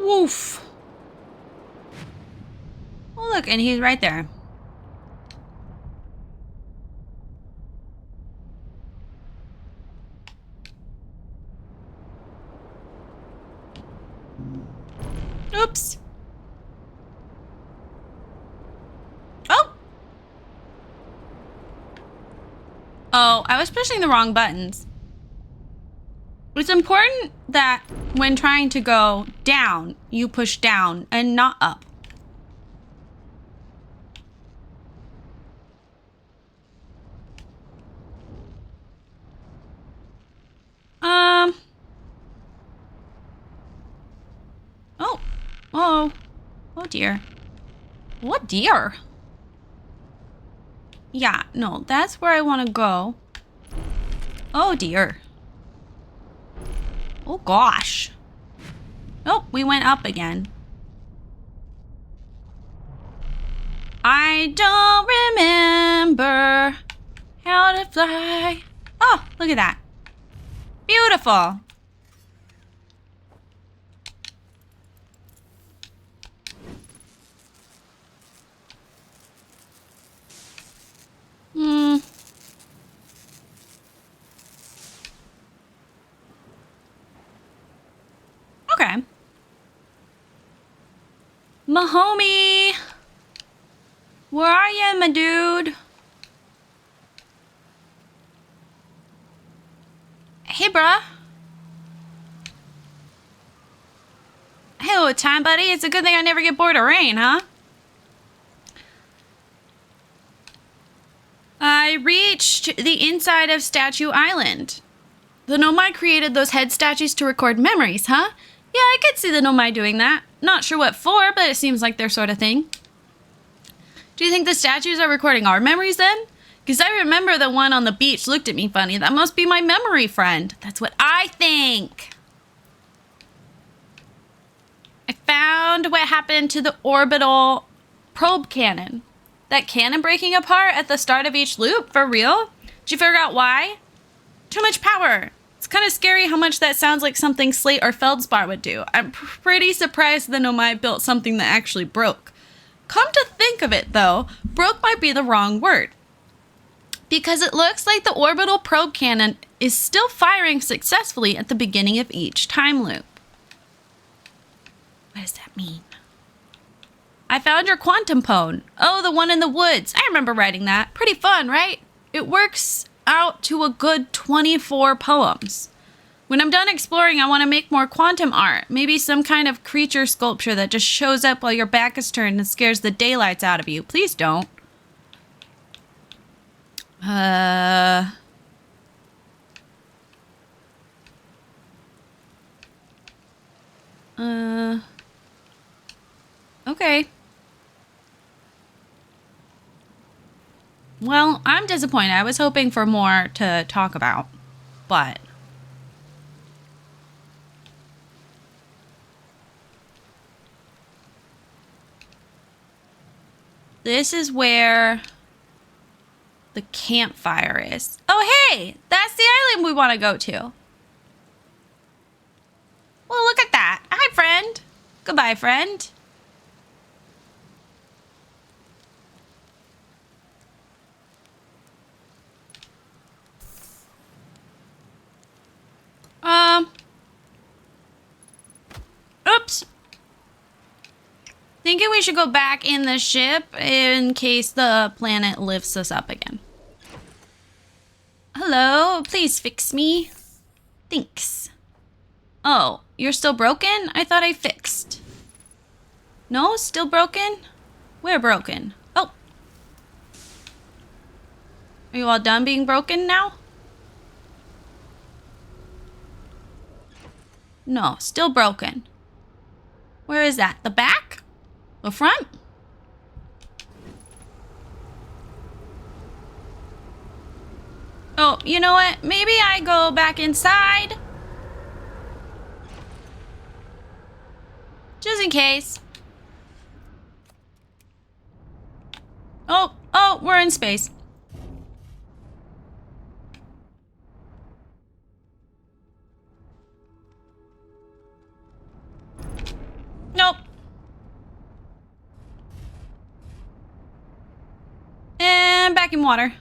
Woof. Oh, look, and he's right there. Oops. Oh. Oh, I was pushing the wrong buttons. It's important that when trying to go down, you push down and not up. Oh. Oh. Oh dear. What dear? Yeah, no, that's where I want to go. Oh dear. Oh gosh. Nope, we went up again. I don't remember how to fly. Oh, look at that. Beautiful. Mahomie! Where are you, my dude? Hey, bruh. Hello, time buddy. It's a good thing I never get bored of rain, huh? I reached the inside of Statue Island. The Nomai created those head statues to record memories, huh? Yeah, I could see the Nomai doing that. Not sure what for, but it seems like their sort of thing. Do you think the statues are recording our memories then? Because I remember the one on the beach looked at me funny. That must be my memory friend. That's what I think. I found what happened to the orbital probe cannon. That cannon breaking apart at the start of each loop, for real? Did you figure out why? Too much power. It's kind of scary how much that sounds like something Slate or Feldspar would do. I'm pretty surprised the Nomai built something that actually broke. Come to think of it, though, broke might be the wrong word. Because it looks like the orbital probe cannon is still firing successfully at the beginning of each time loop. What does that mean? I found your quantum pone. Oh, the one in the woods. I remember writing that. Pretty fun, right? It works out to a good 24 poems. When I'm done exploring, I want to make more quantum art. Maybe some kind of creature sculpture that just shows up while your back is turned and scares the daylights out of you. Please don't. Okay. Well, I'm disappointed. I was hoping for more to talk about, but this is where the campfire is. Oh, hey, that's the island we want to go to. Well, look at that. Hi, friend. Goodbye, friend. Oops. Thinking we should go back in the ship in case the planet lifts us up again. Hello, please fix me. Thanks. Oh, you're still broken? I thought I fixed. No, still broken? Where broken? Oh. Are you all done being broken now? No, still broken. Where is that? The back? The front? Oh, you know what? Maybe I go back inside. Just in case. Oh, we're in space. Nope. And back in water.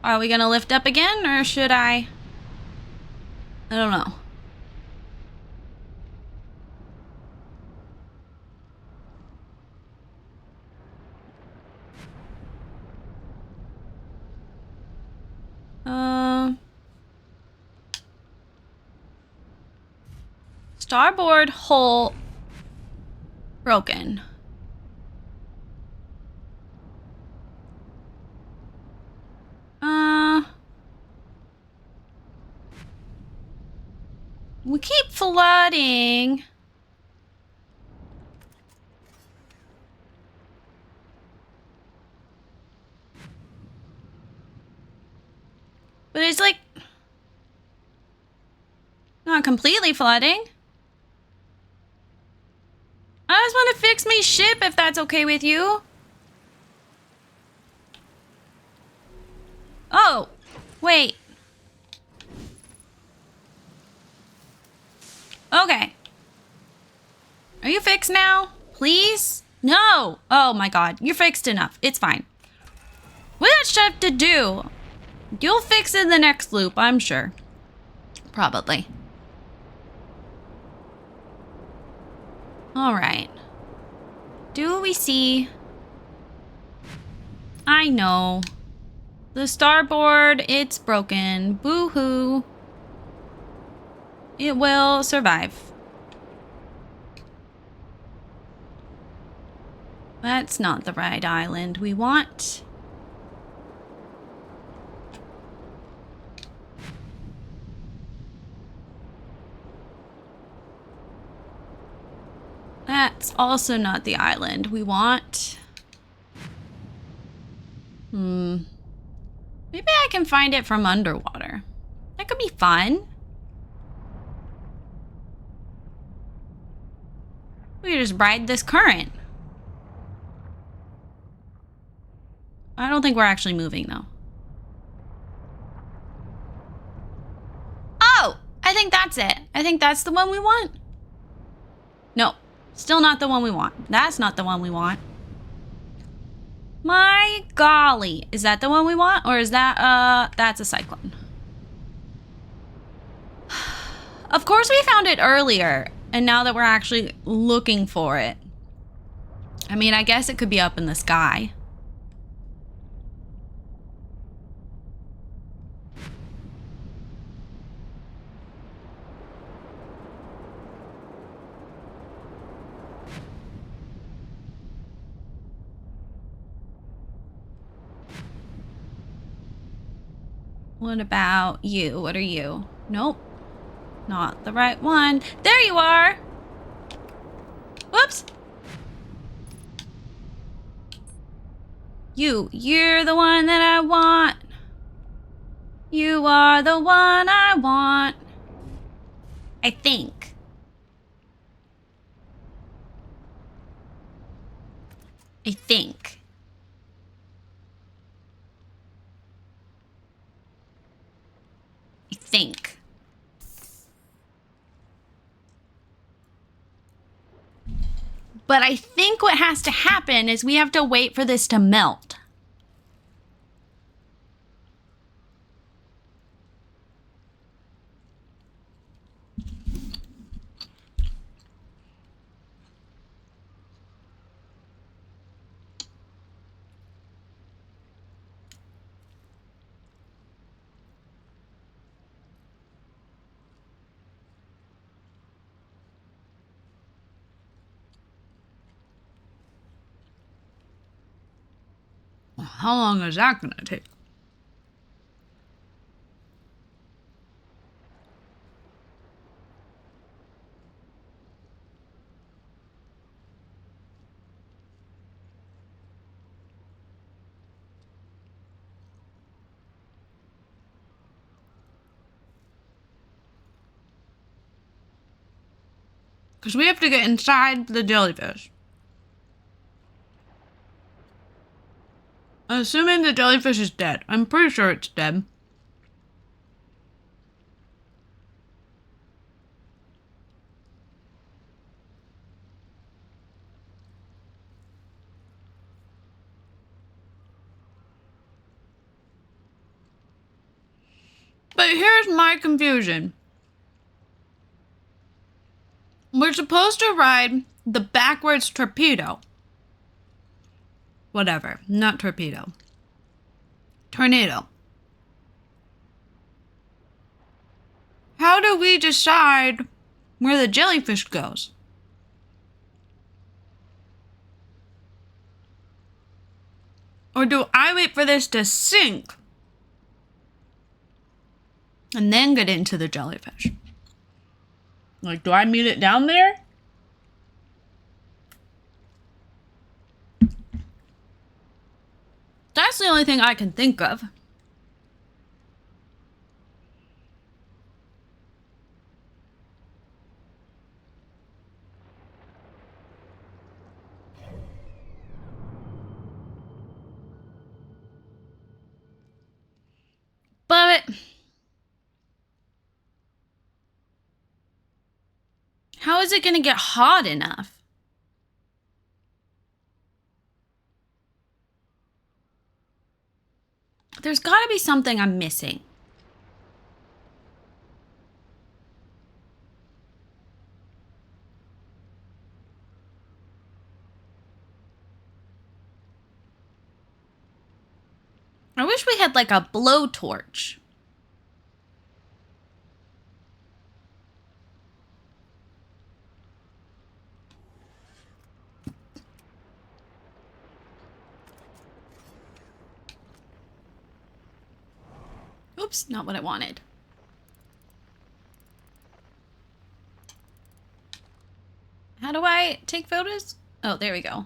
Are we gonna lift up again, or should I don't know. Starboard hull broken. We keep flooding. But it's like not completely flooding. I just want to fix my ship if that's okay with you. Oh, wait. Okay. Are you fixed now? Please? No. Oh my God. You're fixed enough. It's fine. We got stuff to do. You'll fix it in the next loop, I'm sure. Probably. All right. Do we see? I know. The starboard, it's broken. Boo-hoo. It will survive. That's not the right island we want. That's also not the island we want. Maybe I can find it from underwater. That could be fun. We could just ride this current. I don't think we're actually moving though. Oh, I think that's it. I think that's the one we want. No, still not the one we want. That's not the one we want. My golly. Is that the one we want? Or is that, that's a cyclone. Of course we found it earlier. And now that we're actually looking for it. I mean, I guess it could be up in the sky. What about you? What are you? Nope. Not the right one. There you are! Whoops! You're the one that I want. You are the one I want. I think. I think. I think. But I think what has to happen is we have to wait for this to melt. How long is that gonna take? Because we have to get inside the jellyfish. Assuming the jellyfish is dead. I'm pretty sure it's dead. But here's my confusion. We're supposed to ride the backwards torpedo. Whatever, not torpedo. Tornado. How do we decide where the jellyfish goes? Or do I wait for this to sink and then get into the jellyfish? Like, do I meet it down there? That's the only thing I can think of. But how is it going to get hot enough? There's got to be something I'm missing. I wish we had like a blowtorch. Oops, not what I wanted. How do I take photos? Oh, there we go.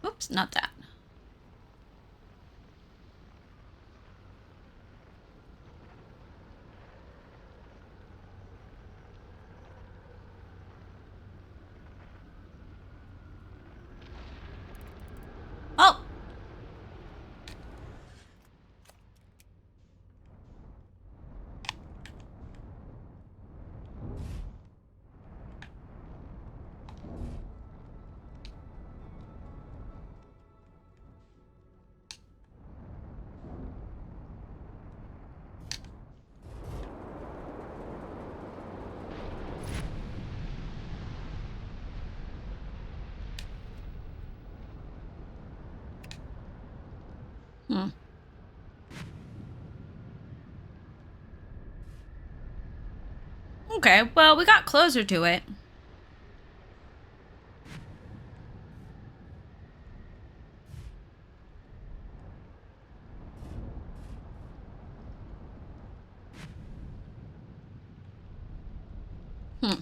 Oops, not that. Oh! Hmm. Okay, well, we got closer to it. Hmm.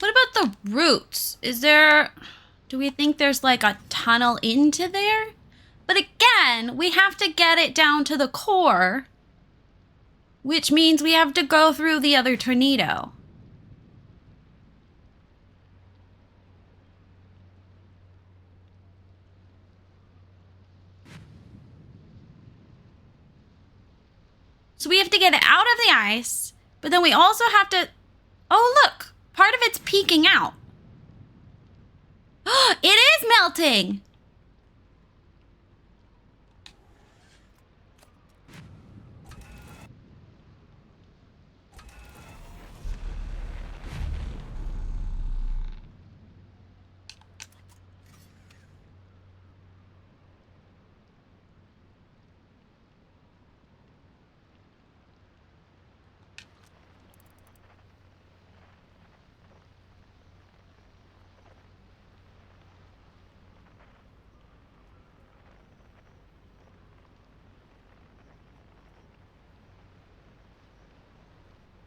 What about the roots? Do we think there's like a tunnel into there? But again, we have to get it down to the core, which means we have to go through the other tornado. So we have to get it out of the ice, but then we also have to... Oh, look! Part of it's peeking out. It is melting!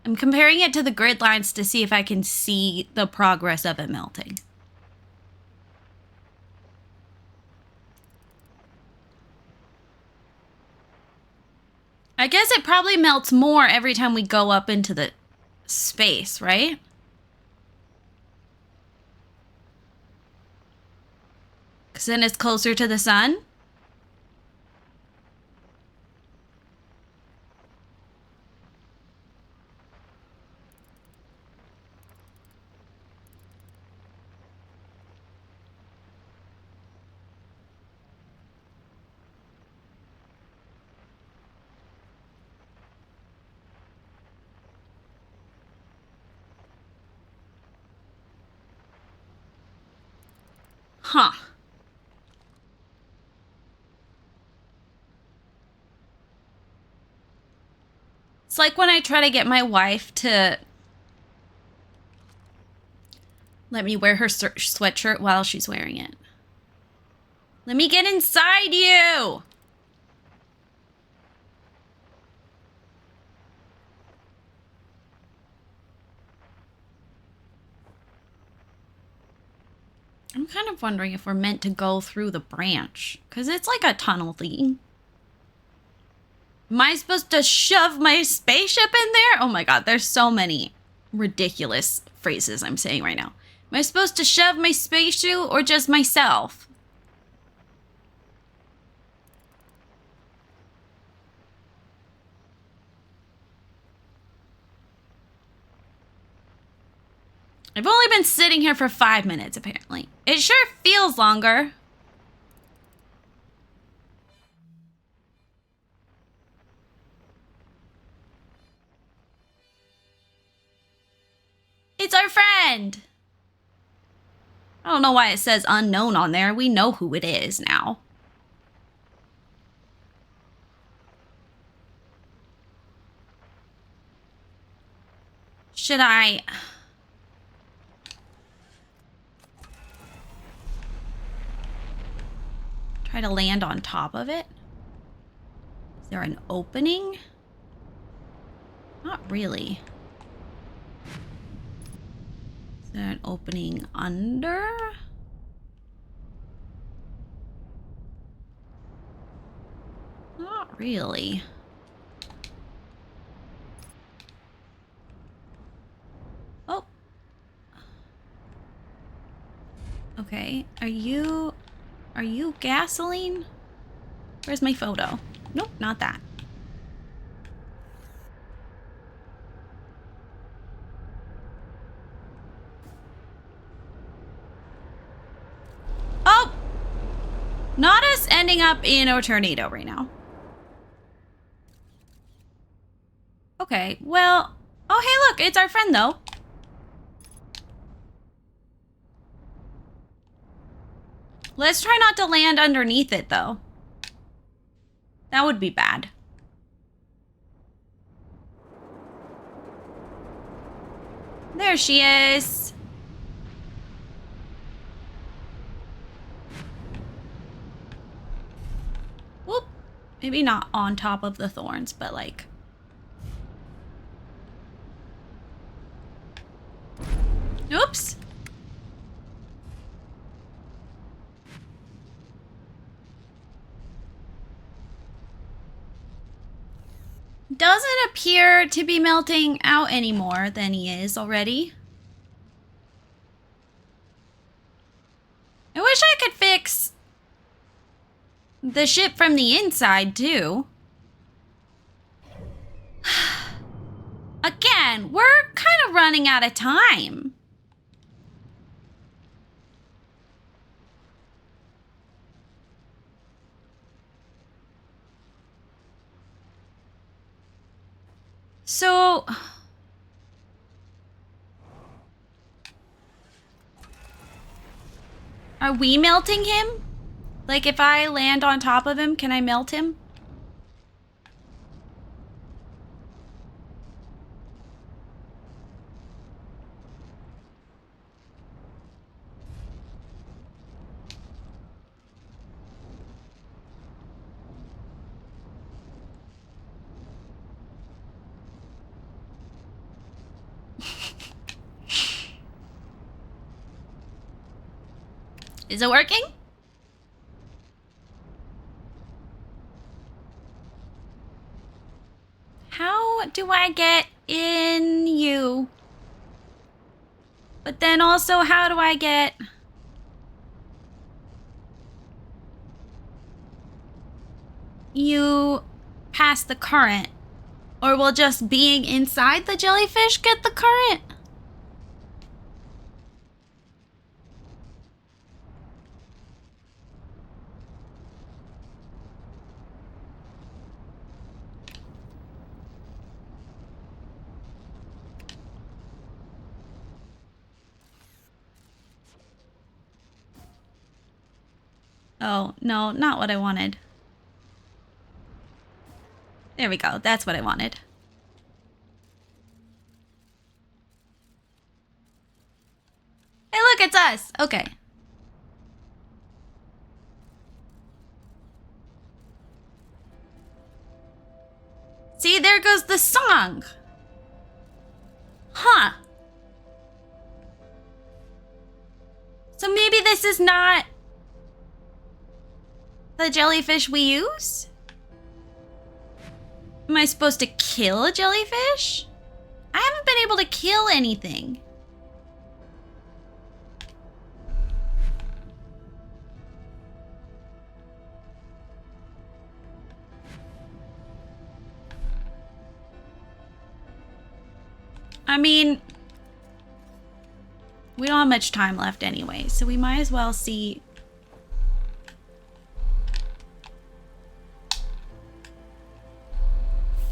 I'm comparing it to the grid lines to see if I can see the progress of it melting. I guess it probably melts more every time we go up into the space, right? Because then it's closer to the sun. Huh. It's like when I try to get my wife to let me wear her sweatshirt while she's wearing it. Let me get inside you! I'm kind of wondering if we're meant to go through the branch. Because it's like a tunnel thing. Am I supposed to shove my spaceship in there? Oh my god, there's so many ridiculous phrases I'm saying right now. Am I supposed to shove my spacesuit or just myself? I've only been sitting here for 5 minutes, apparently. It sure feels longer. It's our friend. I don't know why it says unknown on there. We know who it is now. Should I... try to land on top of it? Is there an opening? Not really. Is there an opening under? Not really. Oh. Okay, are you gasoline? Where's my photo? Nope, not that. Oh! Not us ending up in a tornado right now. Okay, well... oh, hey, look, it's our friend, though. Let's try not to land underneath it, though. That would be bad. There she is. Whoop. Maybe not on top of the thorns, but like... oops. Doesn't appear to be melting out any more than he is already. I wish I could fix the ship from the inside, too. Again, we're kind of running out of time. So... are we melting him? Like, if I land on top of him, can I melt him? Is it working? How do I get in you? But then also, how do I get... you past the current? Or will just being inside the jellyfish get the current? Oh, no, not what I wanted. There we go. That's what I wanted. Hey, look, it's us. Okay. See, there goes the song. Huh. So maybe this is not the jellyfish we use? Am I supposed to kill a jellyfish? I haven't been able to kill anything. I mean, We don't have much time left anyway, so we might as well see.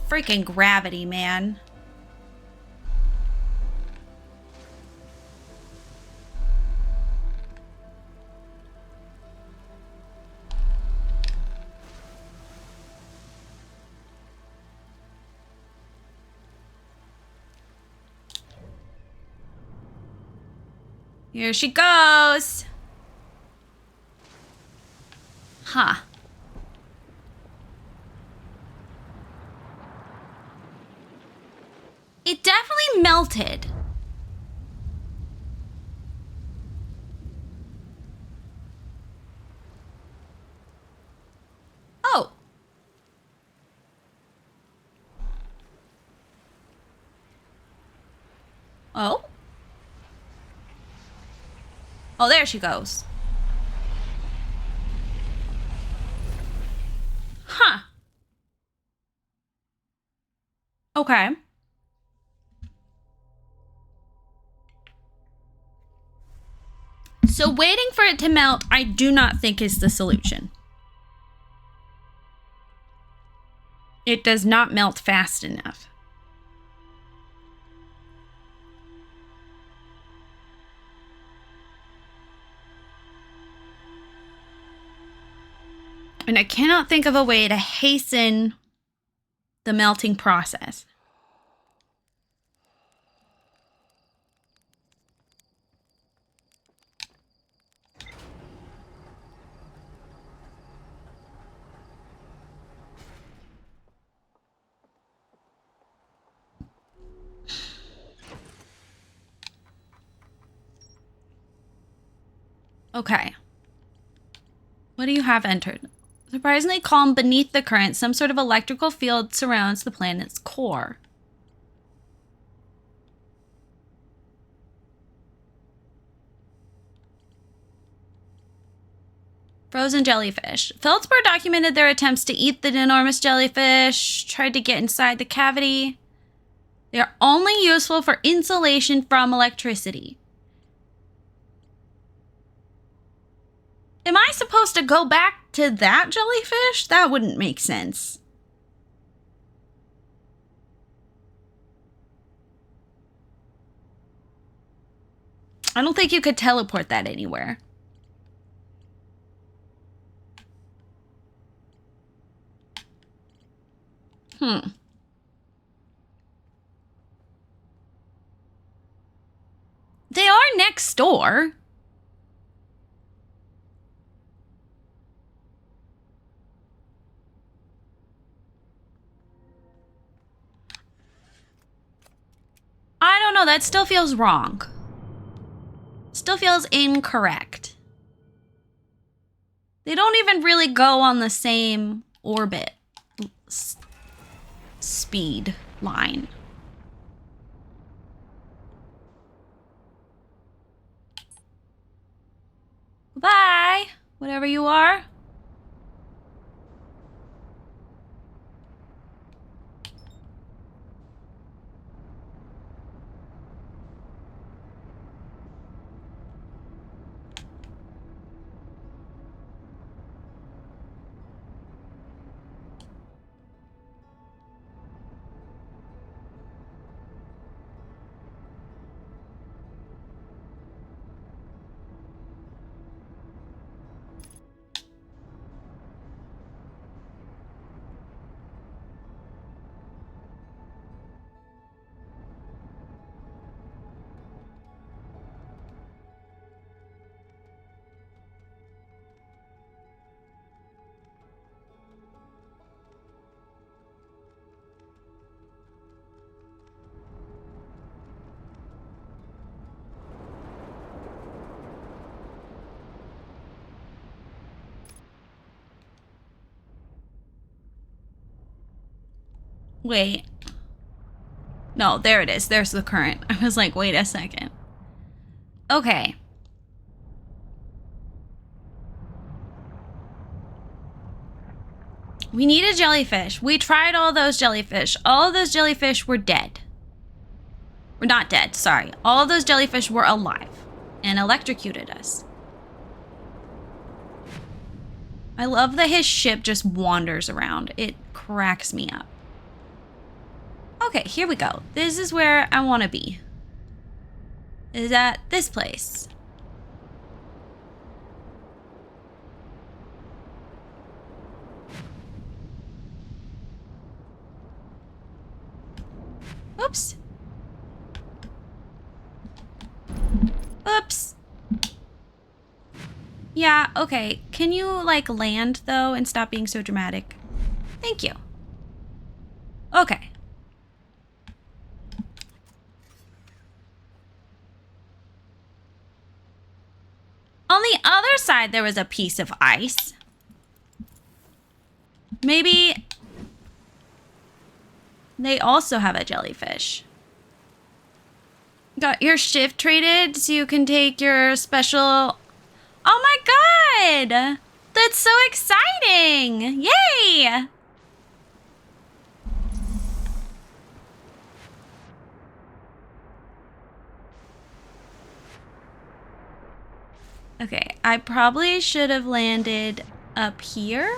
Freaking gravity, man. Here she goes. Huh. It definitely melted. Oh. Oh. Oh, there she goes. Huh. Okay. So waiting for it to melt, I do not think is the solution. It does not melt fast enough. And I cannot think of a way to hasten the melting process. Okay. What do you have entered? Surprisingly calm beneath the current, some sort of electrical field surrounds the planet's core. Frozen jellyfish. Feldspar documented their attempts to eat the enormous jellyfish, tried to get inside the cavity. They are only useful for insulation from electricity. Am I supposed to go back to that jellyfish? That wouldn't make sense. I don't think you could teleport that anywhere. They are next door. I don't know. That still feels wrong. Still feels incorrect. They don't even really go on the same orbit speed line. Bye, whatever you are. Wait. No, there it is. There's the current. I was like, wait a second. Okay. We need a jellyfish. We tried all those jellyfish. All of those jellyfish were dead. We're not dead, sorry. All of those jellyfish were alive. and electrocuted us. I love that his ship just wanders around. It cracks me up. Okay, here we go. This is where I want to be. Is at this place. Oops. Oops. Yeah, okay. Can you, like, land, though, and stop being so dramatic? Thank you. Okay. On the other side, there was a piece of ice. Maybe they also have a jellyfish. Got your shift traded so you can take your special... Oh my god! That's so exciting! Yay! Okay, I probably should have landed up here.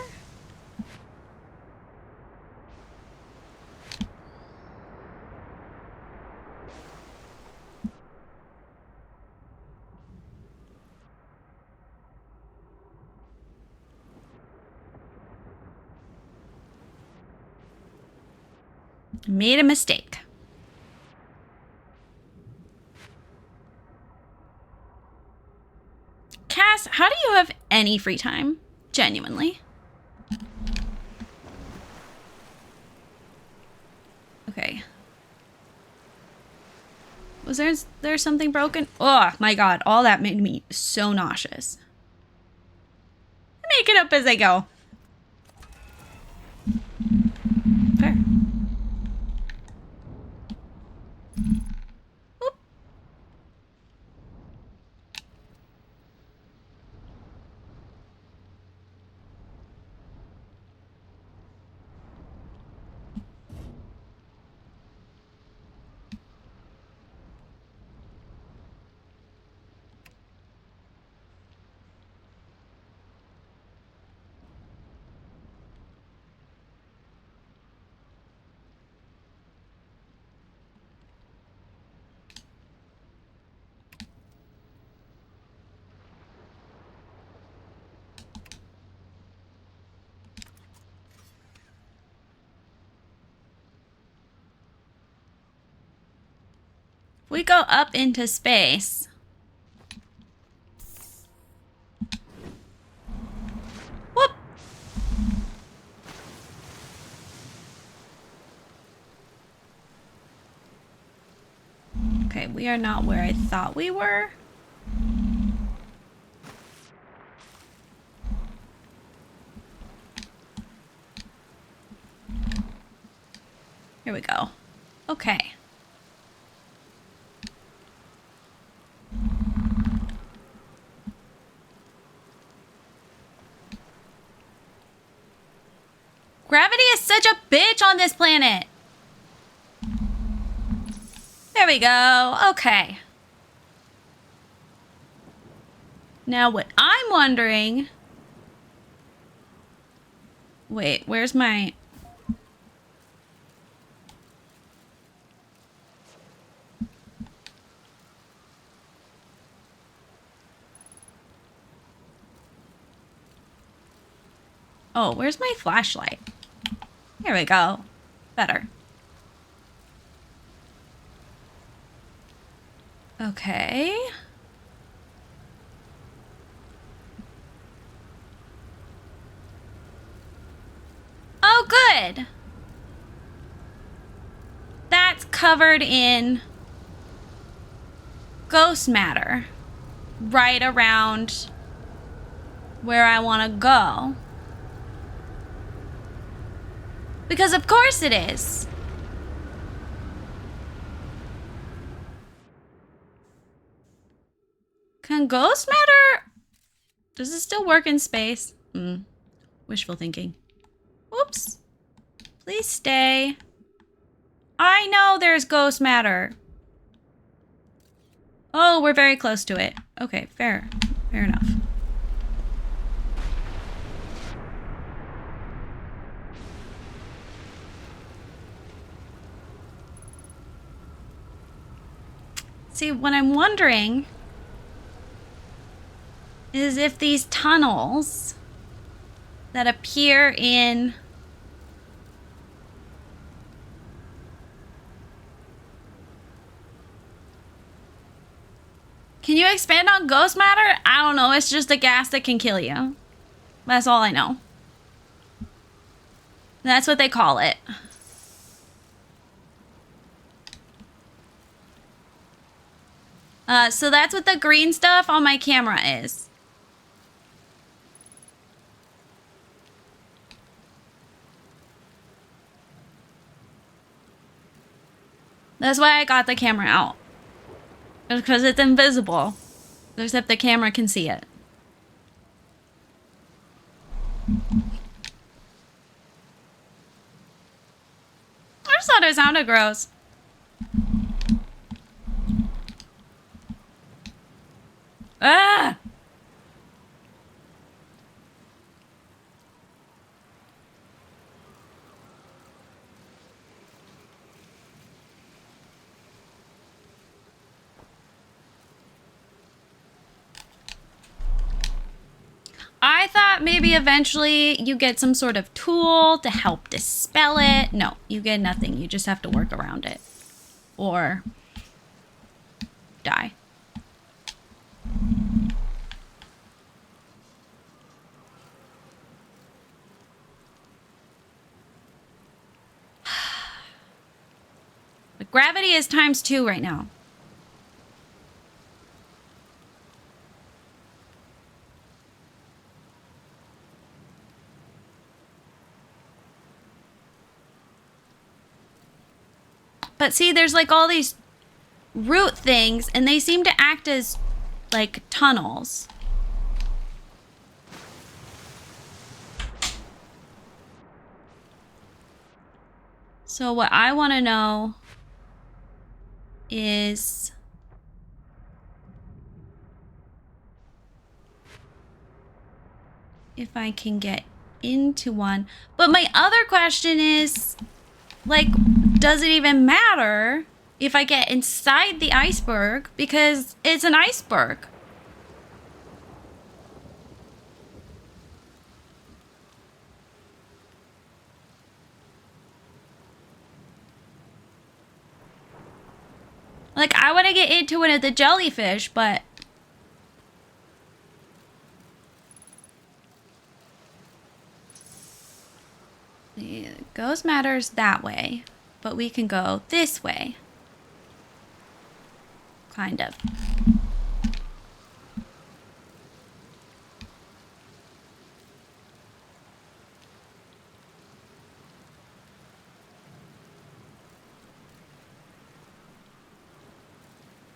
Made a mistake. Cass, how do you have any free time? Genuinely. Okay. Was there something broken? Oh my god, all that made me so nauseous. Make it up as I go. Fair. Whoop. We go up into space. Whoop! Okay, we are not where I thought we were. Here we go. Okay. Gravity is such a bitch on this planet. There we go. Okay. Now what I'm wondering... Wait, where's my... Oh, where's my flashlight? Here we go. Better. Okay. Oh, good. That's covered in ghost matter right around where I want to go. Because of course it is. Can ghost matter... Does it still work in space? Wishful thinking. Whoops. Please stay. I know there's ghost matter. Oh, we're very close to it. Okay, fair. Fair enough. See, what I'm wondering is if these tunnels that appear in... Can you expand on ghost matter? I don't know. It's just a gas that can kill you. That's all I know. That's what they call it. So that's what the green stuff on my camera is. That's why I got the camera out. Because it's invisible. Except the camera can see it. I just thought it sounded gross. Ah! I thought maybe eventually you get some sort of tool to help dispel it. No, you get nothing. You just have to work around it. Or die. But gravity is ×2 right now. But see, there's like all these root things, and they seem to act as like tunnels. So what I want to know is if I can get into one. But my other question is, like, does it even matter if I get inside the iceberg? Because it's an iceberg. Like, I want to get into one of the jellyfish, but... It goes matters that way, but we can go this way. Kind of.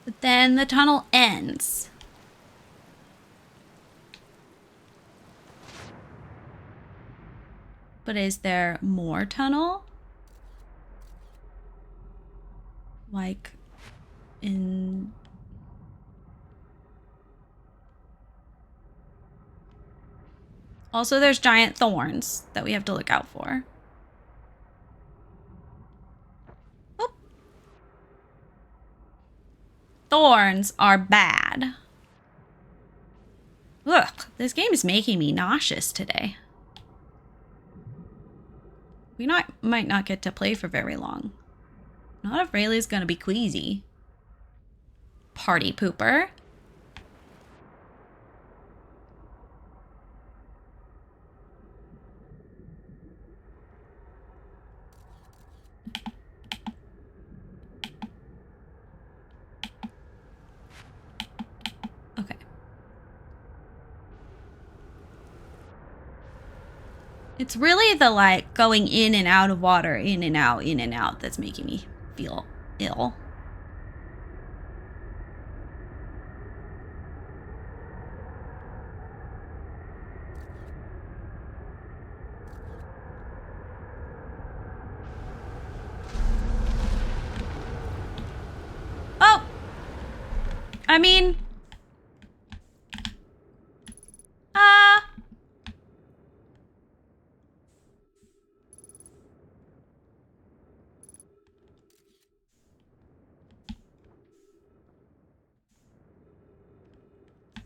But then the tunnel ends. But is there more tunnel? Like in... Also, there's giant thorns that we have to look out for. Oop. Thorns are bad. Ugh, this game is making me nauseous today. We might not get to play for very long. Not if Rayleigh's gonna be queasy. Party pooper. Okay. It's really the, like, going in and out of water, in and out, that's making me feel ill. I mean... Uh...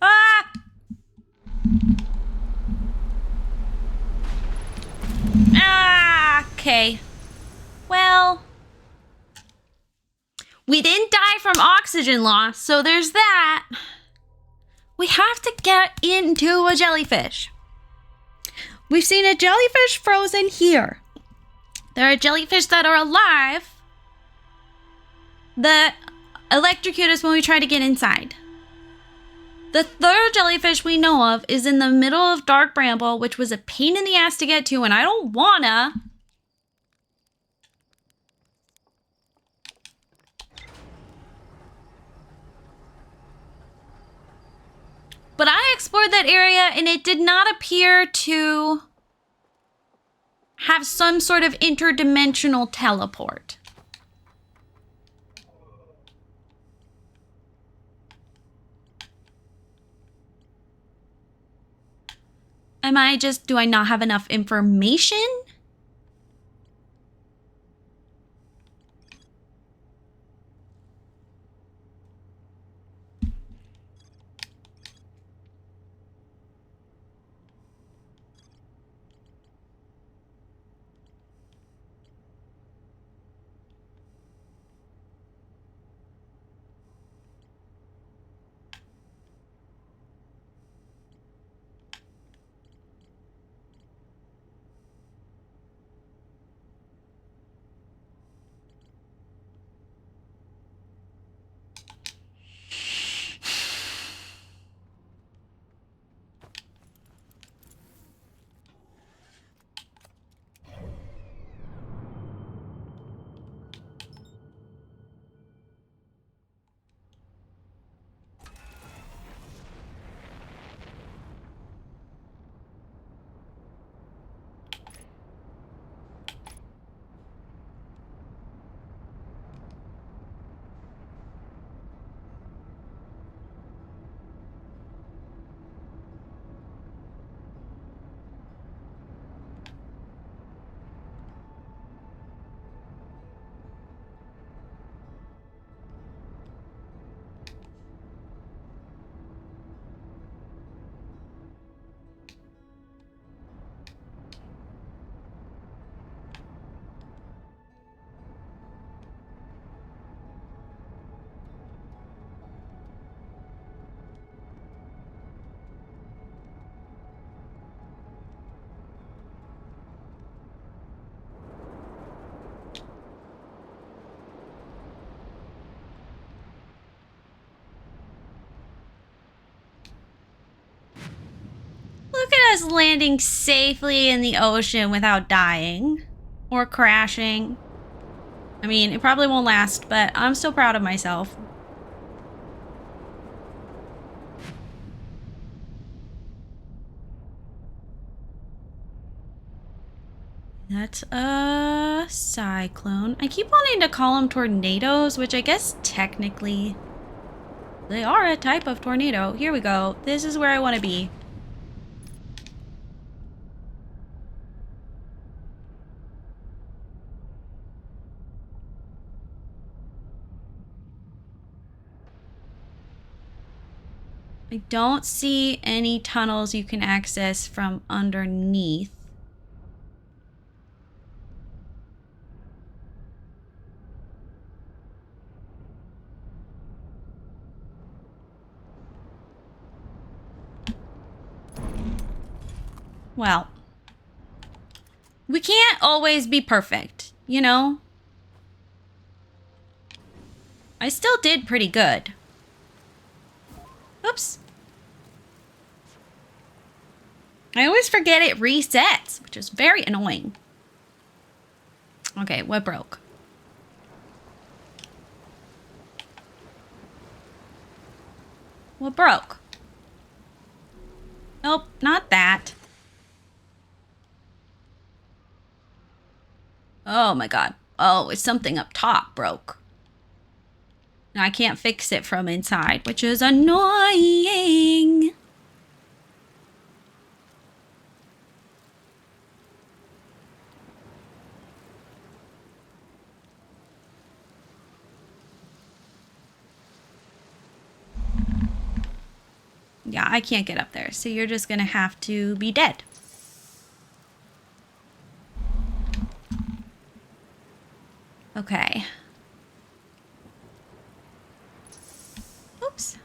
Ah! Ah, okay. Well, we didn't die from oxygen loss, so there's that. We have to get into a jellyfish. We've seen a jellyfish frozen here. There are jellyfish that are alive that electrocute us when we try to get inside. The third jellyfish we know of is in the middle of Dark Bramble, which was a pain in the ass to get to, and I don't wanna. But I explored that area and it did not appear to have some sort of interdimensional teleport. Do I not have enough information? Look at us landing safely in the ocean without dying or crashing. I mean, it probably won't last, but I'm still proud of myself. That's a cyclone. I keep wanting to call them tornadoes, which I guess technically they are a type of tornado. Here we go. This is where I want to be. I don't see any tunnels you can access from underneath. Well, we can't always be perfect, you know? I still did pretty good. Oops. I always forget it resets, which is very annoying. Okay, what broke? What broke? Nope, not that. Oh my god. Oh, it's something up top broke. Now I can't fix it from inside, which is annoying. Yeah, I can't get up there, so you're just gonna have to be dead. Okay. Oops.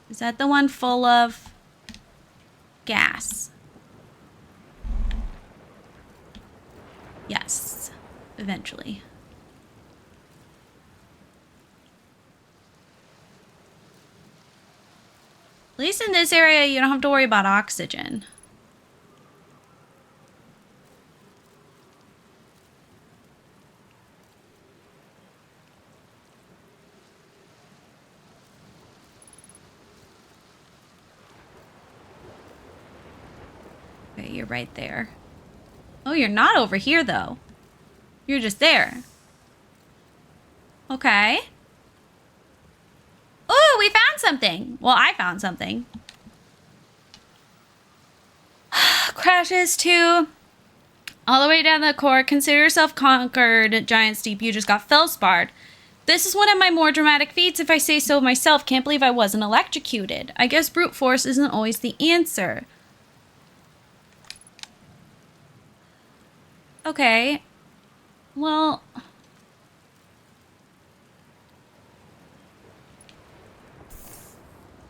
Is that the one full of gas? Yes, eventually. At least in this area, you don't have to worry about oxygen. Okay, you're right there. Oh, you're not over here, though. You're just there. Okay. Oh, we found something. Well, I found something. Crashes to all the way down the core. Consider yourself conquered, Giant Steep. You just got felsparred. This is one of my more dramatic feats, if I say so myself. Can't believe I wasn't electrocuted. I guess brute force isn't always the answer. Okay. Well...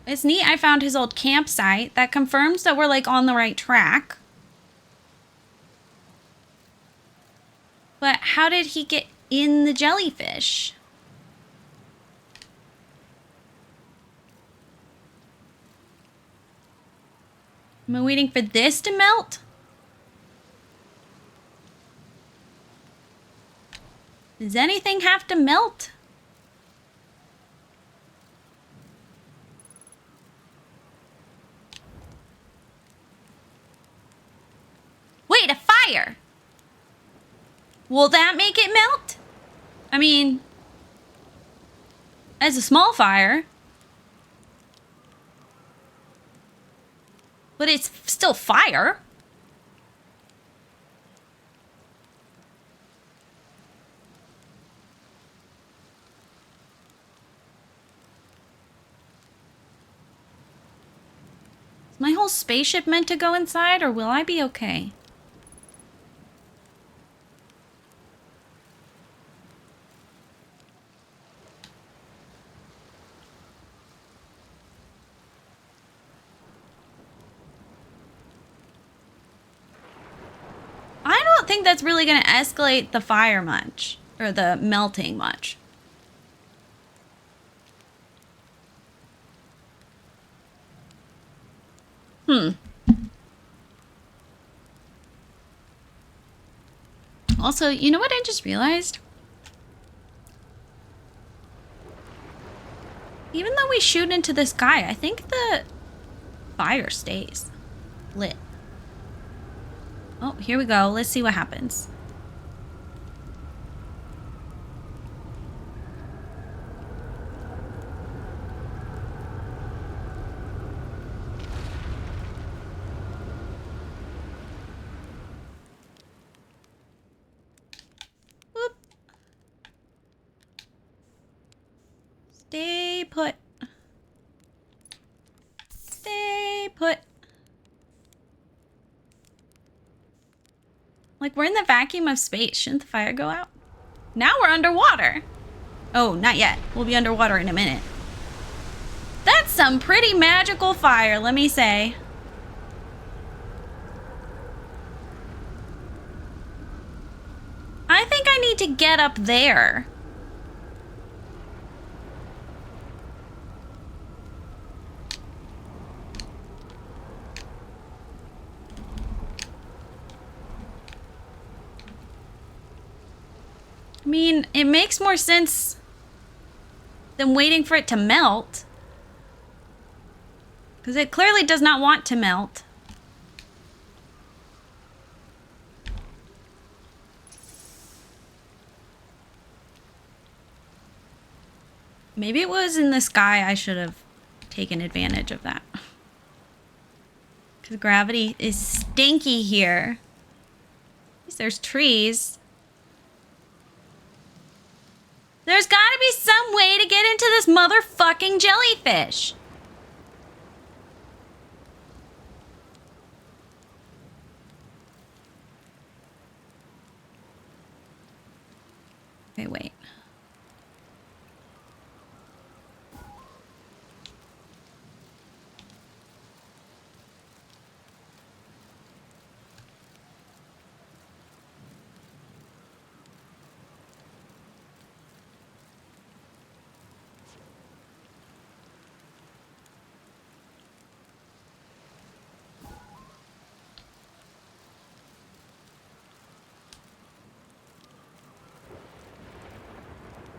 It's neat I found his old campsite. That confirms that we're, like, on the right track. But how did he get in the jellyfish? Am I waiting for this to melt? Does anything have to melt? Wait, a fire! Will that make it melt? I mean, as a small fire. But it's still fire. Is my whole spaceship meant to go inside, or will I be okay? I don't think that's really going to escalate the fire much, or the melting much. Also, you know what I just realized? Even though we shoot into this guy, I think the fire stays lit. Oh, here we go. Let's see what happens. Whoop. Stay put. Stay put. Like, we're in the vacuum of space. Shouldn't the fire go out? Now we're underwater. Oh, not yet. We'll be underwater in a minute. That's some pretty magical fire, let me say. I think I need to get up there. I mean, it makes more sense than waiting for it to melt. Because it clearly does not want to melt. Maybe it was in the sky. I should have taken advantage of that. Because gravity is stinky here. At least there's trees. There's gotta be some way to get into this motherfucking jellyfish. Okay, wait.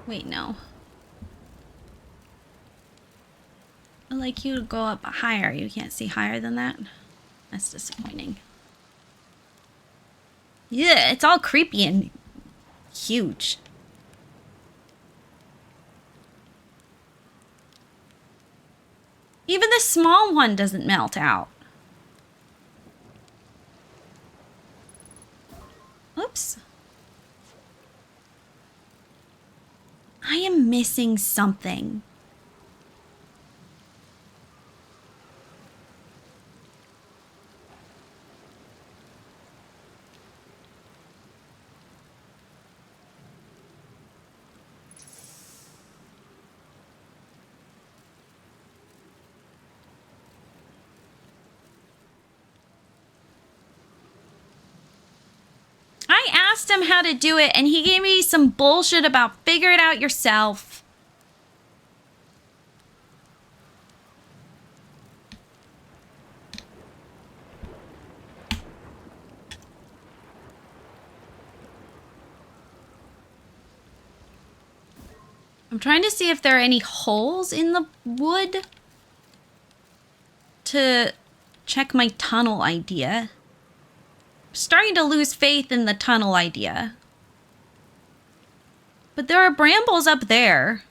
Wait, no. I'd like you to go up higher. You can't see higher than that? That's disappointing. Yeah, it's all creepy and huge. Even the small one doesn't melt out. Oops. I am missing something. I asked him how to do it, and he gave me some bullshit about figure it out yourself. I'm trying to see if there are any holes in the wood to check my tunnel idea. I'm starting to lose faith in the tunnel idea. But there are brambles up there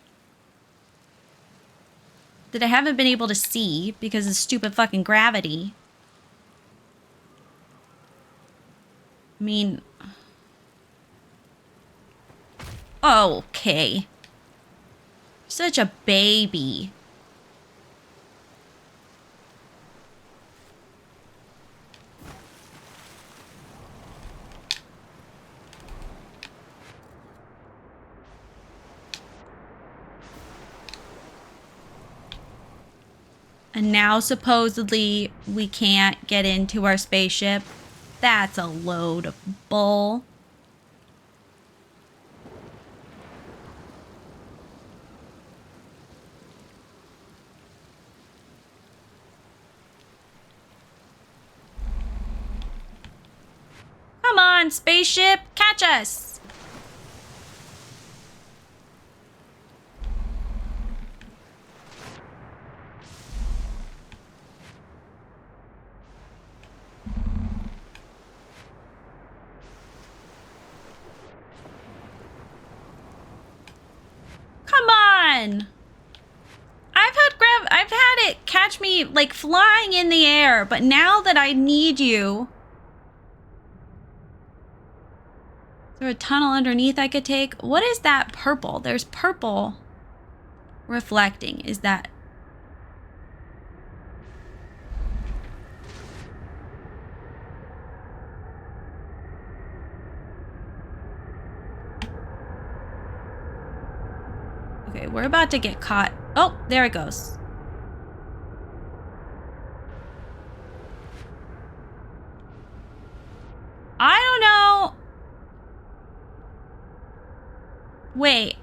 that I haven't been able to see because of stupid fucking gravity. I mean... Okay. Such a baby. And now supposedly we can't get into our spaceship. That's a load of bull. Come on, spaceship, catch us! Come on! I've had it catch me like flying in the air, but now that I need you... Is there a tunnel underneath I could take? What is that purple? There's purple reflecting. Is that... Okay, we're about to get caught. Oh, there it goes. I don't know. Wait.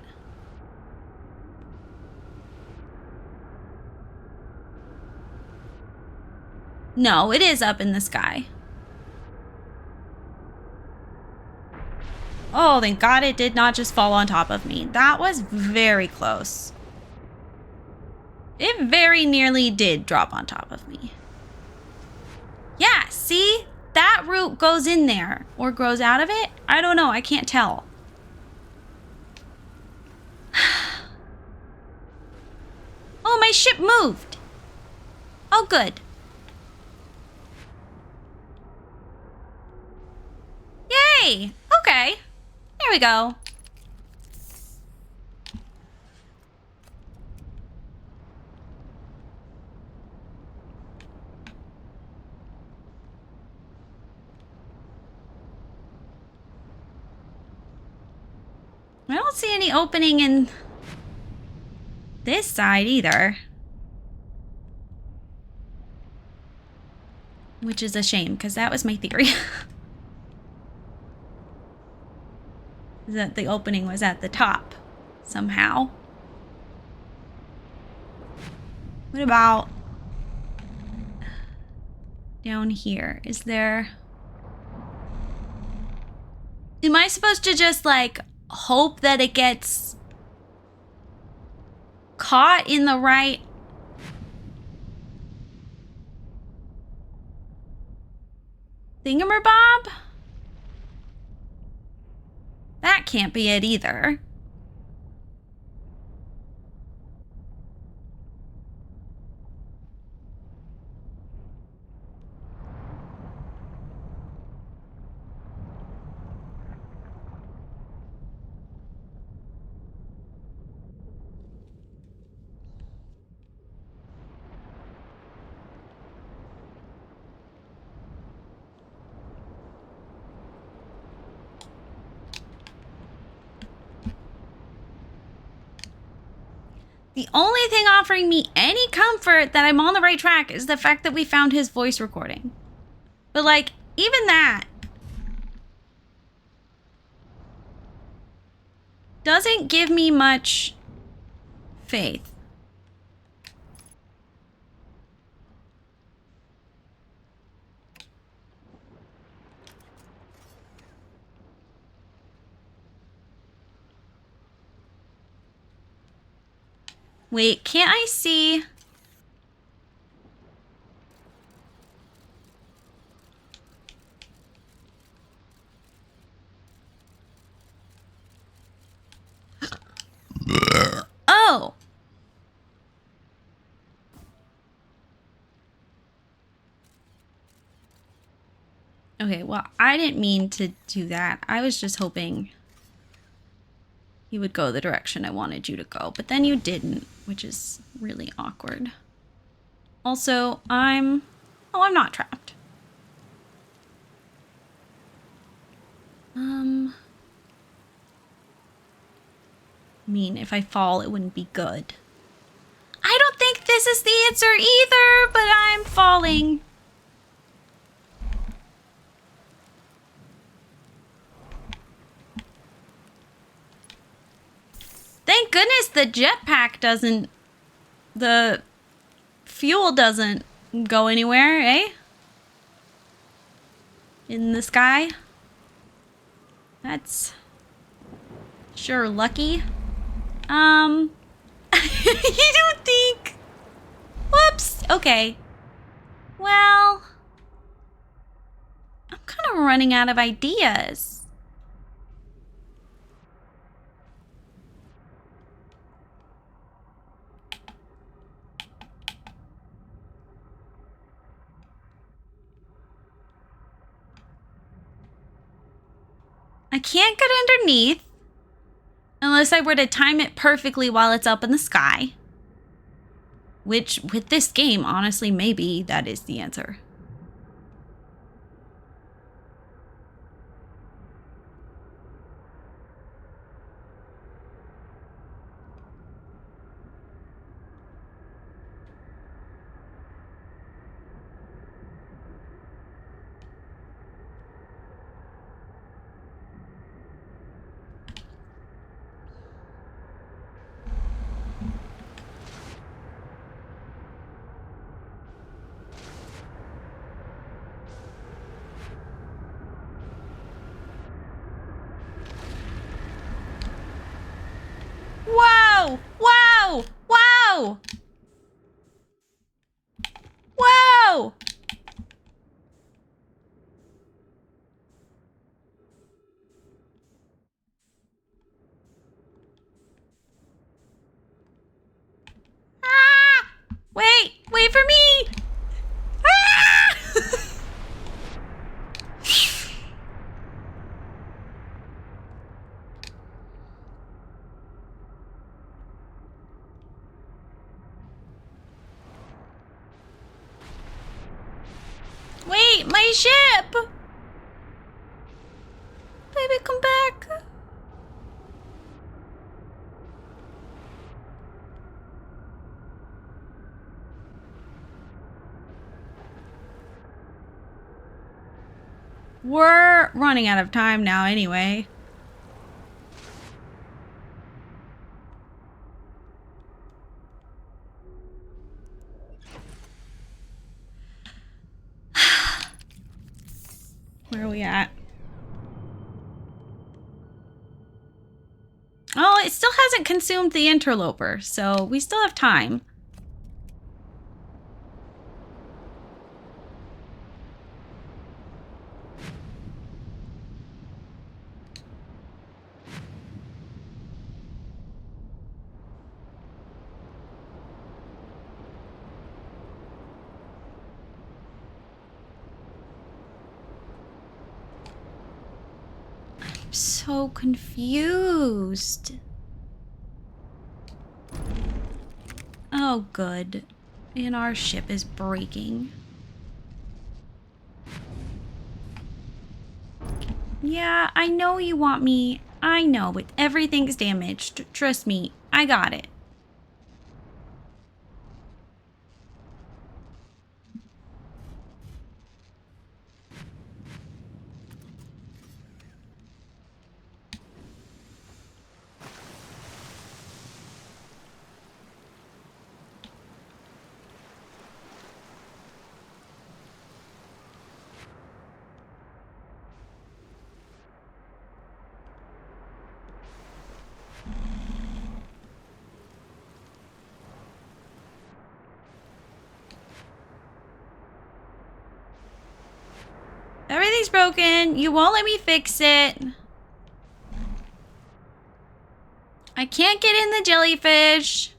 No, it is up in the sky. Oh, thank God it did not just fall on top of me. That was very close. It very nearly did drop on top of me. Yeah, see? That root goes in there. Or grows out of it? I don't know. I can't tell. my ship moved. Oh, good. Yay! Okay. There we go. I don't see any opening in this side either. Which is a shame, because that was my theory. That the opening was at the top, somehow. What about down here? Is there... Am I supposed to just, like, hope that it gets caught in the right... thingamabob? That can't be it either. The only thing offering me any comfort that I'm on the right track is the fact that we found his voice recording. But, like, even that doesn't give me much faith. Wait, can't I see? Oh. Okay, well, I didn't mean to do that. I was just hoping you would go the direction I wanted you to go, but then you didn't, which is really awkward. Also, I'm not trapped. I mean, if I fall, it wouldn't be good. I don't think this is the answer either, but I'm falling. Thank goodness the jetpack doesn't... The fuel doesn't go anywhere, eh? In the sky. That's sure lucky. You don't think? Whoops. Okay. Well, I'm kind of running out of ideas. I can't get underneath unless I were to time it perfectly while it's up in the sky. Which, with this game, honestly, maybe that is the answer. Whoa! Whoa! Whoa! Whoa! Ah! wait for me! Ah! Wait, my ship! Baby, come back. We're running out of time now anyway. Where are we at? Oh, it still hasn't consumed the interloper, so we still have time. I'm so confused. Oh, good. And our ship is breaking. Yeah, I know you want me. I know, but everything's damaged. Trust me, I got it. Everything's broken. You won't let me fix it. I can't get in the jellyfish.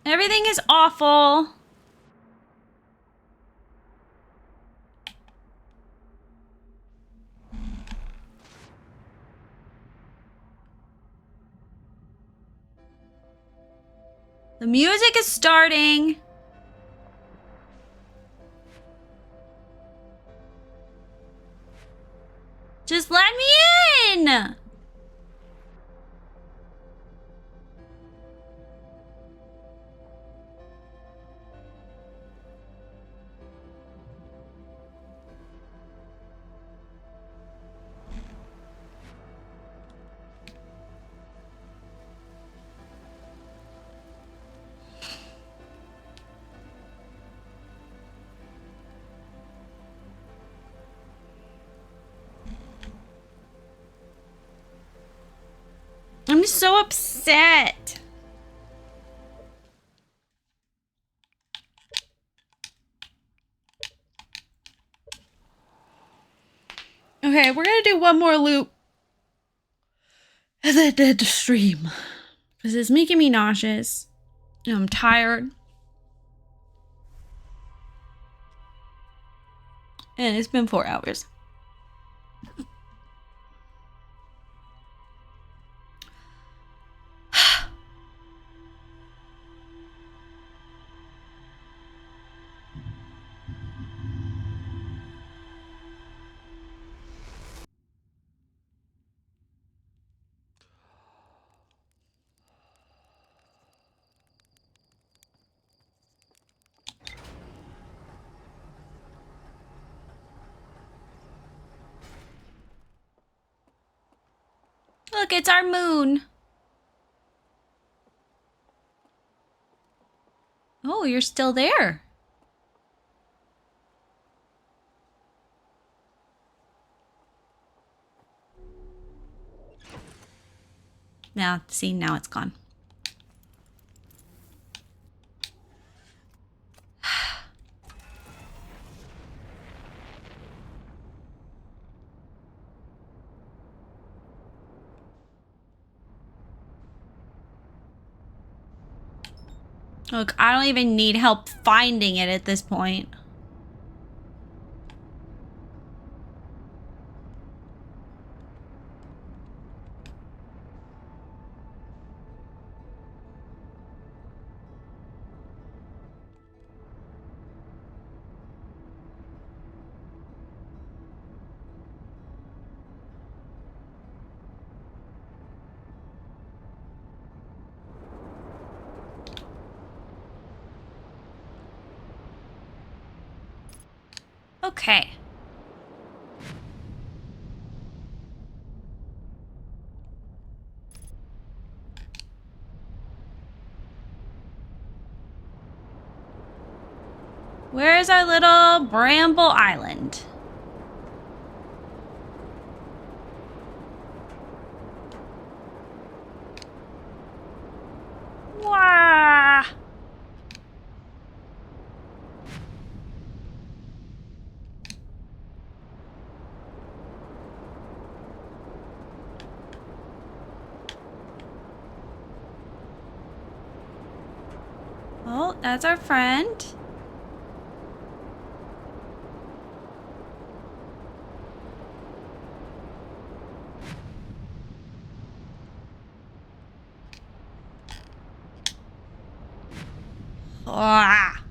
Everything is awful. The music is starting. Just let me in. I'm so upset. Okay, we're gonna do one more loop. And then end the stream. Because it's making me nauseous. And I'm tired. And it's been 4 hours. Look, it's our moon. Oh, you're still there. Now, see, now it's gone. Look, I don't even need help finding it at this point. Okay. Where's our little Bramble Island? Wah! Oh, that's our friend. Ah.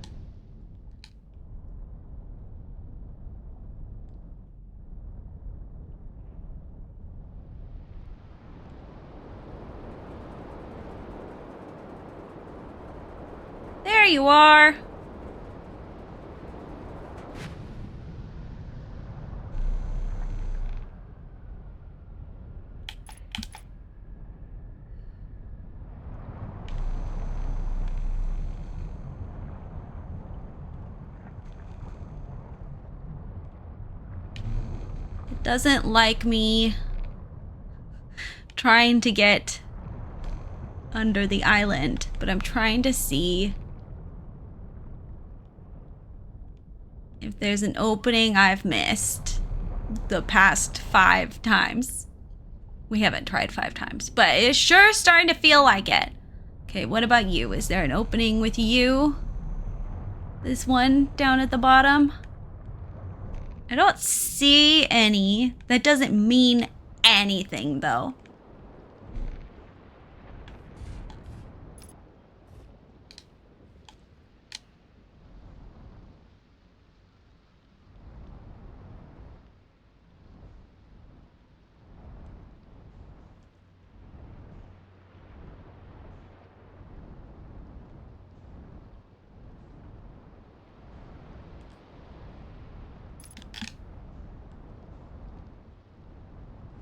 There you are. It doesn't like me trying to get under the island, but I'm trying to see if there's an opening I've missed the past 5 times. We haven't tried 5 times, but it's sure starting to feel like it. Okay, what about you? Is there an opening with you? This one down at the bottom? I don't see any. That doesn't mean anything, though.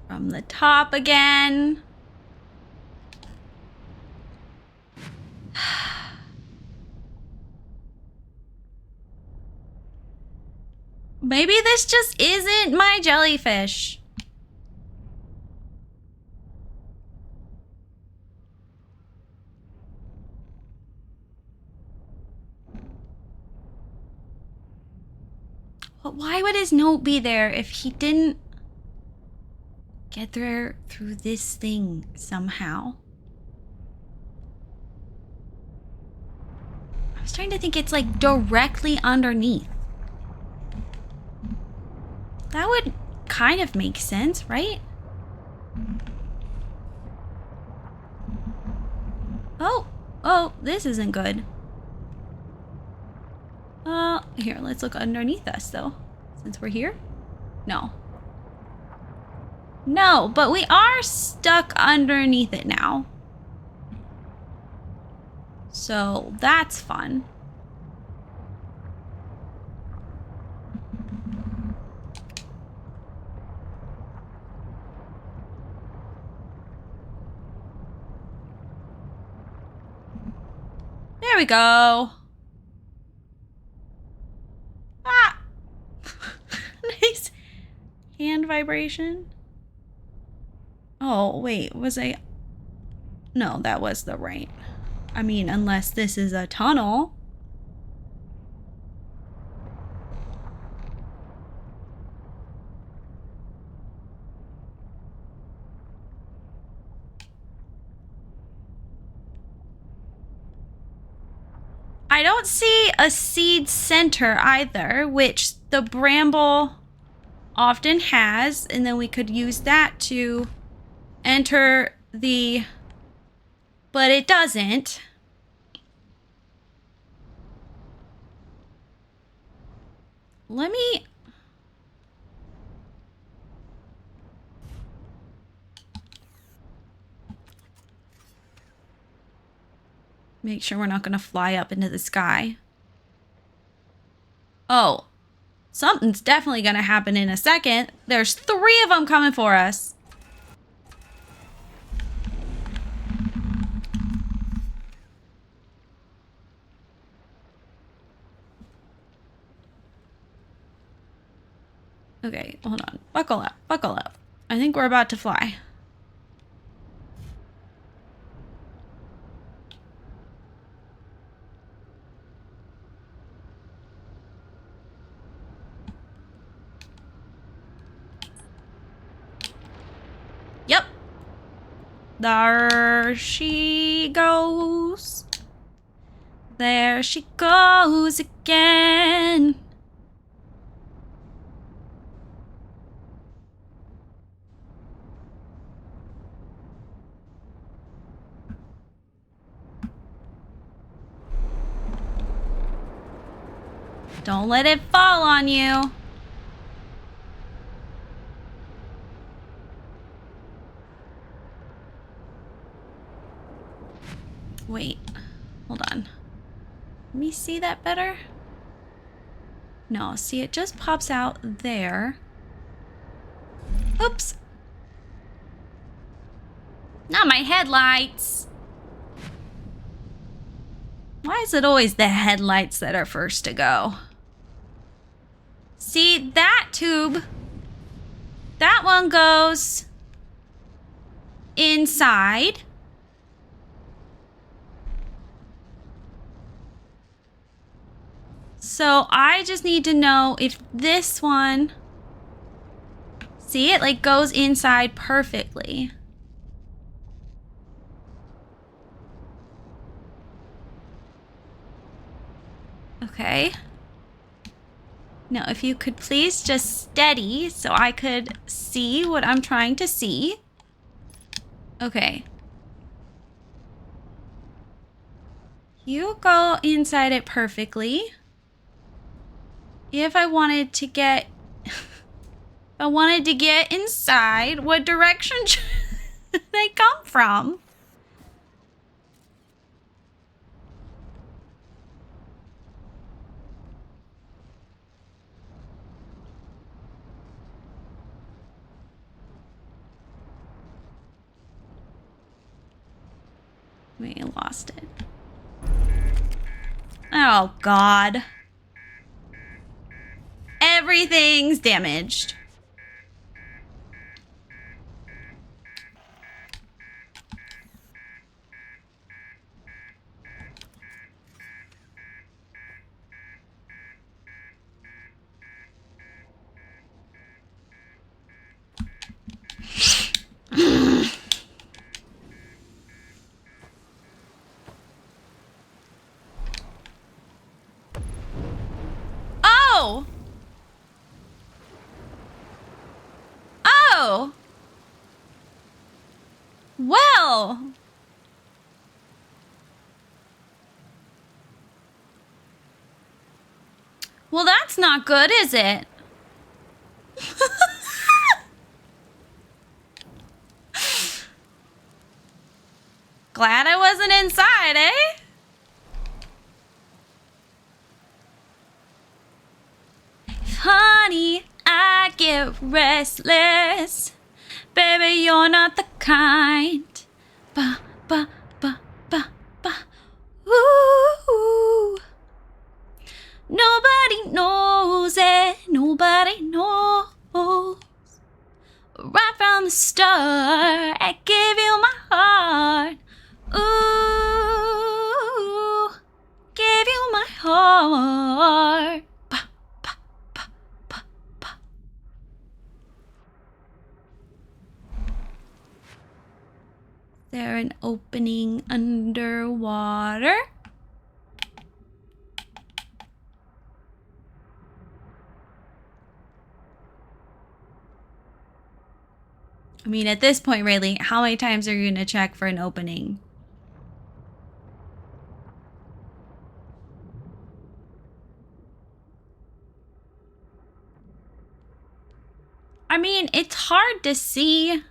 From the top again. Maybe this just isn't my jellyfish. But why would his note be there if he didn't get there through this thing somehow? I was trying to think it's like directly underneath. That would kind of make sense, right? Oh, this isn't good. Here, let's look underneath us though, since we're here. No, but we are stuck underneath it now. So that's fun. There we go. Ah! Nice hand vibration. Oh, wait, was I? No, that was the right. I mean, unless this is a tunnel. I don't see a seed center either, which the bramble often has, and then we could use that to enter the... But it doesn't. Let me... Make sure we're not going to fly up into the sky. Oh, something's definitely going to happen in a second. There's 3 of them coming for us. Okay, hold on. Buckle up, buckle up. I think we're about to fly. Yep. There she goes. There she goes again. Don't let it fall on you. Wait, hold on. Let me see that better. No, see, it just pops out there. Oops. Not my headlights. Why is it always the headlights that are first to go? See, that tube, that one goes inside. So I just need to know if this one, see, it like goes inside perfectly. Okay. Now, if you could please just steady so I could see what I'm trying to see. Okay. You go inside it perfectly. If I wanted to get... I wanted to get inside, what direction should they come from? We lost it. Oh, God. Everything's damaged. Oh! Oh! Well! Well, that's not good, is it? Glad I wasn't inside, eh? Honey, I get restless. Baby, you're not the kind. Ba, ba, ba, ba, ba. Ooh. Nobody knows it. Nobody knows. Right from the start, I gave you my heart. Ooh, gave you my heart. Ba, ba, ba, ba, ba. Is there an opening underwater? I mean, at this point, really, how many times are you going to check for an opening? I mean, it's hard to see.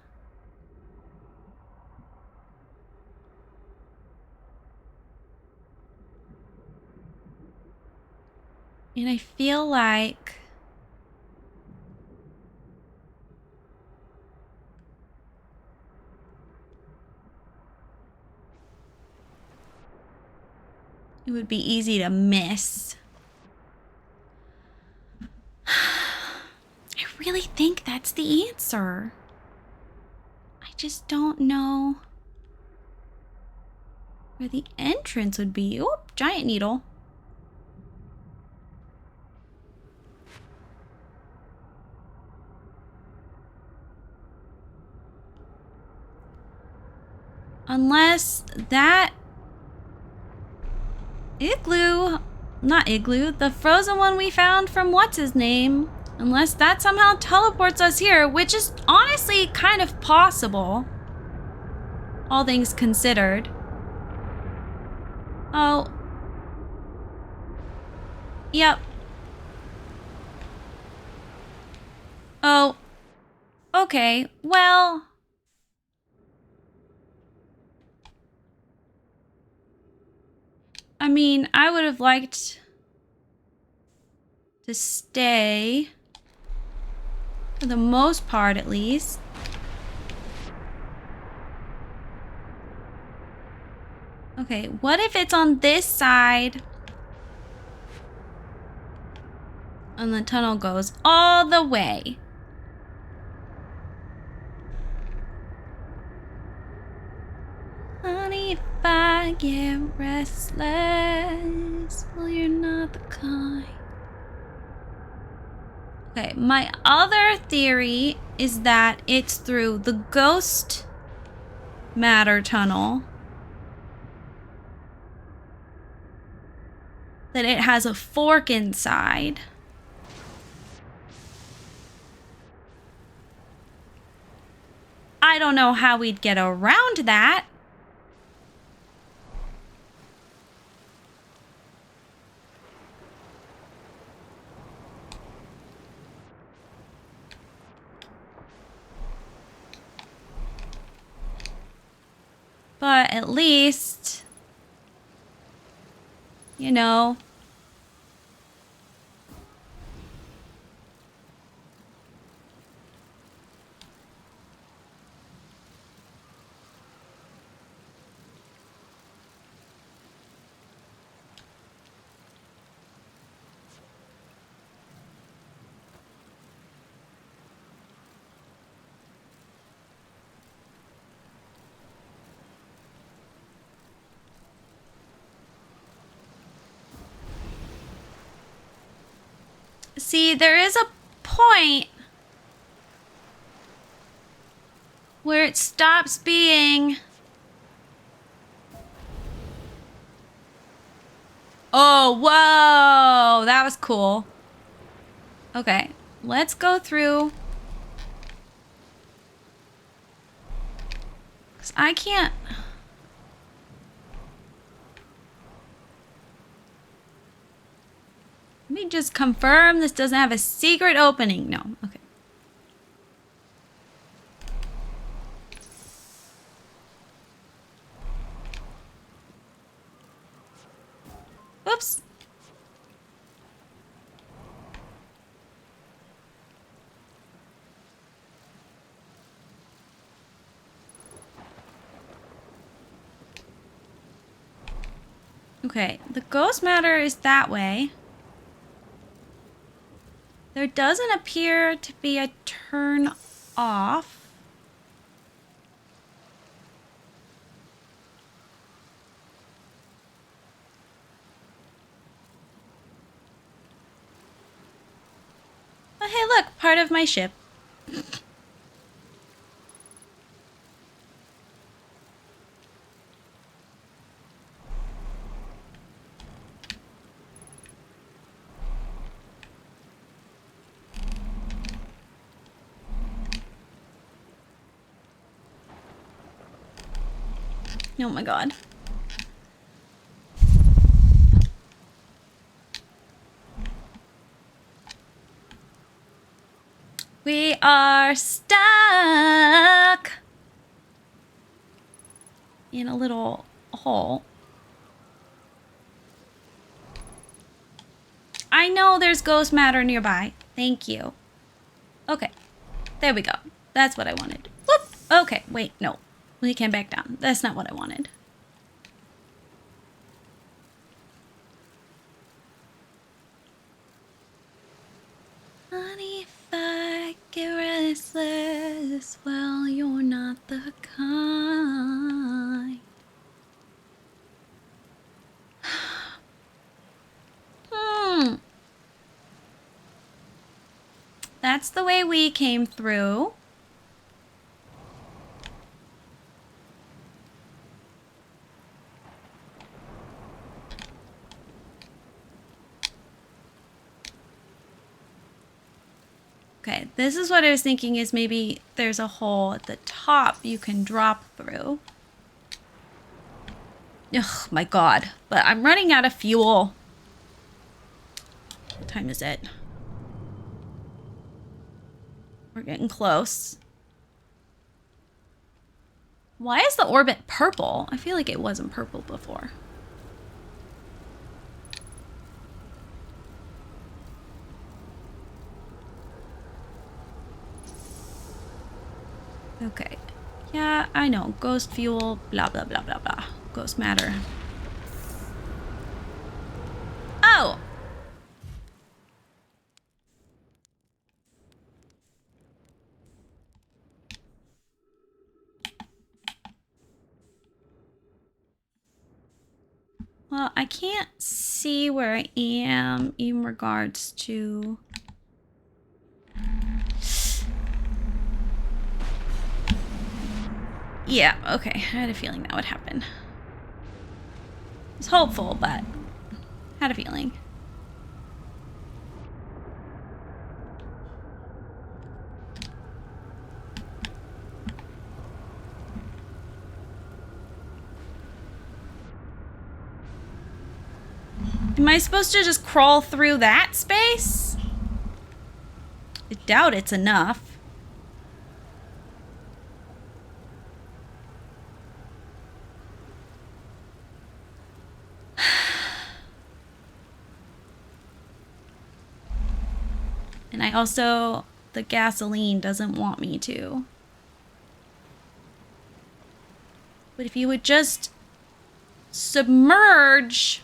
And I feel like it would be easy to miss. I really think that's the answer. I just don't know where the entrance would be. Oh, giant needle. Unless that igloo, not igloo, the frozen one we found from what's his name, unless that somehow teleports us here, which is honestly kind of possible, all things considered. Oh. Yep. Oh. Okay, well. I mean, I would have liked to stay, for the most part at least. Okay, what if it's on this side and the tunnel goes all the way? Honey, if I get restless, well, you're not the kind. Okay, my other theory is that it's through the ghost matter tunnel. That it has a fork inside. I don't know how we'd get around that. But at least, you know, see, there is a point where it stops being... Oh, whoa! That was cool. Okay, let's go through. 'Cause I can't... Let me just confirm this doesn't have a secret opening. No, okay. Oops. Okay, the ghost matter is that way. There doesn't appear to be a turn off. Oh, hey, look, part of my ship. Oh my god. We are stuck in a little hole. I know there's ghost matter nearby. Thank you. Okay. There we go. That's what I wanted. Whoop! Okay, wait, no. We can't back down. That's not what I wanted. Honey, if I get restless, well, you're not the kind. That's the way we came through. Okay, this is what I was thinking is maybe there's a hole at the top you can drop through. Ugh, my god. But I'm running out of fuel. What time is it? We're getting close. Why is the orbit purple? I feel like it wasn't purple before. Okay. Yeah, I know. Ghost fuel, blah, blah, blah, blah, blah. Ghost matter. Oh! Well, I can't see where I am in regards to... Yeah, okay. I had a feeling that would happen. It's hopeful, but had a feeling. Am I supposed to just crawl through that space? I doubt it's enough. And I also, the gasoline doesn't want me to. But if you would just submerge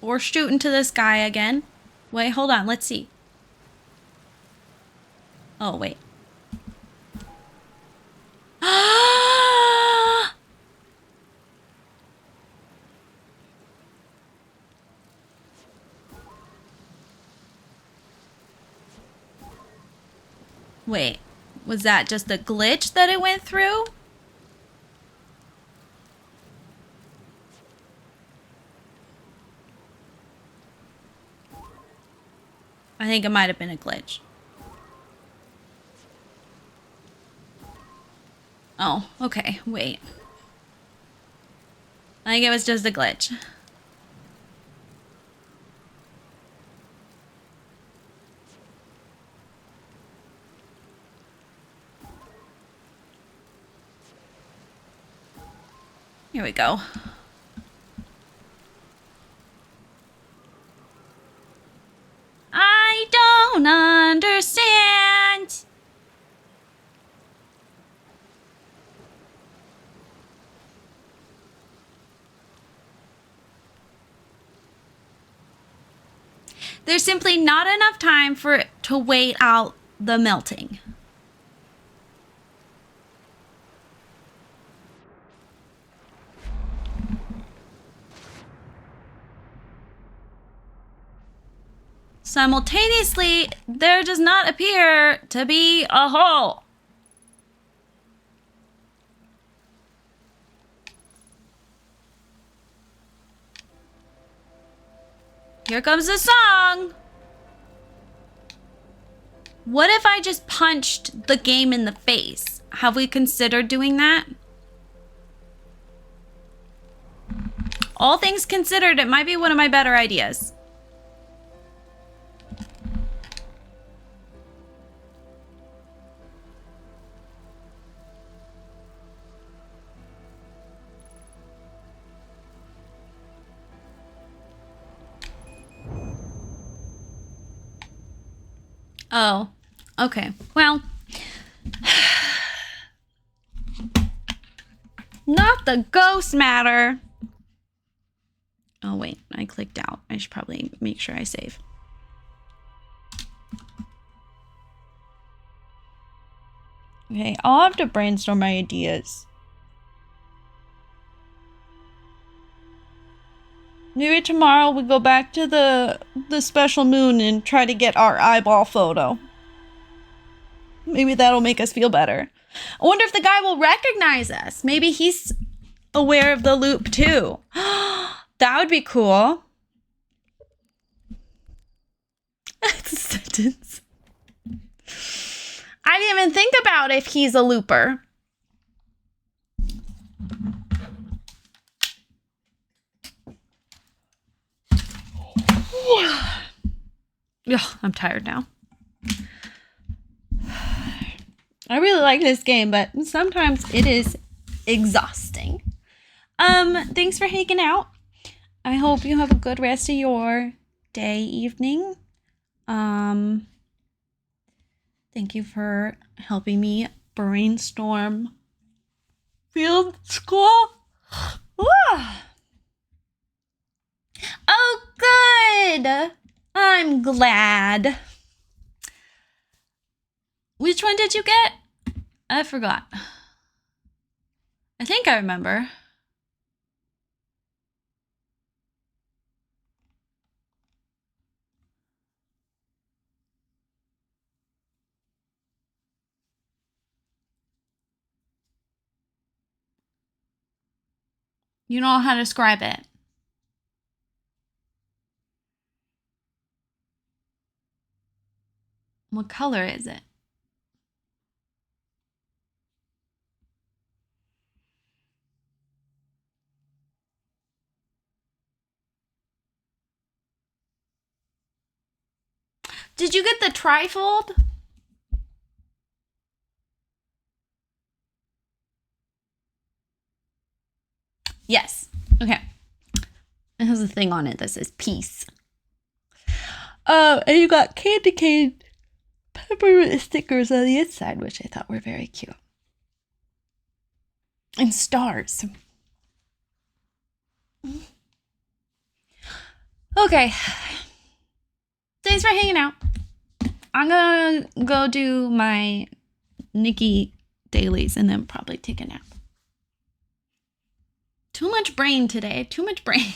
or shoot into the sky again. Wait, hold on, let's see. Oh, wait. Wait, was that just a glitch that it went through? I think it might have been a glitch. Oh, okay, wait. I think it was just a glitch. Here we go. I don't understand. There's simply not enough time for it to wait out the melting. Simultaneously, there does not appear to be a hole. Here comes the song. What if I just punched the game in the face? Have we considered doing that? All things considered, it might be one of my better ideas. Oh, okay. Well, not the ghost matter. Oh, wait, I clicked out. I should probably make sure I save. Okay, I'll have to brainstorm my ideas. Maybe tomorrow we go back to the special moon and try to get our eyeball photo. Maybe that'll make us feel better. I wonder if the guy will recognize us. Maybe he's aware of the loop too. That would be cool. That's a sentence. I didn't even think about if he's a looper. Ugh, I'm tired now. I really like this game, but sometimes it is exhausting. Thanks for hanging out. I hope you have a good rest of your day, evening. Thank you for helping me brainstorm field school. Oh, good. I'm glad. Which one did you get? I forgot. I think I remember. You know how to describe it. What color is it? Did you get the trifold? Yes. Okay. It has a thing on it that says peace. And you got candy cane peppermint stickers on the inside, which I thought were very cute. And stars. Okay. Thanks for hanging out. I'm gonna go do my Nikki dailies and then probably take a nap. Too much brain today. Too much brain.